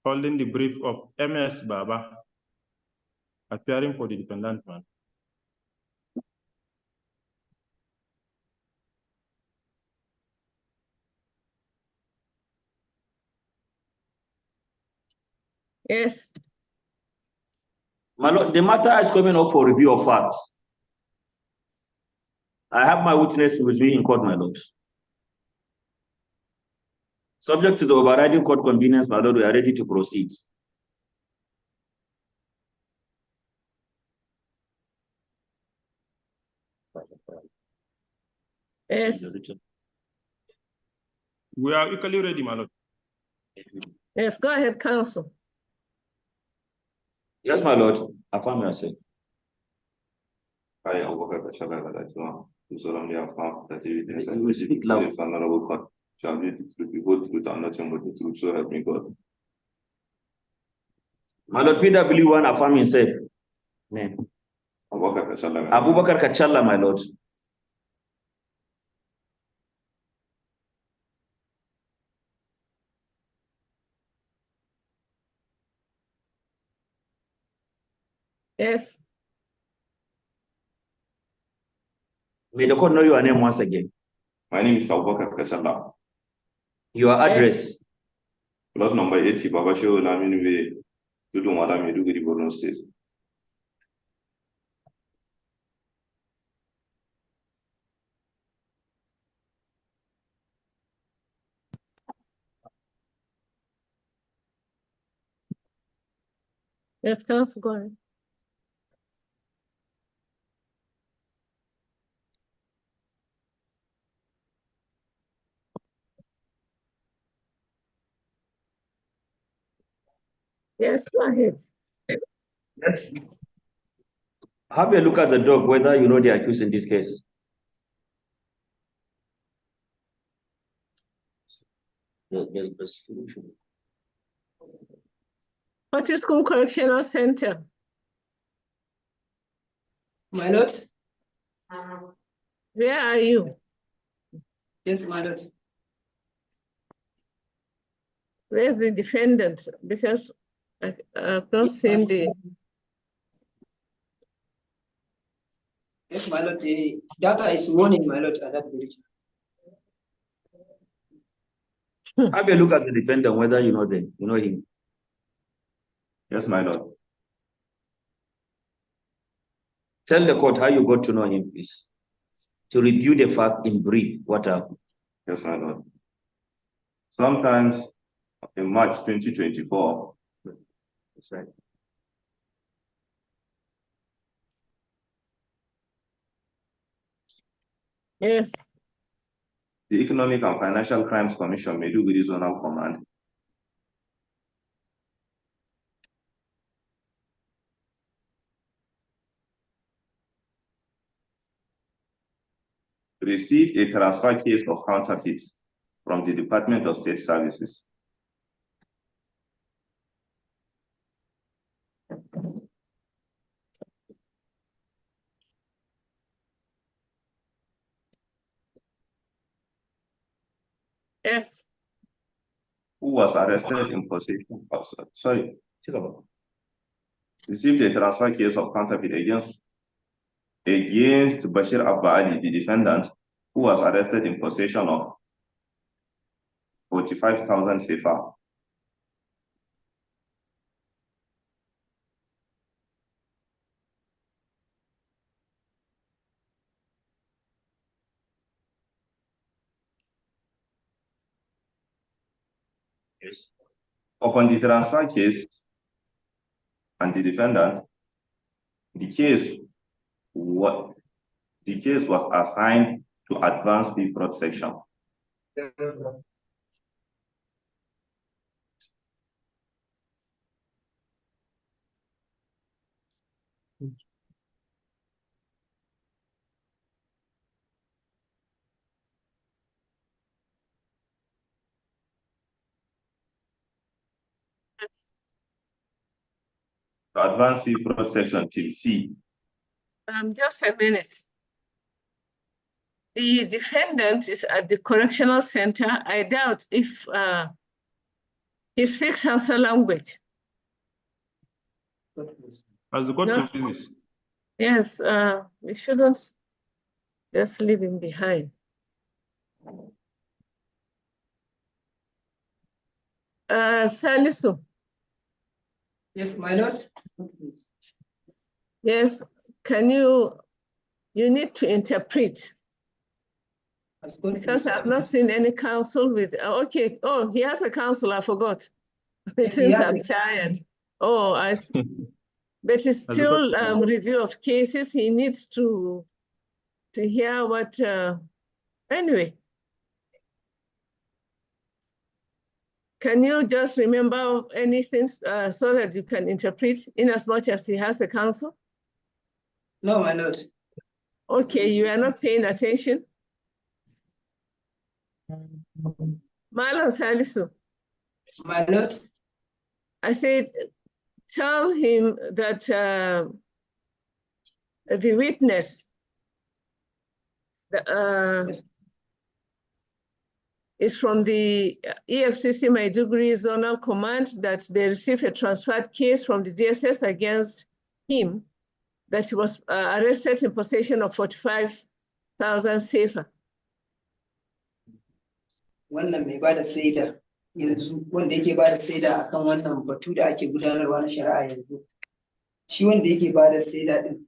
Holding the brief of MS Baba, appearing for the defendant man. Yes. My lord, the matter is coming up for review of facts. I have my witness with me in court, my lord. Subject to the overriding court convenience, my lord, we are ready to proceed. Yes. We are equally ready, my lord. Yes, go ahead, counsel. Yes, my lord. Affirm yourself. I, Abubakar Bashara, that you solemnly affirm that the evidence I You speak loud. this honorable court shall be the truth, the whole truth, and nothing but the truth, so help me God. My lord, PW1 affirm himself. Name. Abubakar Bashara. Abubakar Kachala, my lord. Yes. May the court know your name once again. My name is Abubakar Bashara. Your address. Plot number 80, Babasho Aminu Way, Tudumada, Meduguri, Borno State. Yes, counsel, go ahead. Yes, go ahead. Let's have a look at the dog, whether you know the accused in this case. Fortiskum Correctional Center. My lord, Where are you? Yes, my lord. Where's the defendant? Because I've not seen the. Yes, my lord. The data is warning, my lord, at that position. Have a look at the defendant, whether you know them, you know him. Yes, my lord. Tell the court how you got to know him, please. To review the fact in brief, what happened. Yes, my lord. Sometimes in March 2024, That's right. Yes. the Economic and Financial Crimes Commission, Maiduguri Zonal Command, received a transfer case of counterfeits from the Department of State Services. Yes. Who was arrested in possession of, received a transfer case of counterfeit against Bashir Abba Ali, the defendant, who was arrested in possession of 45,000 sefa. Yes. Upon the transfer case and the defendant, the case was assigned to advanced fee fraud section. Yes. To advanced fee fraud section, team C. Just a minute. The defendant is at the correctional center. I doubt if he speaks Hausa language. As the court Not- pleases. Yes, we shouldn't just leave him behind. Salisu. Yes, my lord. Yes, you need to interpret. Because I've not seen any counsel with, okay, oh, he has a counsel, I forgot. Yes, he Since has I'm a- tired. Oh, I see. But it's As a still court- review of cases. He needs to hear what, anyway. Can you just remember anything so that you can interpret in as much as he has a counsel? No, my lord. Okay, you are not paying attention. Marlon Salisu, My lord. I said, tell him that the witness is from the EFCC Maiduguri Zonal Command, that they received a transferred case from the DSS against him, that he was arrested in possession of 45,000 sefa. Wannan mai bada saida yanzu wanda yake bada saida akan wannan batu da ake gudanarwa na shari'a yanzu. Shi wanda yake bada saida din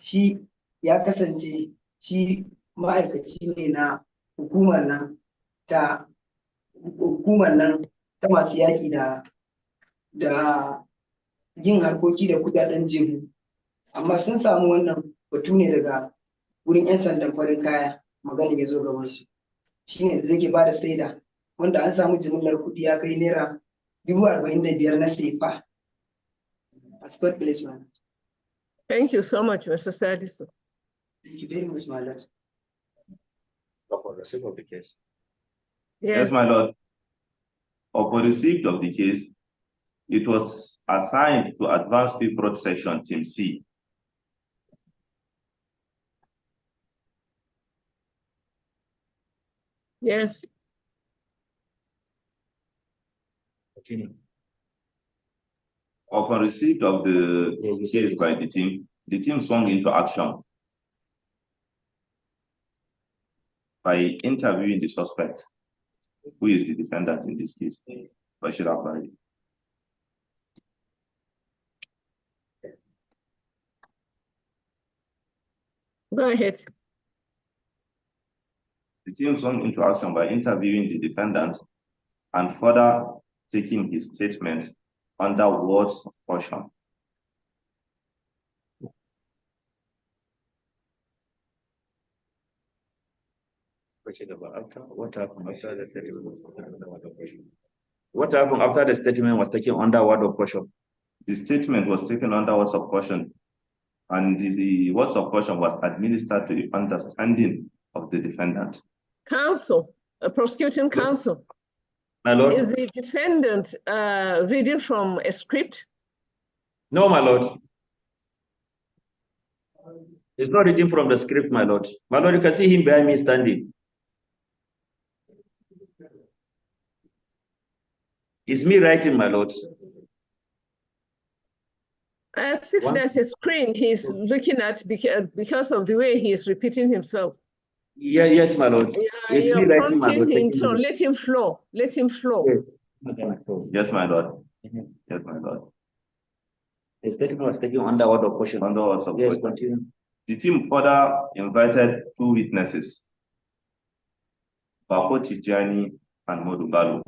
shi ya kasance shi ma'aikaci ne na hukumar nan ta masu yaƙi da yin harkoki da kudaden jihu, amma sun samu wannan batu ne daga wurin 'yan sandan farin kaya, magana ya zo gaban su. Shi ne zai ke ba da saida wanda an samu jimillar kuɗi ya kai naira 45,000 na sefa. A spot placement. Thank you so much, Mr. Sadisu. Thank you very much, my lord. Upon receipt of the case. Yes, my lord. Upon receipt of the case, it was assigned to advanced fee fraud section, team C. Yes. Continue. Upon receipt of the case by the team swung into action by interviewing the suspect, who is the defendant in this case, Bashir Abadi. Go ahead. The team swung into action by interviewing the defendant and further taking his statement under words of caution. What happened after the statement was taken under word of caution? What happened after the statement was taken under word of caution? The statement was taken under words of caution, and the words of caution was administered to the understanding of the defendant. Counsel, prosecuting counsel. My lord. Is the defendant reading from a script? No, my lord. He's not reading from the script, my lord. My lord, you can see him behind me standing. It's me writing, my lord. As if there's a screen he's looking at because of the way he is repeating himself. Yeah, yes, my lord. It's You're me writing, my lord. prompting him, so let him flow. Let him flow. Yes, my lord. Yes, my lord. The statement was taken under word of caution. Under words of Yes, caution. continue. The team further invited two witnesses, Bako Tijani and Modugalo.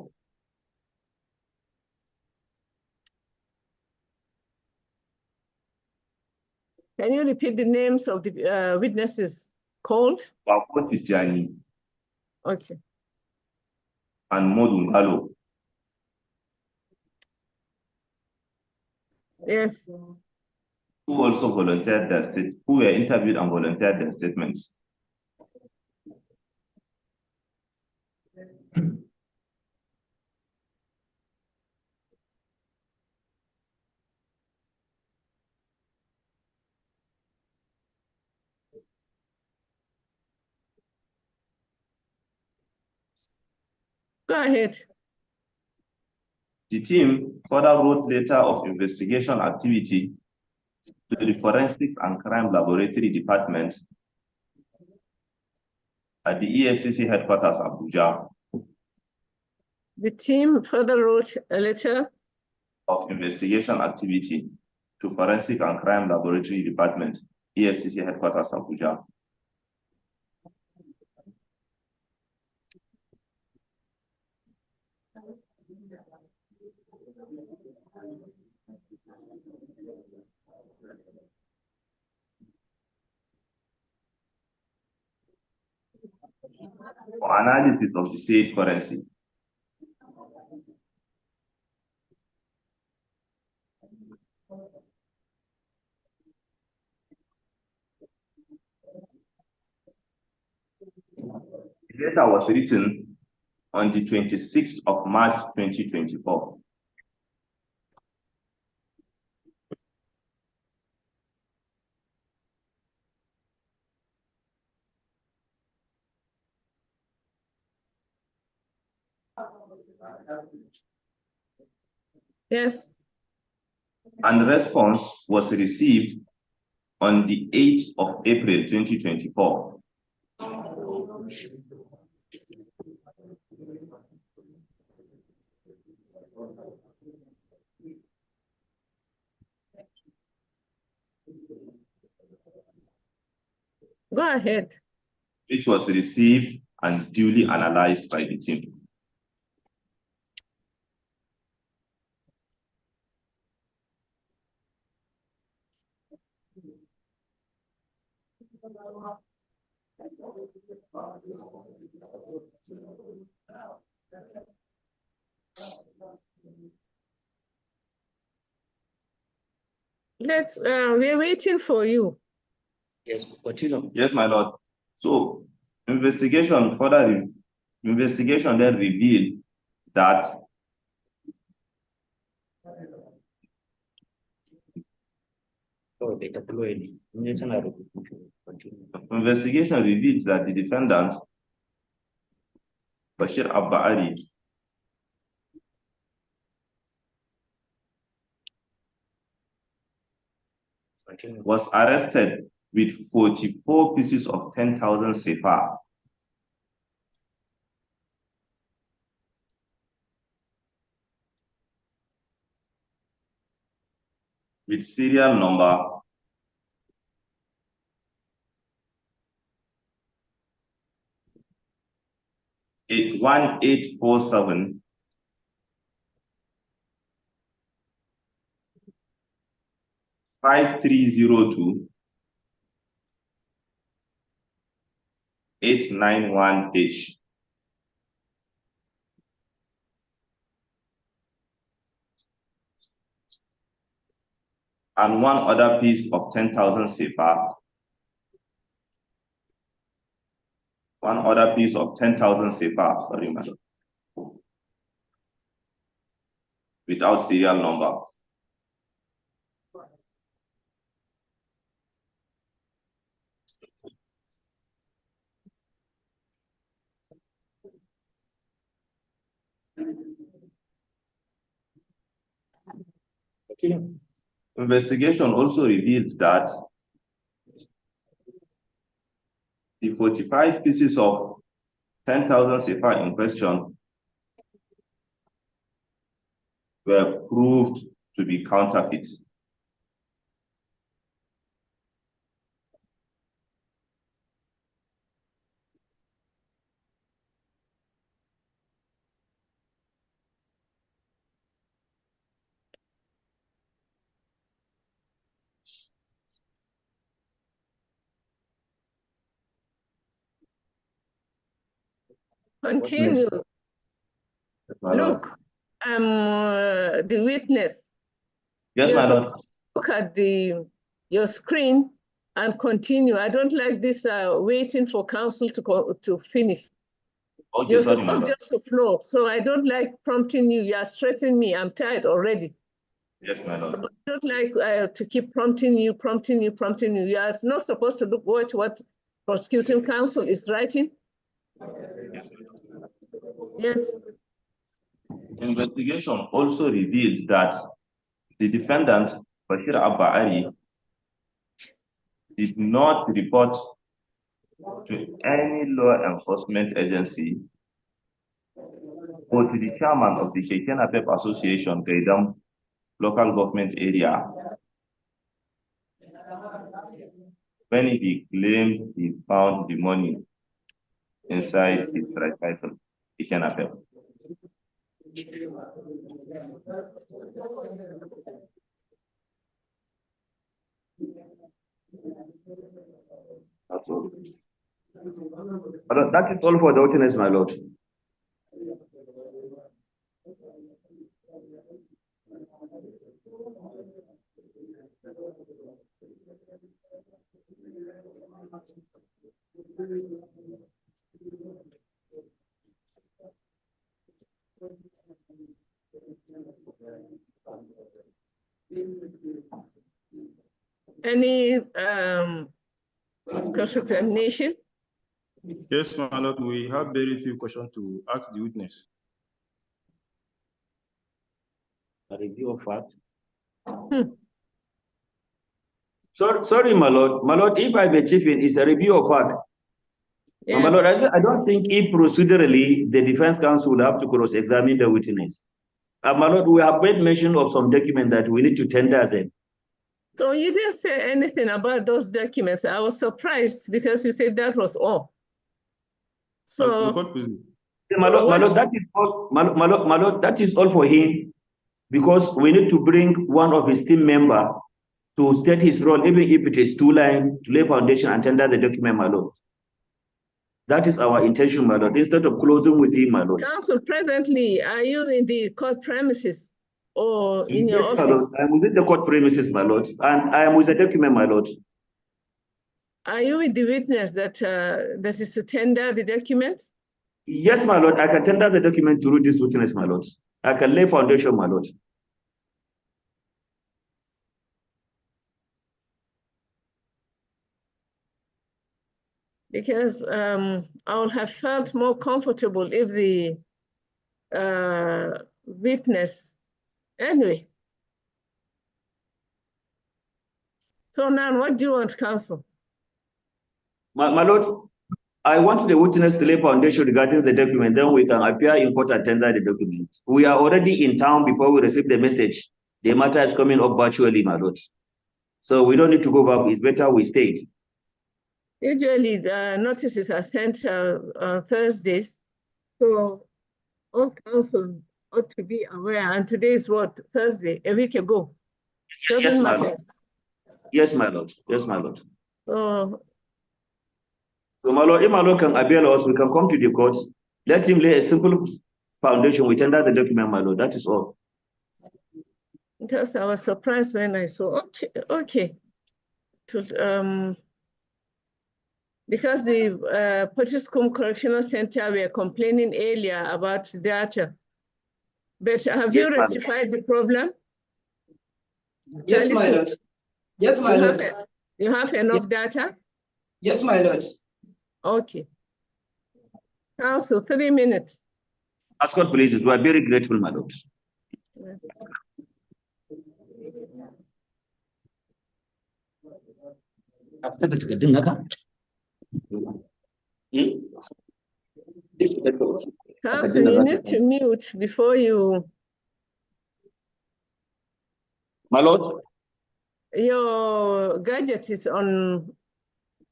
Can you repeat the names of the witnesses called? Bako Tijani Okay. and Modugalo. Yes. Who also volunteered their who were interviewed and volunteered their statements. Go ahead. The team further wrote letter of investigation activity to the Forensic and Crime Laboratory Department at the EFCC headquarters, Abuja. The team further wrote a letter of investigation activity to Forensic and Crime Laboratory Department, EFCC headquarters, Abuja. For analysis of the said currency. The letter was written on the 26th of March 2024. Yes. And response was received on the 8th of April 2024. Go ahead. Which was received and duly analyzed by the team. We're waiting for you. Yes, continue. Yes, my lord. So investigation then revealed that investigation revealed that the defendant Bashir Abba Ali, was arrested with 44 pieces of 10,000 sefa. With serial number 1847 5302 891H. And one other piece of 10,000 sefa. One other piece of 10,000 sefa, sorry, madam. Without serial number. Okay. Investigation also revealed that the 45 pieces of 10,000 sefa in question were proved to be counterfeit. Continue. Look, the witness. Yes, You're madam. supposed to look at your screen and continue. I don't like this waiting for counsel to finish. Okay, You're sorry, supposed madam. just to flow. So I don't like prompting you. You are stressing me. I'm tired already. Yes, madam. I don't like to keep prompting you. You are not supposed to watch what prosecuting counsel is writing. Yes, madam. Yes. Investigation also revealed that the defendant, Bashir Abba Ali, did not report to any law enforcement agency or to the chairman of the Keke Napep Association, Gaidam local government area, when he claimed he found the money inside his tricycle, Keke Napep. That's all. That is all for the witness, my lord. Any cross-examination? Yes, my lord, we have very few questions to ask the witness. A review of fact. Sorry, my lord. My lord, if I may chief in, it's a review of fact. Yes. My lord, I don't think if procedurally the defense counsel would have to cross-examine the witness. My lord, we have made mention of some document that we need to tender them. So you didn't say anything about those documents. I was surprised because you said that was all. So, my lord, that is all. My lord, that is all for him, because we need to bring one of his team member to state his role, even if it is two-line, to lay foundation and tender the document, my lord. That is our intention, my lord, instead of closing with him, my lord. counsel, presently, are you in the court premises or in your Yes, my office? lord. I am within the court premises, my lord, and I am with the document, my lord. Are you with the witness that is to tender the documents? Yes, my lord, I can tender the document through this witness, my lord. I can lay foundation, my lord. Because I would have felt more comfortable if the witness, anyway. So now what do you want, counsel? My lord, I want the witness to lay foundation regarding the document, then we can appear in court and tender the document. We are already in town before we receive the message. The matter is coming up virtually, my lord. So we don't need to go back. It's better we stay. Usually the notices are sent on Thursdays. So all counsel ought to be aware. And today is what? Thursday, a week ago. Yes, Doesn't my matter. lord. Yes, my lord. Yes, my lord. So my lord, if my lord can avail us, we can come to the court. Let him lay a simple foundation. We tender the document, my lord. That is all. because I was surprised when I saw, okay. Because the Potiskum Correctional Center were complaining earlier about data. But have you rectified the problem? Yes, my lord. Yes, my lord. You have enough data? Yes, my lord. Okay. Counsel, 3 minutes. Ask God, please. We are very grateful, my lord. Counsel, you need to mute before you. My lord? Your gadget is on,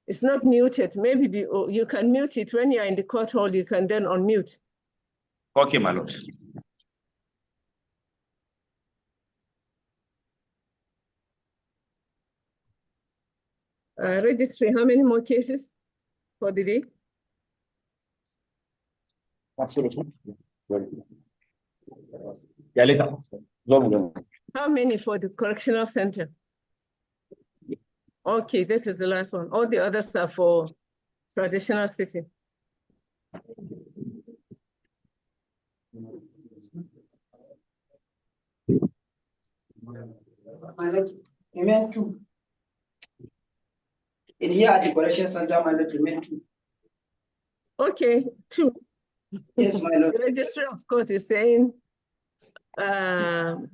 it's not muted. Maybe you can mute it when you're in the court hall, you can then unmute. Okay, my lord. Registry, how many more cases for the day? Absolutely. How many for the correctional center? Okay, this is the last one. All the others are for traditional city. Remain 2. In here at the correction center, my lord, remain 2. Okay, 2. Yes, my lord. The registry of court is saying none.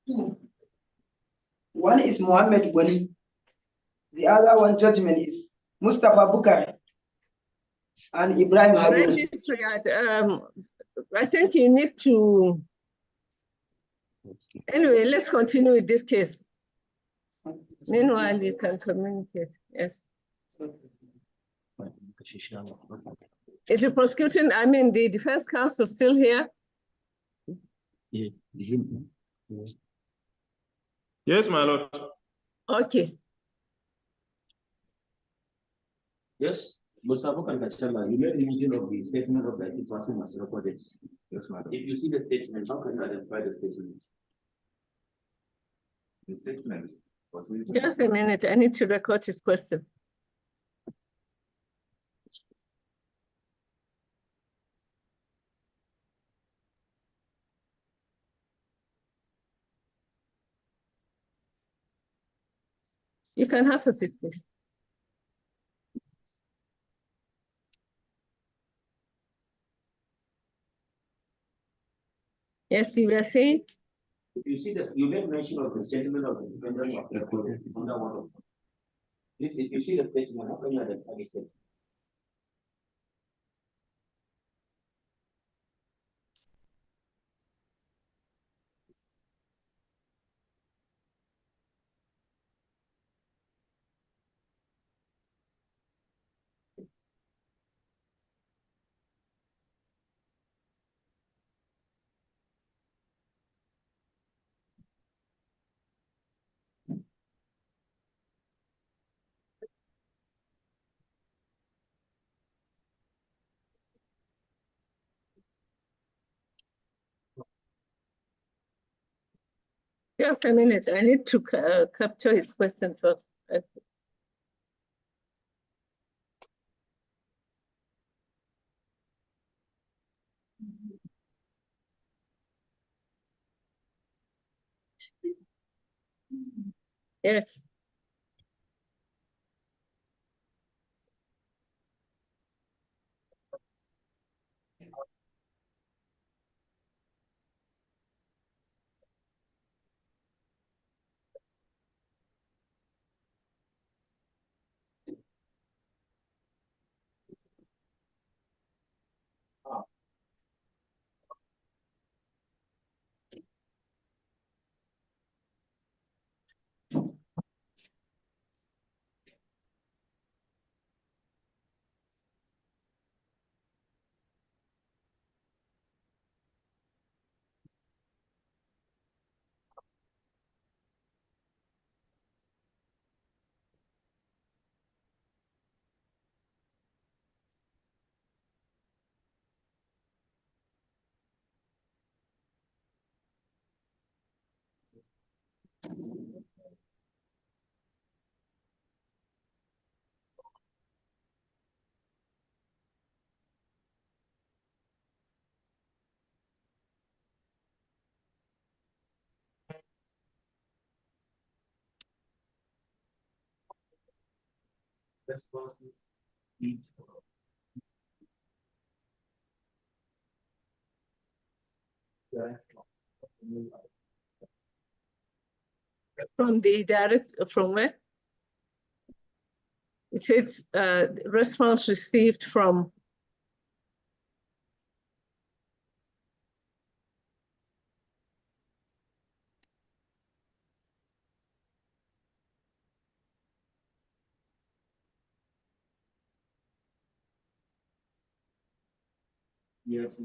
2. One is Mohammed Wali. The other one judgment is Mustafa Bukar and Ibrahim Harun. Registry at I think you need to. Anyway, let's continue with this case. Meanwhile, you can communicate. Yes. Is the prosecuting, I mean, the defense counsel still here? Yes, my lord. Okay. Yes, Mustafa Kankachalla, you made mention of the statement of the information as recorded. Yes, madam. If you see the statement, how can you identify the statement? The statement. Just a minute, I need to record his question. You can have a seat, please. Yes, you were saying? If you see this, you made mention of the statement of the defendant was recorded under one of them. If you see the statement, how can you identify the statement? Just a minute, I need to capture his question first. Yes. From the direct, from where? It says response received from. Yes.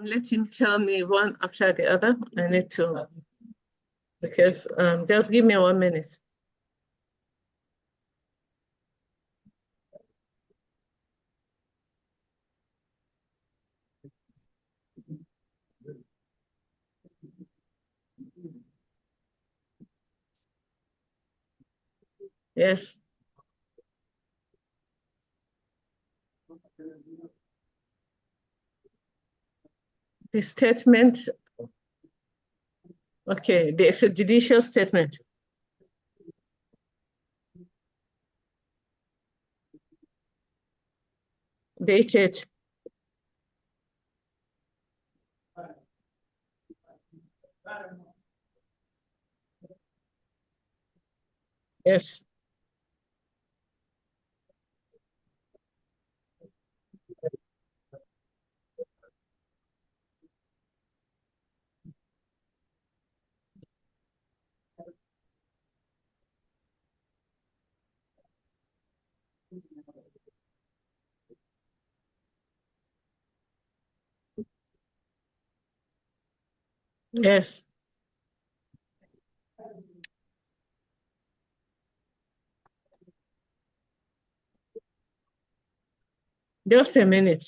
Let him tell me one after the other. I need to, because just give me 1 minute. Yes. The statement, okay, the extrajudicial statement. Dated. Yes. Yes. Just a minute.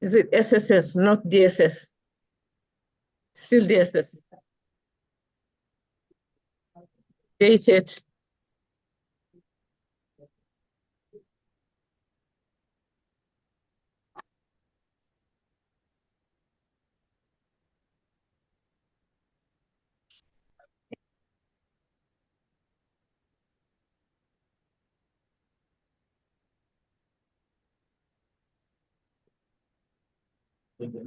Is it SSS, not DSS? Still DSS. Dated. Okay.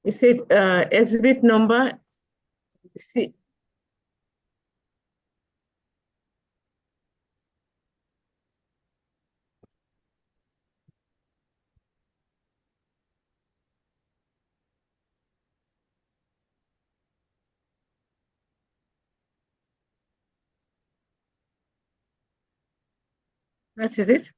Is it exhibit number C? That is it?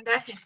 That is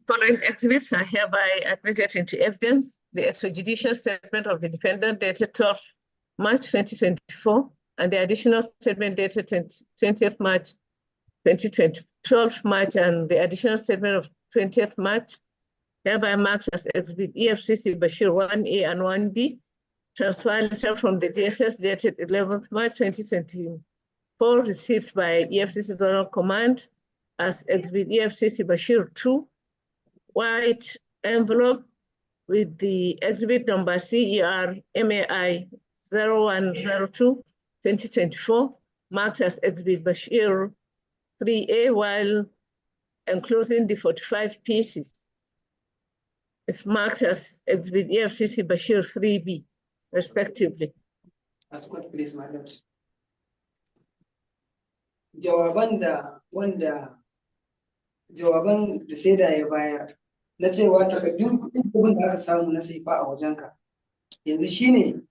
following exhibits are hereby admitted into evidence. The extrajudicial statement of the defendant dated 12 March 2024 and the additional statement dated 20th March 2020, 12 March and the additional statement of 20th March hereby marks as exhibit EFCC Bashir 1A and 1B, transfer letter from the DSS dated 11th March 2024 received by EFCC Zonal Command as exhibit EFCC Bashir 2, white envelope with the exhibit number CER MAI 0102 2024 marked as exhibit Bashir 3A while enclosing the 45 pieces. It's marked as exhibit EFCC Bashir 3B, respectively. As court, please, my lord. Jawaban da sai da ya bayar na cewa takardun kuɗin da aka samu na saifa a wajenka yanzu shine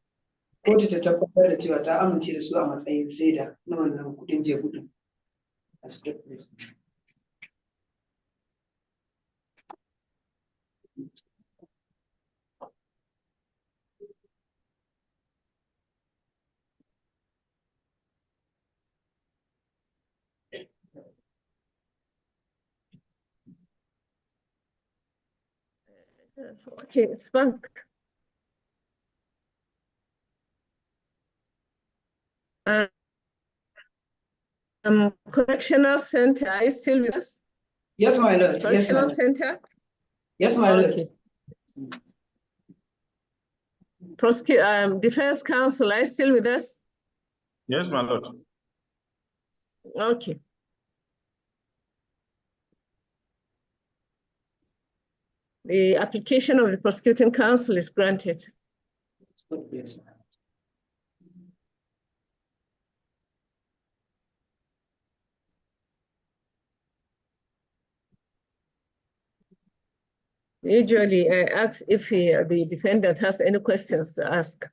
kotu ta tabbatar da cewa ta amince da su a matsayin saida na wannan kuɗin je kuɗin. As court, please. Okay, it's bank. Correctional center, are you still with us? Yes, my lord. Correctional Yes, my lord. center? Yes, my lord. Okay. Defense counsel, are you still with us? Yes, my lord. Okay. The application of the prosecuting counsel is granted. Yes, Usually, I ask if the defendant has any questions to ask,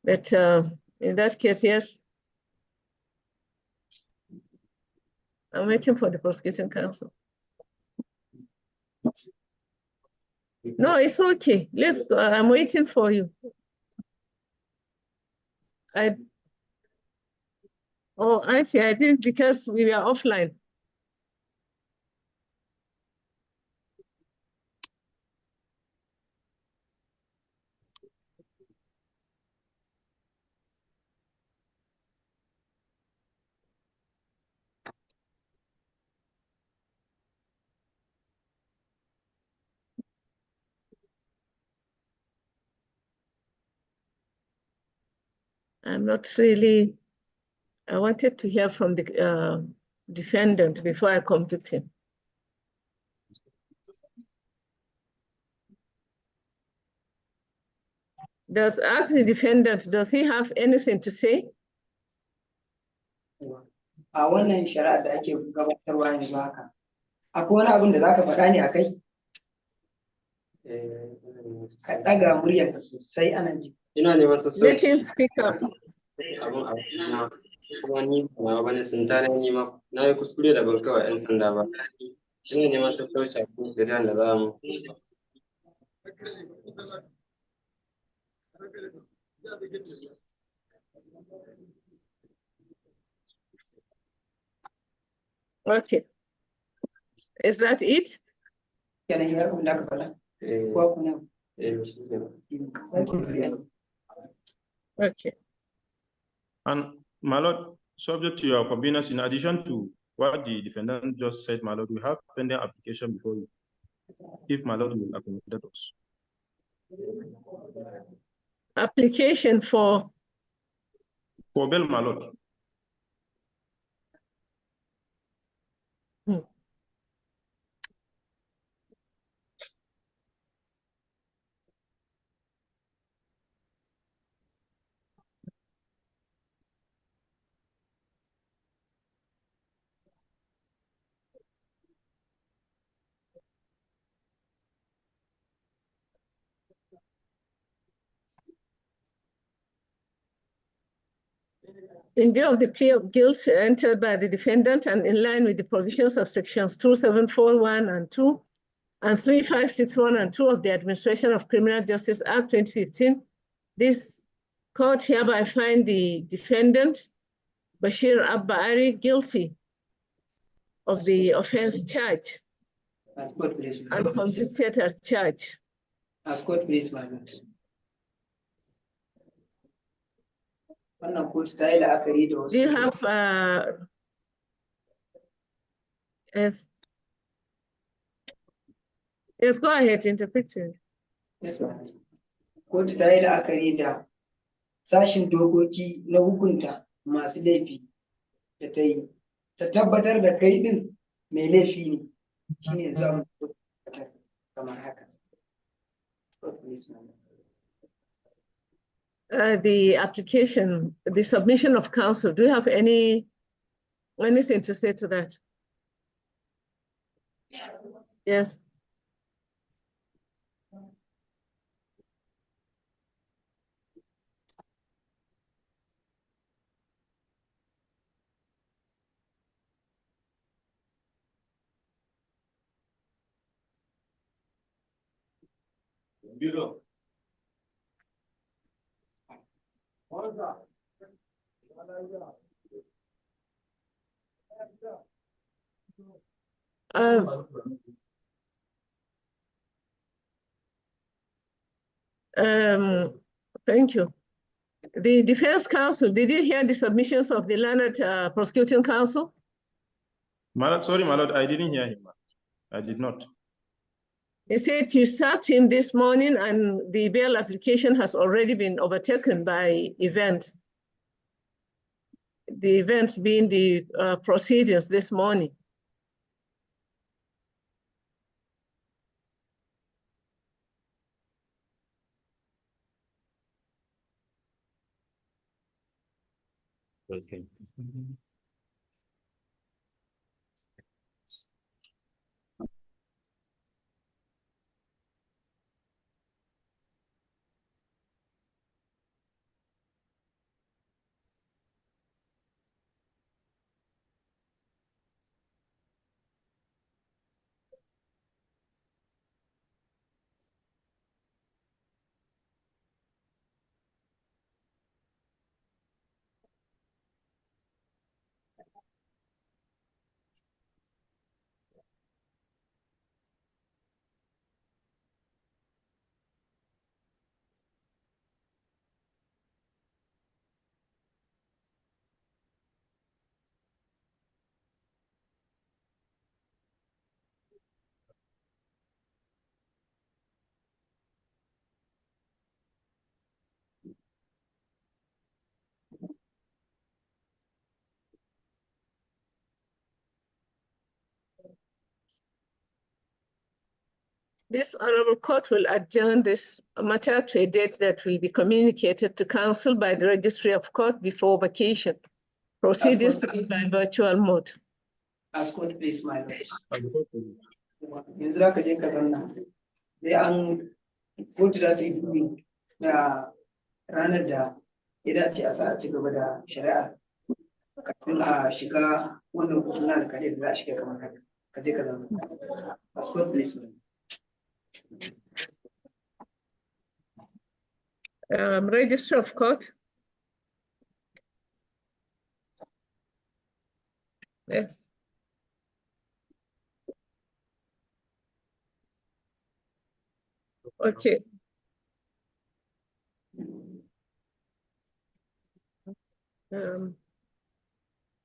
but in that case, yes. I'm waiting for the prosecuting counsel. No, it's okay. Let's go. I'm waiting for you. I see. I did because we were offline. I'm not really, I wanted to hear from the defendant before I convict him. Ask the defendant, does he have anything to say? a wannan shari'a da ake gabatarwa yanzu haka akwai wani abin da zaka faɗa ne a kai ka ɗaga muryarka sosai ana ji ina neman Let sassauci him speak up. abin kuma ni ba bane sun tare ni ma na yi kuskure da ban kawai 'yan sanda ba ina neman sassauci a cikin shari'a da za mu Okay. Is that it? Can I hear from Dr. Okay. And my lord, subject to your convenience, in addition to what the defendant just said, my lord, we have pending application before you, if my lord will accommodate us. Application for bail, my lord. In view of the plea of guilt entered by the defendant and in line with the provisions of sections 2741 and 2 and 3561 and 2 of the Administration of Criminal Justice Act 2015, this court hereby find the defendant, Bashir Abba-Ari, guilty of the offense charged and convicted as charged. As court, please, my lord. Do you have yes, go ahead, interpret it. Yes, ma'am. Kotu ta yi la'akari da sashin dokoki na hukunta masu laifi da ta yi, ta tabbatar da kai din mai laifi ne, shi ne za mu tabbatar kamar haka. The application, the submission of counsel, do you have anything to say to that? Yes. Bureau. Thank you. The defense counsel, did you hear the submissions of the learned prosecuting counsel? My lord, sorry, my lord, I didn't hear him. I did not. He said you served him this morning and the bail application has already been overtaken by events. The events being the proceedings this morning. Okay. This honorable court will adjourn this matter to a date that will be communicated to counsel by the registry of court before vacation. Proceedings to be by virtual mode. As court, please, my lord. Yanzu za ka je ka zanna. Sai an kotu za ta yi dubi da ranar da ya dace a sa a ci gaba da shari'a. Kafin a shiga wannan kotu na da kare da za a shiga kamar haka. Ka je ka zanna. As court, please, my lord. Register of court. Yes. Okay.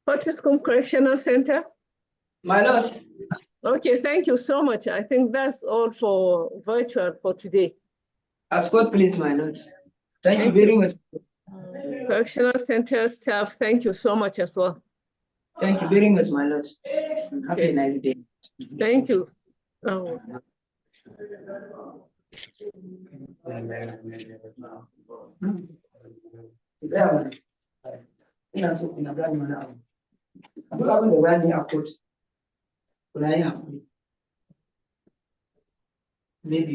Fortiscum Correctional Center. My lord. Okay, thank you so much. I think that's all for virtual for today. Escort, please, my lord. Thank you very much. Correctional Center staff, thank you so much as well. Thank you very much, my lord. Have a nice day. Thank you. Oh. Ina so ina gani mana abu. Duk abin da bani a court, kuna yi haƙuri. Maybe